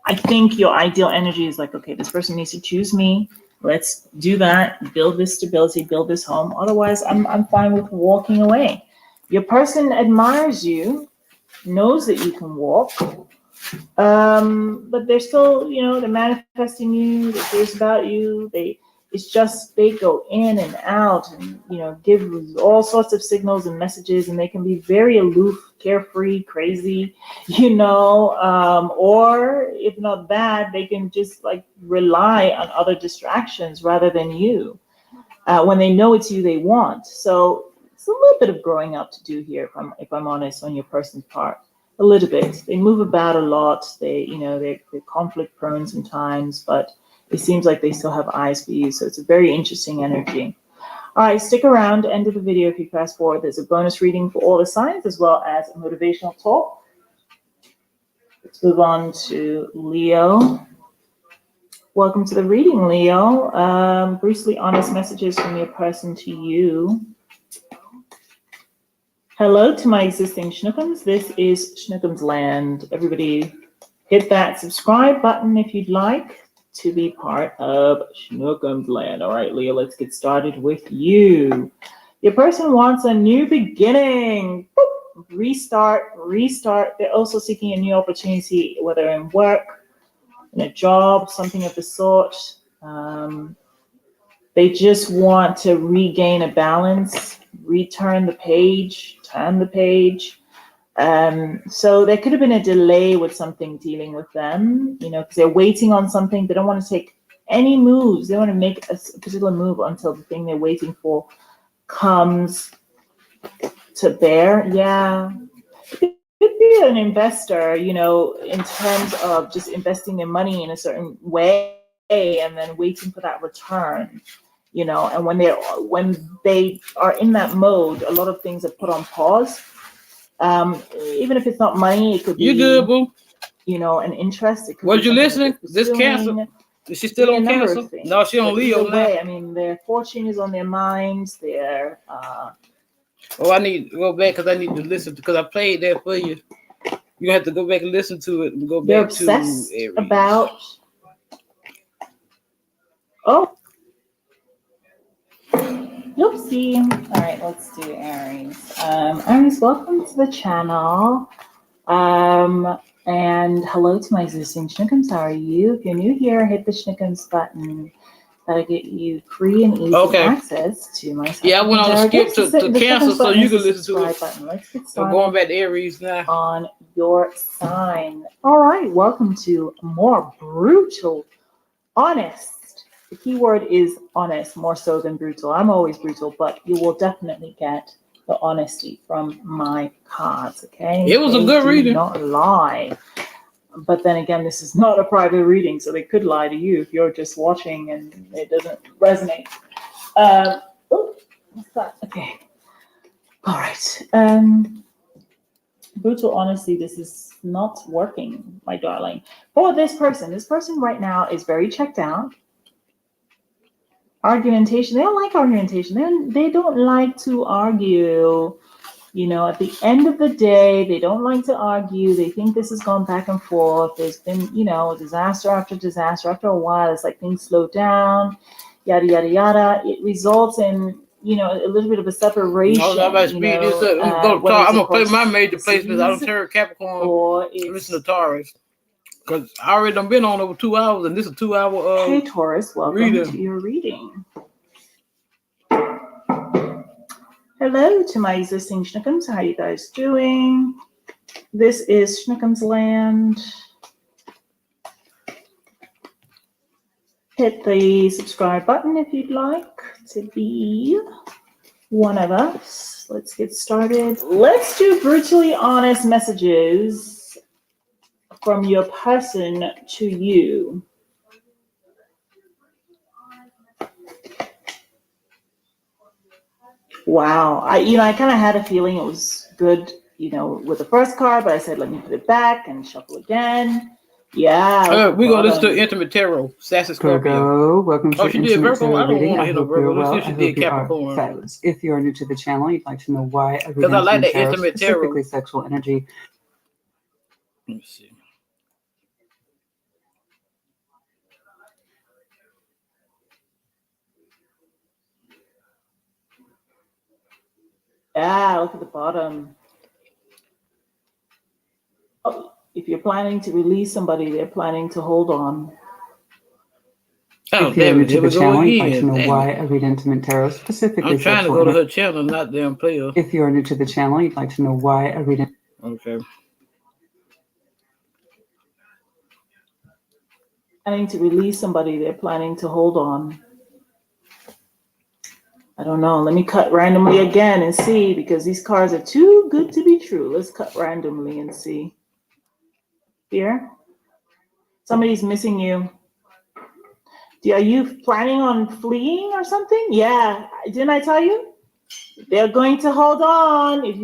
I think your ideal energy is like, okay, this person needs to choose me. Let's do that. Build this stability, build this home. Otherwise, I'm fine with walking away. Your person admires you, knows that you can walk, but they're still, they're manifesting you. They cares about you. It's just they go in and out and, give all sorts of signals and messages, and they can be very aloof, carefree, crazy, or if not that, they can just like rely on other distractions rather than you when they know it's you they want. So it's a little bit of growing up to do here, if I'm honest, on your person's part. A little bit. They move about a lot. They're conflict prone sometimes, but it seems like they still have eyes for you. So it's a very interesting energy. All right, stick around. End of the video. If you fast forward, there's a bonus reading for all the signs as well as a motivational talk. Let's move on to Leo. Welcome to the reading, Leo. Brutally honest messages from your person to you. Hello to my existing Schnookums. This is Schnookums Land. Everybody hit that subscribe button if you'd like to be part of Schnookums Land. All right, Leo, let's get started with you. Your person wants a new beginning. Boop. Restart. They're also seeking a new opportunity, whether in work, in a job, something of the sort. They just want to regain a balance, turn the page. So there could have been a delay with something dealing with them, because they're waiting on something. They don't want to take any moves. They want to make a particular move until the thing they're waiting for comes to bear. Yeah. It could be an investor, in terms of just investing their money in a certain way and then waiting for that return. And when they are in that mode, a lot of things are put on pause. Even if it's not money, it could be You good, boo? An interest. It could Was be you something that listening? they're This cancer. pursuing. Is she still Could be on a number Cancer? of things. No, she on But Leo either now. way, I mean, their fortune is on their minds. Their Oh, I need to go back because I need to listen because I played that for you. You have to go back and listen to it and go they're back to obsessed Aries. about. Oh. Oopsie. All right, let's do Aries. Aries, welcome to the channel. And hello to my existing Schnookums. How are you? If you're new here, hit the Schnookums button. That'll get you free and easy access to my I went on a skip to Cancer so you can listen to it. Button. Let's get So started. going back to Aries now. On your sign. All right, welcome to more brutal, honest. The key word is honest, more so than brutal. I'm always brutal, but you will definitely get the honesty from my cards, okay? It was a good reading. Not lie. But then again, this is not a private reading, so they could lie to you if you're just watching and it doesn't resonate. What's that? Okay. All right. Brutal honesty, this is not working, my darling. For this person right now is very checked out. Argumentation, they don't like argumentation. They don't like to argue. You know, at the end of the day, they don't like to argue. They think this has gone back and forth. There's been, you know, disaster after disaster. After a while, it's like things slow down, yada, yada, yada. It results in, you know, a little bit of a separation. I'm about to speed this up. I'm going to play my major placements. I don't turn Capricorn or listen to Taurus. Because I already done been on over 2 hours, and this is a 2 hour Hey, Taurus, welcome to your reading. Hello to my existing Schnookums. How are you guys doing? This is Schnookums Land. Hit the subscribe button if you'd like to be one of us. Let's get started. Let's do brutally honest messages from your person to you. Wow. I kind of had a feeling it was good, you know, with the first card, but I said, let me put it back and shuffle again. Yeah. We're going to listen to Intimate Tarot, Sassy Scorpio. Welcome to she did Intimate Virgo? Tarot I don't reading. want to I hear no hope you're Virgo. well. Let's see I if she hope did you are Capricorn. fabulous. If you are new to the channel, you'd like to know why I read Because I like that tarot, Intimate Tarot. specifically sexual energy. Let me see. Yeah, look at the bottom. Oh, if you're planning to release somebody, they're planning to hold on. Oh, if you're new to the channel, you'd like to again. know why I read Intimate Tarot, specifically I'm trying to sexual go to energy. her channel, not damn player. If you are new to the channel, you'd like to know why I read Okay. Planning to release somebody, they're planning to hold on. I don't know. Let me cut randomly again and see, because these cards are too good to be true. Let's cut randomly and see. Here. Somebody's missing you. Are you planning on fleeing or something? Yeah. Didn't I tell you? They're going to hold on. If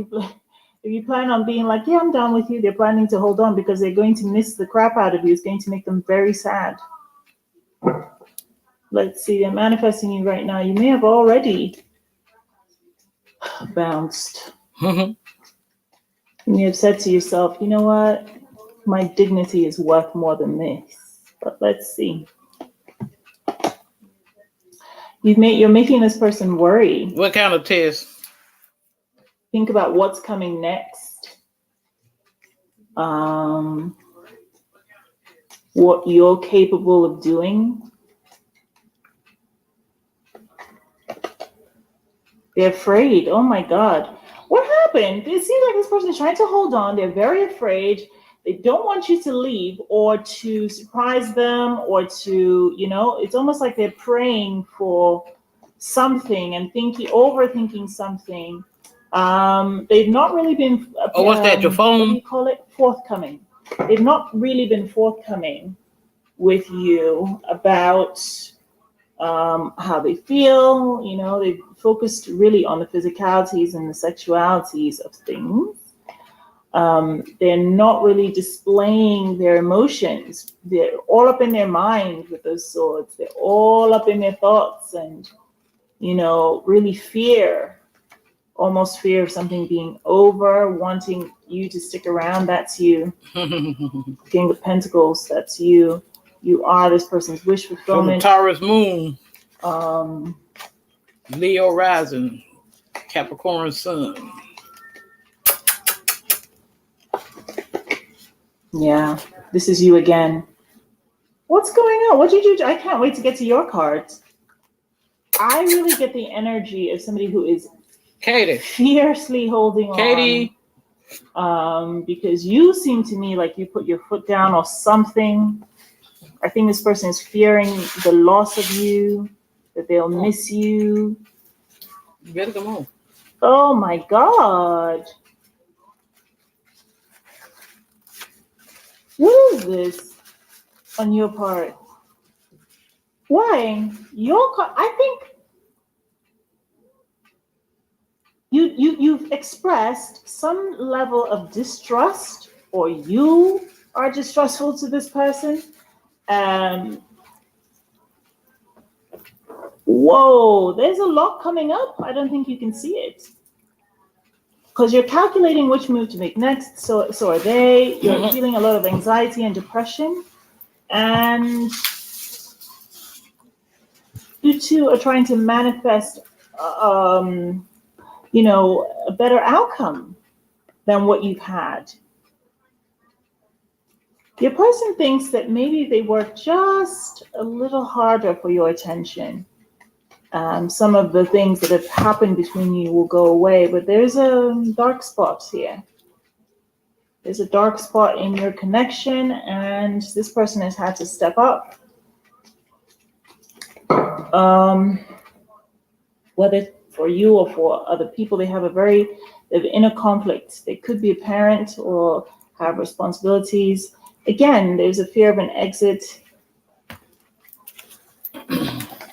you plan on being like, yeah, I'm done with you, they're planning to hold on because they're going to miss the crap out of you. It's going to make them very sad. Let's see, they're manifesting you right now. You may have already bounced. And you have said to yourself, you know what? My dignity is worth more than this. But let's see. You're making this person worry. What kind of test? Think about what's coming next. What you're capable of doing. They're afraid. Oh my God. What happened? It seems like this person is trying to hold on. They're very afraid. They don't want you to leave or to surprise them or to, you know, it's almost like they're praying for something and overthinking something. They've not really been. What's that, your phone? What do you call it? Forthcoming. They've not really been forthcoming with you about how they feel. You know, they've focused really on the physicalities and the sexualities of things. They're not really displaying their emotions. They're all up in their mind with those swords. They're all up in their thoughts and, really almost fear of something being over, wanting you to stick around. That's you. King of Pentacles, that's you. You are this person's wish fulfillment. Taurus moon. Um, Leo rising. Capricorn sun. Yeah, this is you again. What's going on? What did you do? I can't wait to get to your cards. I really get the energy of somebody who is Katie. fiercely holding Katie. on. Because you seem to me like you put your foot down or something. I think this person is fearing the loss of you, that they'll miss you. You better come on. Oh my God. What is this on your part? Why? I think you've expressed some level of distrust, or you are distrustful to this person. Whoa, there's a lot coming up. I don't think you can see it. Because you're calculating which move to make next, so are they. You're feeling a lot of anxiety and depression, and you two are trying to manifest, a better outcome than what you've had. Your person thinks that maybe they work just a little harder for your attention. Some of the things that have happened between you will go away, but there's a dark spot here. There's a dark spot in your connection, and this person has had to step up. Whether for you or for other people, they have an inner conflict. They could be a parent or have responsibilities. Again, there's a fear of an exit.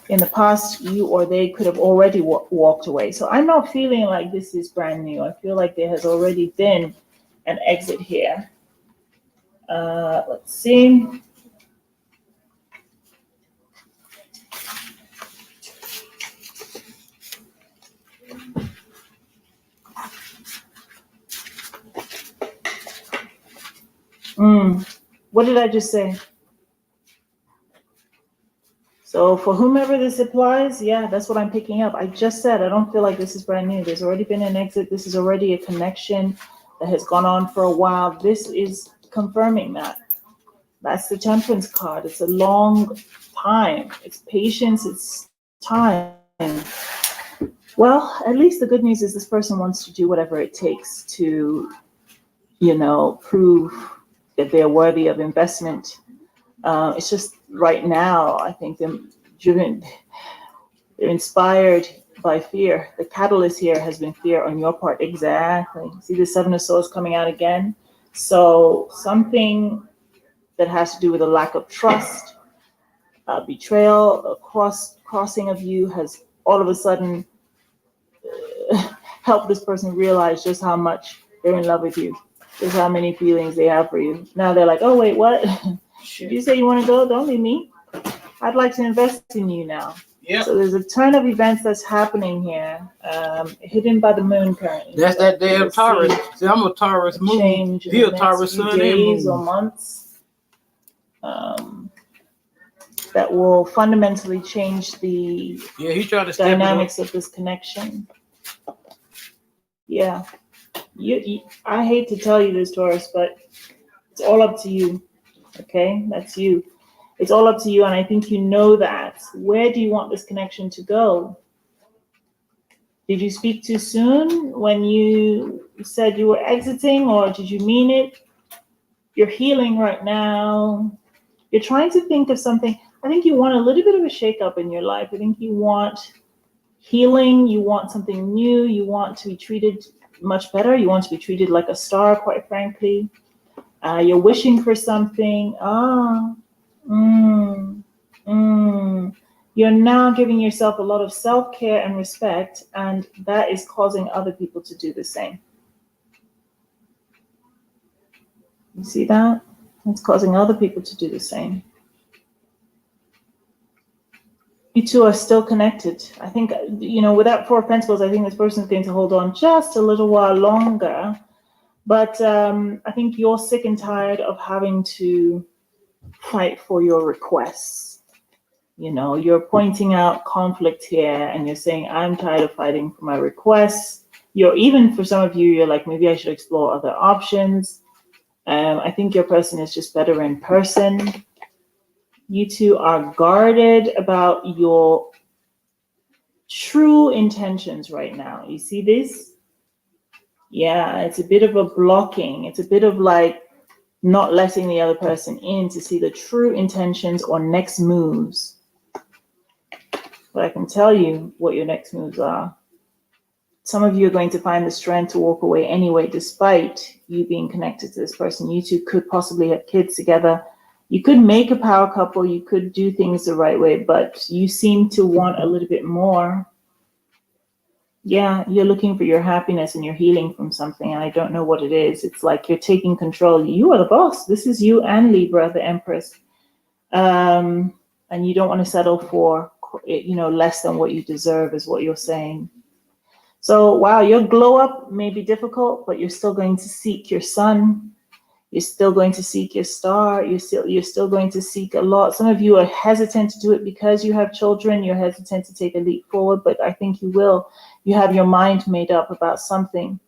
In the past, you or they could have already walked away. So I'm not feeling like this is brand new. I feel like there has already been an exit here. Let's see. What did I just say? So for whomever this applies, yeah, that's what I'm picking up. I just said, I don't feel like this is brand new. There's already been an exit. This is already a connection that has gone on for a while. This is confirming that. That's the Temperance card. It's a long time. It's patience. It's time. Well, at least the good news is this person wants to do whatever it takes to, prove that they're worthy of investment. It's just right now, I think they're inspired by fear. The catalyst here has been fear on your part. Exactly. See the Seven of Swords coming out again? So something that has to do with a lack of trust, betrayal, a crossing of you has all of a sudden helped this person realize just how much they're in love with you, just how many feelings they have for you. Now they're like, oh, wait, what? Did you say you want to go? Don't leave me. I'd like to invest in you now. Yeah. So there's a turn of events that's happening here, hidden by the moon currently. That's that damn Taurus. See, I'm a Taurus moon. Change in You're the a Taurus next few sun and days moon. or months. That will fundamentally change the He's trying to step dynamics of this connection. Yeah. I hate to tell you this, Taurus, but it's all up to you. Okay? That's you. It's all up to you, and I think you know that. Where do you want this connection to go? Did you speak too soon when you said you were exiting, or did you mean it? You're healing right now. You're trying to think of something. I think you want a little bit of a shakeup in your life. I think you want healing. You want something new. You want to be treated much better. You want to be treated like a star, quite frankly. You're wishing for something. You're now giving yourself a lot of self-care and respect, and that is causing other people to do the same. You see that? It's causing other people to do the same. You two are still connected. I think, with that Four of Pentacles, I think this person is going to hold on just a little while longer. But I think you're sick and tired of having to fight for your requests. You're pointing out conflict here and you're saying, I'm tired of fighting for my requests. Even for some of you, you're like, maybe I should explore other options. I think your person is just better in person. You two are guarded about your true intentions right now. You see this? Yeah, it's a bit of a blocking. It's a bit of like not letting the other person in to see the true intentions or next moves. But I can tell you what your next moves are. Some of you are going to find the strength to walk away anyway, despite you being connected to this person. You two could possibly have kids together. You could make a power couple. You could do things the right way, but you seem to want a little bit more. Yeah, you're looking for your happiness and your healing from something, and I don't know what it is. It's like you're taking control. You are the boss. This is you and Libra, the Empress. And you don't want to settle for, less than what you deserve is what you're saying. So, wow, your glow up may be difficult, but you're still going to seek your sun. You're still going to seek your star. You're still going to seek a lot. Some of you are hesitant to do it because you have children. You're hesitant to take a leap forward, but I think you will. You have your mind made up about something.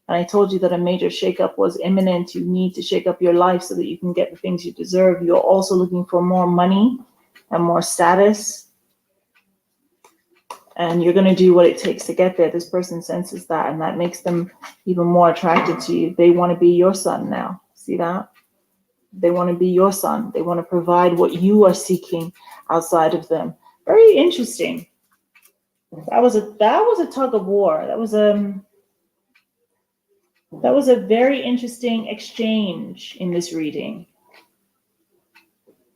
And I told you that a major shakeup was imminent. You need to shake up your life so that you can get the things you deserve. You're also looking for more money and more status. And you're going to do what it takes to get there. This person senses that, and that makes them even more attracted to you. They want to be your son now. See that? They want to be your son. They want to provide what you are seeking outside of them. Very interesting. That was a tug of war. That was a very interesting exchange in this reading.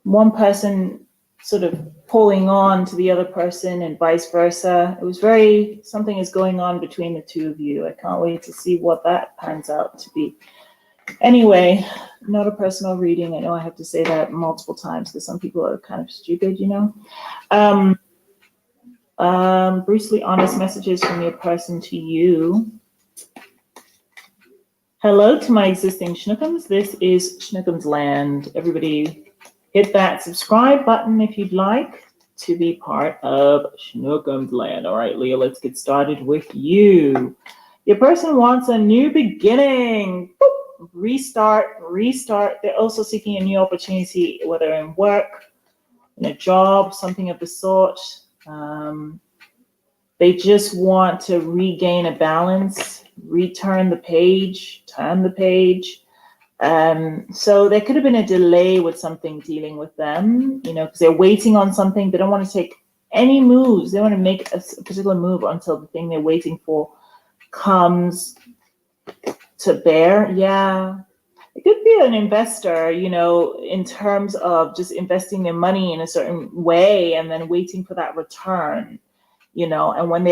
One person sort of pulling on to the other person and vice versa. It was something is going on between the two of you. I can't wait to see what that pans out to be. Anyway, not a personal reading. I know I have to say that multiple times because some people are kind of stupid, Brutally honest messages from your person to you. Hello to my existing Schnookums. This is Schnookums Land. Everybody hit that subscribe button if you'd like to be part of Schnookums Land. All right, Leah, let's get started with you. Your person wants a new beginning. Boop. Restart. They're also seeking a new opportunity, whether in work, in a job, something of the sort. They just want to regain a balance, turn the page. So there could have been a delay with something dealing with them, because they're waiting on something. They don't want to take any moves. They want to make a particular move until the thing they're waiting for comes to bear. Yeah. It could be an investor, in terms of just investing their money in a certain way and then waiting for that return, and when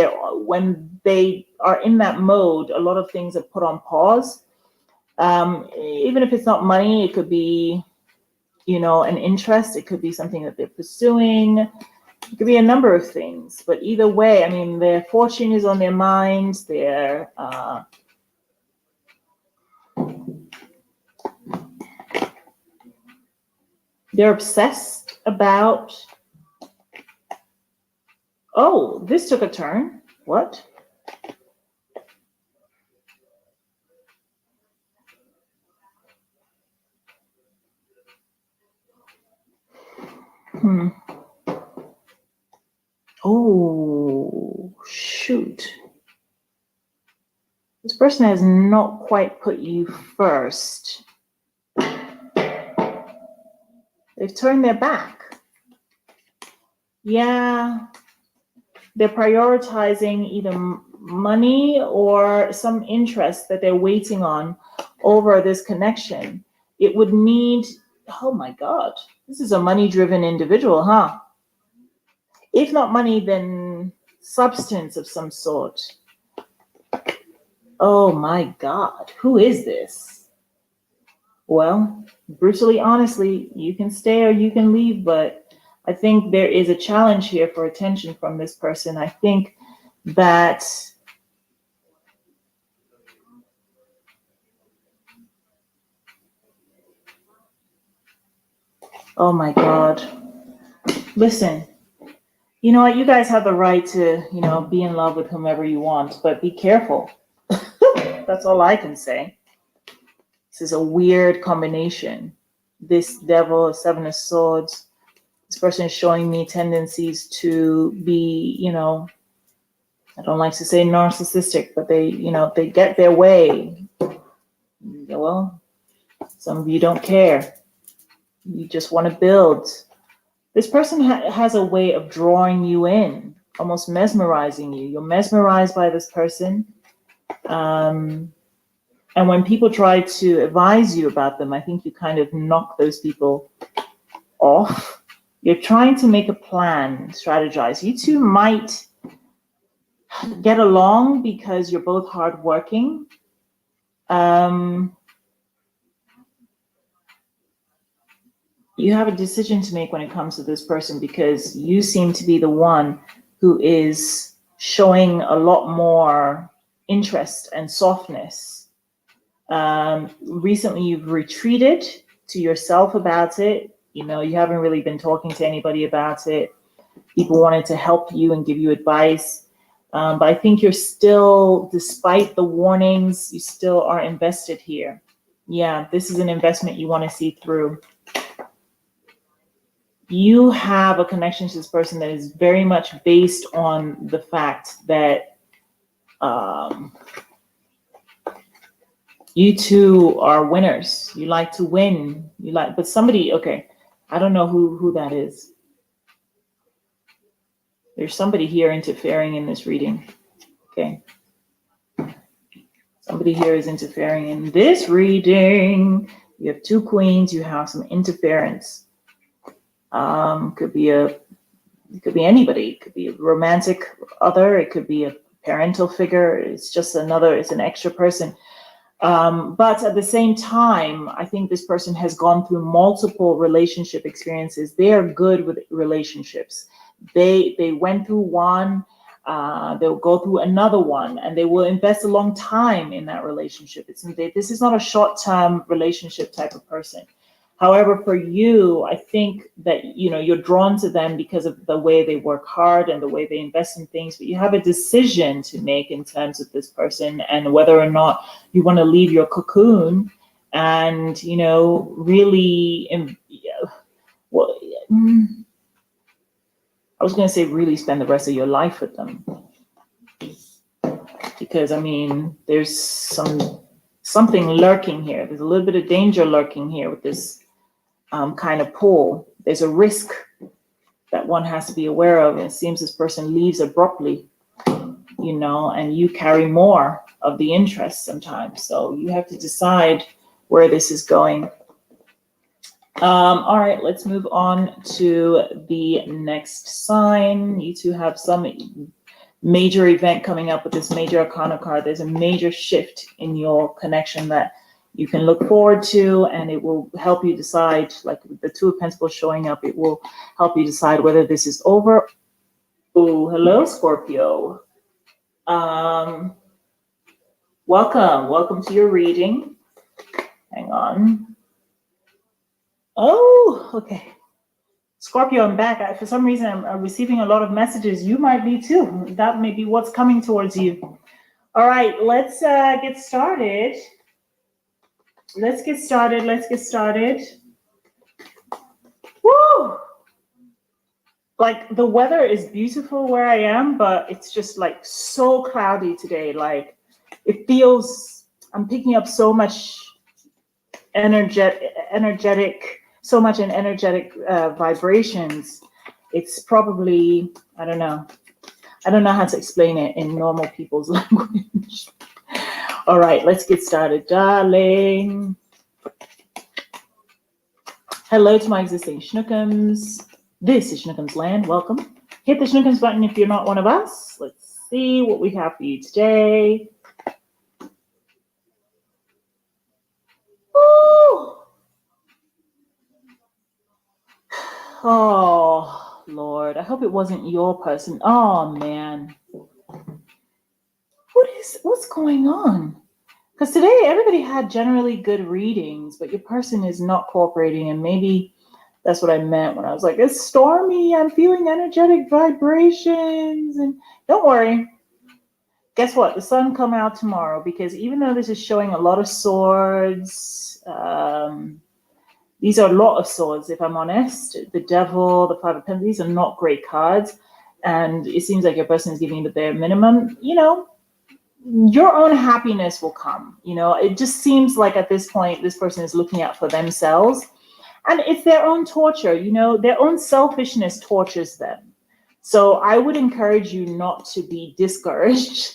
they are in that mode, a lot of things are put on pause. Even if it's not money, it could be, an interest. It could be something that they're pursuing. It could be a number of things. But either way, I mean, their fortune is on their minds. They're obsessed about. Oh, this took a turn. What? Oh, shoot. This person has not quite put you first. They've turned their back. Yeah. They're prioritizing either money or some interest that they're waiting on over this connection. It would need, oh my God, this is a money-driven individual, huh? If not money, then substance of some sort. Oh my God, who is this? Well, brutally honestly, you can stay or you can leave, but I think there is a challenge here for attention from this person. I think that oh my God. Listen, you know what? You guys have the right to, be in love with whomever you want, but be careful. That's all I can say. This is a weird combination. This devil, a 7 of swords, this person is showing me tendencies to be, I don't like to say narcissistic, but they get their way. Well, some of you don't care. You just want to build. This person has a way of drawing you in, almost mesmerizing you. You're mesmerized by this person. And when people try to advise you about them, I think you kind of knock those people off. You're trying to make a plan, strategize. You two might get along because you're both hardworking. You have a decision to make when it comes to this person because you seem to be the one who is showing a lot more interest and softness. Recently, you've retreated to yourself about it. You haven't really been talking to anybody about it. People wanted to help you and give you advice. But I think you're still, despite the warnings, you still are invested here. Yeah, this is an investment you want to see through. You have a connection to this person that is very much based on the fact that you two are winners. You like to win. But somebody, okay, I don't know who that is. There's somebody here interfering in this reading. Okay. Somebody here is interfering in this reading. You have 2 queens. You have some interference. Could be anybody. It could be a romantic other. It could be a parental figure. It's an extra person. But at the same time, I think this person has gone through multiple relationship experiences. They are good with relationships. They went through one, they'll go through another one, and they will invest a long time in that relationship. This is not a short-term relationship type of person. However, for you, I think that, you're drawn to them because of the way they work hard and the way they invest in things, but you have a decision to make in terms of this person and whether or not you want to leave your cocoon and, really, I was going to say really spend the rest of your life with them. Because, there's something lurking here. There's a little bit of danger lurking here with this kind of pull. There's a risk that one has to be aware of. It seems this person leaves abruptly, and you carry more of the interest sometimes. So you have to decide where this is going. All right, let's move on to the next sign. You two have some major event coming up with this major arcana card. There's a major shift in your connection that you can look forward to, and it will help you decide, like the 2 of Pentacles showing up, it will help you decide whether this is over. Oh, hello, Scorpio. Welcome to your reading. Hang on. Oh, okay. Scorpio, I'm back. For some reason, I'm receiving a lot of messages. You might be too. That may be what's coming towards you. All right, let's get started. Let's get started. Woo! Like the weather is beautiful where I am, but it's just like so cloudy today. Like it feels, I'm picking up so much energetic, so much in energetic vibrations. It's probably, I don't know how to explain it in normal people's language. All right, let's get started, darling. Hello to my existing Schnookums. This is Schnookums Land. Welcome. Hit the Schnookums button if you're not one of us. Let's see what we have for you today. Woo! Oh, Lord, I hope it wasn't your person. Oh, man. What's going on? Because today everybody had generally good readings, but your person is not cooperating, and maybe that's what I meant when I was like, it's stormy, I'm feeling energetic vibrations, and don't worry. Guess what? The sun come out tomorrow, because even though this is showing a lot of swords, these are a lot of swords, if I'm honest. The devil, the 5 of pentacles, these are not great cards. And it seems like your person is giving you the bare minimum. You know, your own happiness will come. You know, it just seems like at this point, this person is looking out for themselves. And it's their own torture, you know, their own selfishness tortures them. So I would encourage you not to be discouraged.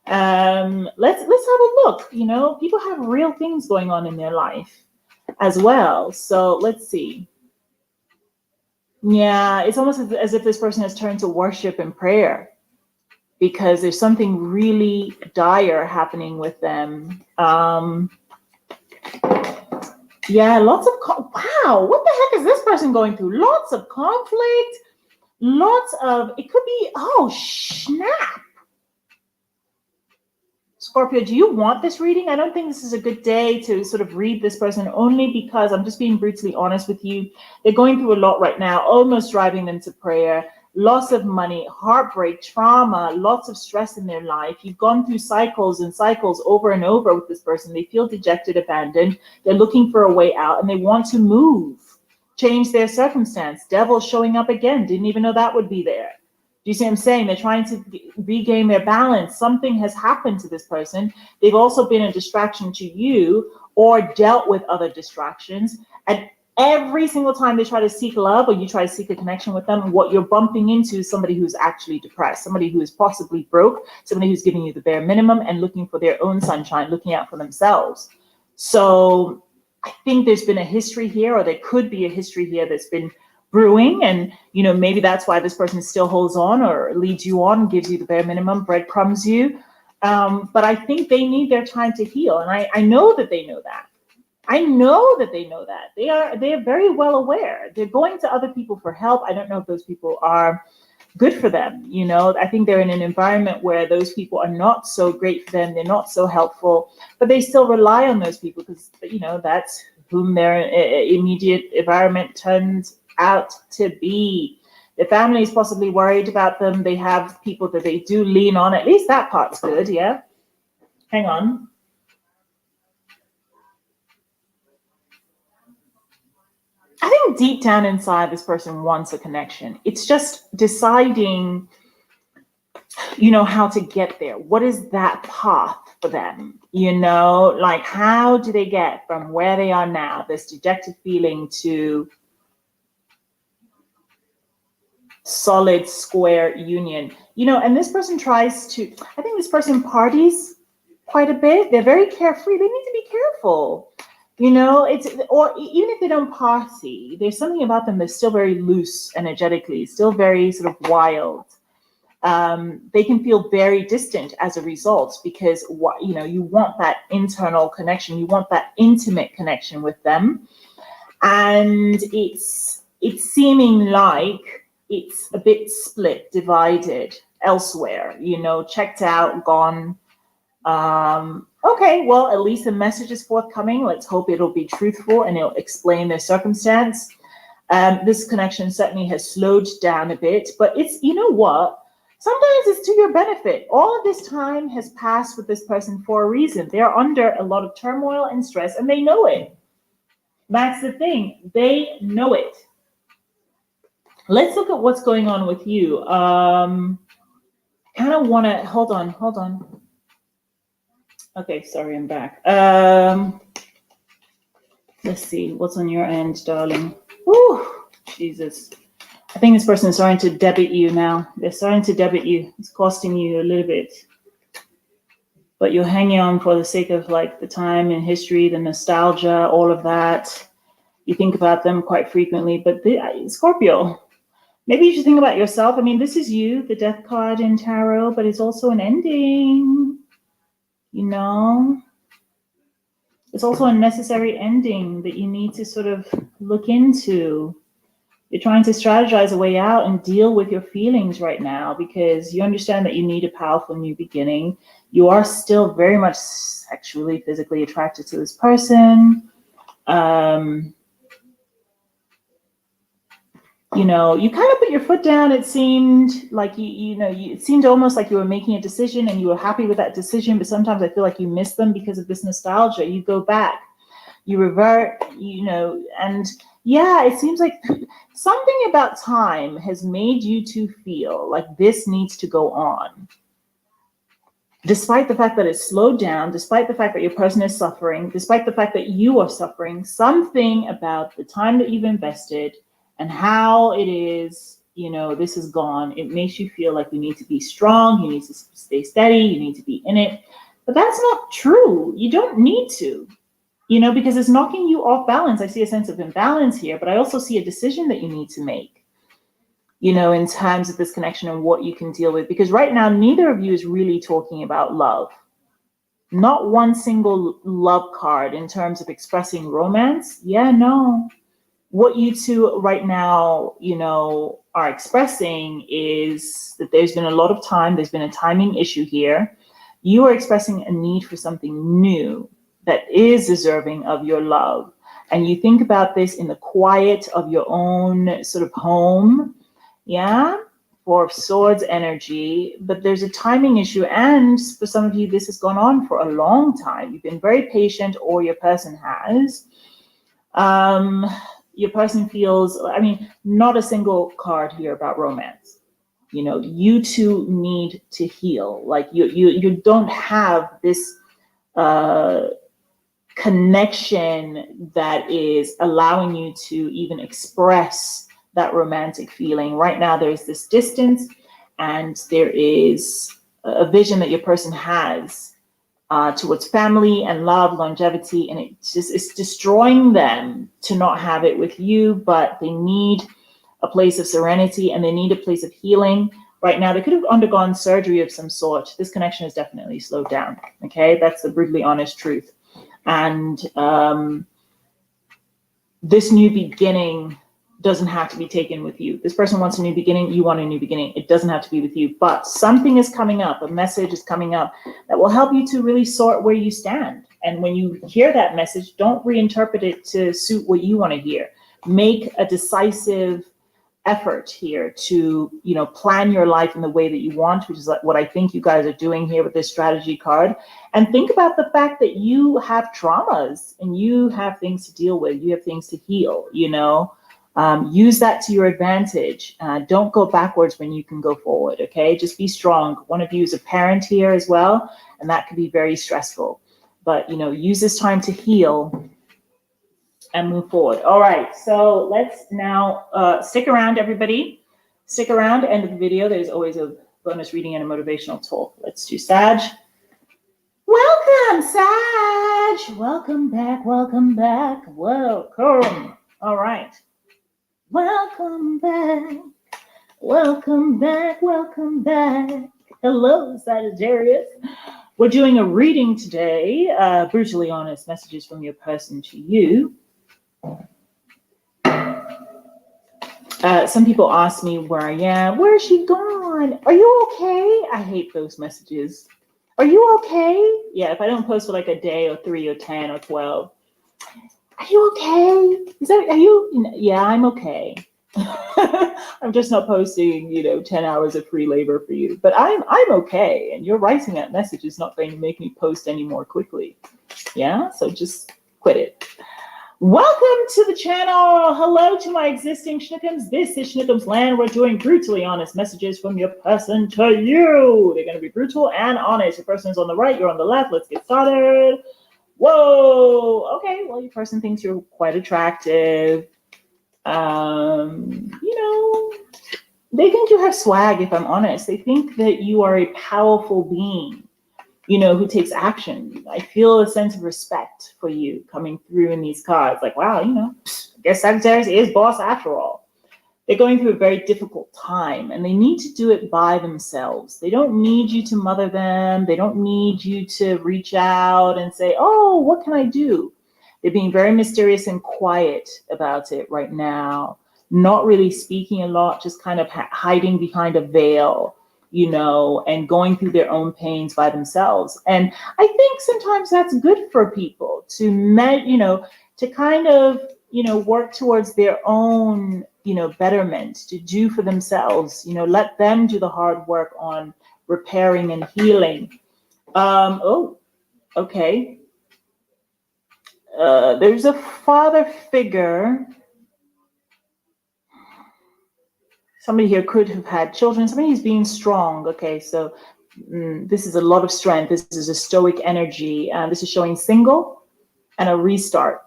Let's have a look. You know, people have real things going on in their life as well. So let's see. Yeah, it's almost as if this person has turned to worship and prayer, because there's something really dire happening with them. Yeah, lots of, wow, what the heck is this person going through? Lots of conflict, lots of, it could be, oh, snap. Scorpio, do you want this reading? I don't think this is a good day to sort of read this person, only because I'm just being brutally honest with you. They're going through a lot right now, almost driving them to prayer. Loss of money, heartbreak, trauma, lots of stress in their life. You've gone through cycles and cycles over and over with this person. They feel dejected, abandoned. They're looking for a way out, and they want to move, change their circumstance. Devil showing up again. Didn't even know that would be there. Do you see what I'm saying? They're trying to regain their balance. Something has happened to this person. They've also been a distraction to you, or dealt with other distractions. And every single time they try to seek love, or you try to seek a connection with them, what you're bumping into is somebody who's actually depressed, somebody who is possibly broke, somebody who's giving you the bare minimum and looking for their own sunshine, looking out for themselves. So I think there's been a history here, or there could be a history here that's been brewing, and you know, maybe that's why this person still holds on or leads you on, gives you the bare minimum, breadcrumbs you. But I think they need their time to heal, and I know that they know that. I know that they know that. They are very well aware. They're going to other people for help. I don't know if those people are good for them. You know, I think they're in an environment where those people are not so great for them. They're not so helpful, but they still rely on those people, because you know, that's whom their immediate environment turns out to be. The family is possibly worried about them. They have people that they do lean on. At least that part's good. Yeah. Hang on. I think deep down inside, this person wants a connection. It's just deciding, you know, how to get there. What is that path for them? You know, like, how do they get from where they are now, this dejected feeling, to solid square union? You know, and this person tries to, I think this person parties quite a bit. They're very carefree. They need to be careful. You know, it's, or even if they don't party, there's something about them that's still very loose energetically, still very sort of wild. They can feel very distant as a result, because you know, you want that internal connection, you want that intimate connection with them, and it's seeming like it's a bit split, divided elsewhere. You know, checked out, gone. Okay, well, at least the message is forthcoming. Let's hope it'll be truthful and it'll explain their circumstance. This connection certainly has slowed down a bit, but it's, you know what? Sometimes it's to your benefit. All of this time has passed with this person for a reason. They're under a lot of turmoil and stress, and they know it. That's the thing. They know it. Let's look at what's going on with you. Kind of want to, hold on. Okay, sorry, I'm back. Let's see, what's on your end, darling? Whew, Jesus. I think this person is starting to debit you now. They're starting to debit you. It's costing you a little bit. But you're hanging on for the sake of like the time in history, the nostalgia, all of that. You think about them quite frequently. But Scorpio, maybe you should think about yourself. I mean, this is you, the Death card in Tarot, but it's also an ending. You know, it's also a necessary ending that you need to sort of look into. You're trying to strategize a way out and deal with your feelings right now because you understand that you need a powerful new beginning. You are still very much sexually, physically attracted to this person. You know, you kind of put your foot down. It seemed like it seemed almost like you were making a decision and you were happy with that decision. But sometimes I feel like you miss them because of this nostalgia. You go back, you revert, and yeah, it seems like something about time has made you to feel like this needs to go on. Despite the fact that it's slowed down, despite the fact that your person is suffering, despite the fact that you are suffering, something about the time that you've invested and how it is, this is gone. It makes you feel like you need to be strong, you need to stay steady, you need to be in it. But that's not true. You don't need to, because it's knocking you off balance. I see a sense of imbalance here, but I also see a decision that you need to make, in terms of this connection and what you can deal with. Because right now, neither of you is really talking about love. Not one single love card in terms of expressing romance. Yeah, no. What you two right now, are expressing is that there's been a lot of time. There's been a timing issue here. You are expressing a need for something new that is deserving of your love. And you think about this in the quiet of your own sort of home. Yeah, Four of Swords energy, but there's a timing issue. And for some of you, this has gone on for a long time. You've been very patient, or your person has. Your person feels, not a single card here about romance. You two need to heal. Like you don't have this connection that is allowing you to even express that romantic feeling. Right now, there's this distance, and there is a vision that your person has towards family and love, longevity, and it's destroying them to not have it with you. But they need a place of serenity and they need a place of healing. Right now, they could have undergone surgery of some sort. This connection is definitely slowed down. Okay, that's the brutally honest truth. And this new beginning doesn't have to be taken with you. This person wants a new beginning. You want a new beginning. It doesn't have to be with you, but something is coming up. A message is coming up that will help you to really sort where you stand. And when you hear that message, don't reinterpret it to suit what you want to hear. Make a decisive effort here to, plan your life in the way that you want, which is what I think you guys are doing here with this strategy card. And think about the fact that you have traumas and you have things to deal with. You have things to heal, use that to your advantage. Don't go backwards when you can go forward. Okay, just be strong. One of you is a parent here as well, and that can be very stressful. But use this time to heal and move forward. All right, so let's now stick around, everybody. Stick around. End of the video. There's always a bonus reading and a motivational talk. Let's do Sag. Welcome, Sag. Welcome back. Welcome back. Welcome. All right. Welcome back. Welcome back. Welcome back. Hello, Sagittarius. We're doing a reading today. Brutally honest messages from your person to you. Some people ask me where I am. Where is she gone? Are you okay? I hate those messages. Are you okay? Yeah, if I don't post for like a day or 3 or 10 or 12. Are you okay? Yeah, I'm okay. I'm just not posting, 10 hours of free labor for you. But I'm okay. And you're writing that message is not going to make me post any more quickly. Yeah, so just quit it. Welcome to the channel. Hello to my existing Schnickums. This is Schnickums Land. We're doing brutally honest messages from your person to you. They're going to be brutal and honest. Your person is on the right, you're on the left. Let's get started. Whoa. Okay, well, your person thinks you're quite attractive. They think you have swag, if I'm honest. They think that you are a powerful being, who takes action. I feel a sense of respect for you coming through in these cards. Like, wow, I guess Sagittarius is boss after all. They're going through a very difficult time and they need to do it by themselves. They don't need you to mother them. They don't need you to reach out and say, oh, what can I do? They're being very mysterious and quiet about it right now. not really speaking a lot, just kind of hiding behind a veil, you know, and going through their own pains by themselves. And I think sometimes that's good for people to you know, to kind of, you know, work towards their own, you know, betterment, to do for themselves, you know, let them do the hard work on repairing and healing. Oh, okay. There's a father figure. Somebody here could have had children. Somebody who's being strong. Okay, so this is a lot of strength. This is a stoic energy. This is showing single and a restart.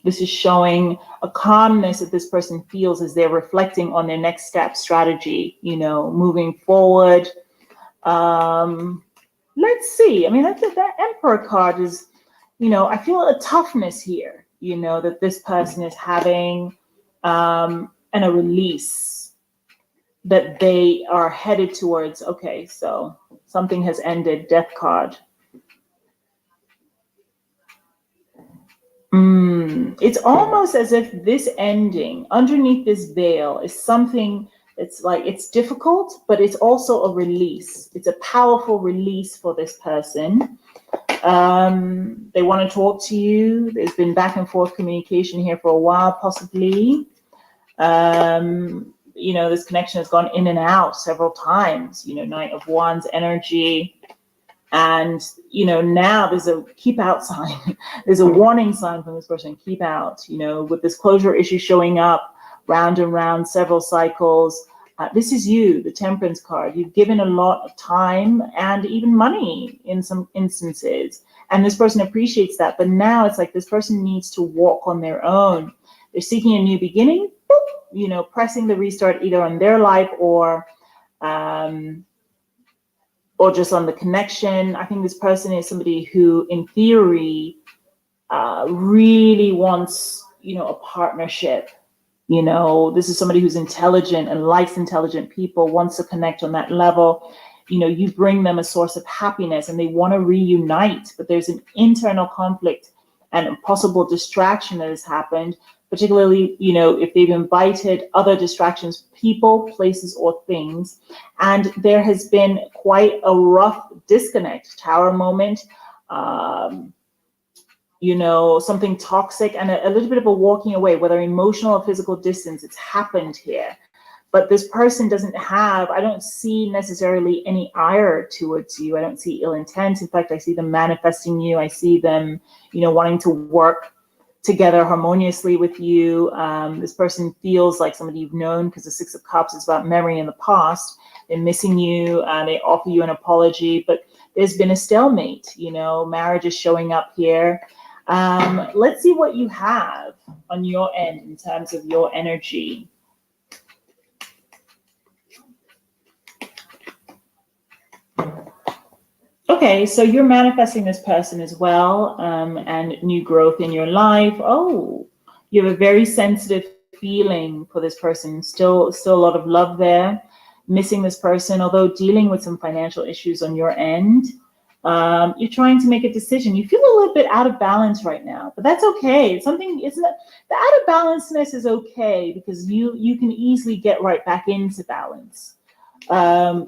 This is showing a calmness that this person feels as they're reflecting on their next step strategy, you know, moving forward. Let's see. I mean, that Emperor card is, you know, I feel a toughness here, you know, that this person is having, and a release that they are headed towards. Okay, so something has ended. Death card. It's almost as if this ending underneath this veil is something that's like, it's difficult, but it's also a release. It's a powerful release for this person. They want to talk to you. There's been back and forth communication here for a while, possibly. You know, this connection has gone in and out several times, you know, Knight of Wands energy. And, you know, now there's a keep out sign. There's a warning sign from this person, keep out, you know, with this closure issue showing up round and round, several cycles. This is you, the Temperance card. You've given a lot of time and even money in some instances. And this person appreciates that. But now it's like this person needs to walk on their own. They're seeking a new beginning, boop, you know, pressing the restart either on their life or just on the connection. I think this person is somebody who, in theory, really wants, you know, a partnership. You know, this is somebody who's intelligent and likes intelligent people, wants to connect on that level. You know, you bring them a source of happiness and they want to reunite, but there's an internal conflict and a possible distraction that has happened, particularly, you know, if they've invited other distractions, people, places, or things. And there has been quite a rough disconnect, Tower moment, you know, something toxic and a little bit of a walking away, whether emotional or physical distance, it's happened here. But this person doesn't have, I don't see necessarily any ire towards you. I don't see ill intent. In fact, I see them manifesting you. I see them, you know, wanting to work together harmoniously with you. This person feels like somebody you've known, because the Six of Cups is about memory in the past. They're missing you. They offer you an apology, but there's been a stalemate. You know, marriage is showing up here. Let's see what you have on your end in terms of your energy. Okay, so you're manifesting this person as well, and new growth in your life. Oh, you have a very sensitive feeling for this person. Still a lot of love there. Missing this person, although dealing with some financial issues on your end. You're trying to make a decision. You feel a little bit out of balance right now, but that's okay. Something isn't the out of balanceness is okay, because you can easily get right back into balance. There are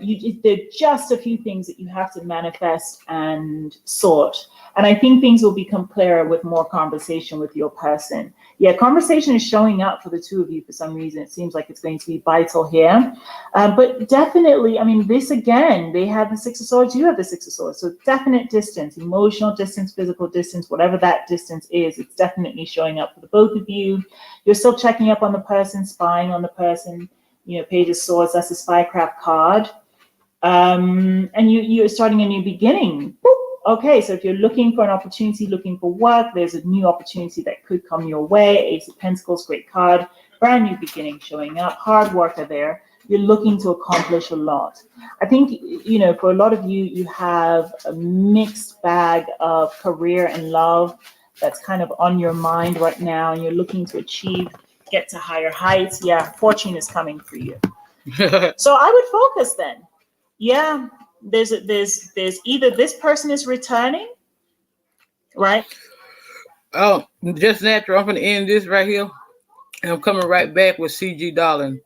just a few things that you have to manifest and sort. And I think things will become clearer with more conversation with your person. Yeah, conversation is showing up for the two of you for some reason. It seems like it's going to be vital here. But definitely, I mean, this again, they have the Six of Swords, you have the Six of Swords. So definite distance, emotional distance, physical distance, whatever that distance is, it's definitely showing up for the both of you. You're still checking up on the person, spying on the person. You know, Page of Swords, that's a spycraft card. And you're starting a new beginning. Boop. Okay, so if you're looking for an opportunity, looking for work, there's a new opportunity that could come your way. Ace of Pentacles, great card. Brand new beginning showing up. Hard worker there. You're looking to accomplish a lot. I think, you know, for a lot of you, you have a mixed bag of career and love that's kind of on your mind right now, and you're looking to achieve, get to higher heights. Yeah, fortune is coming for you. So I would focus then. Yeah, there's either this person is returning, right? Oh, just natural. I'm gonna end this right here. And I'm coming right back with CG Darling.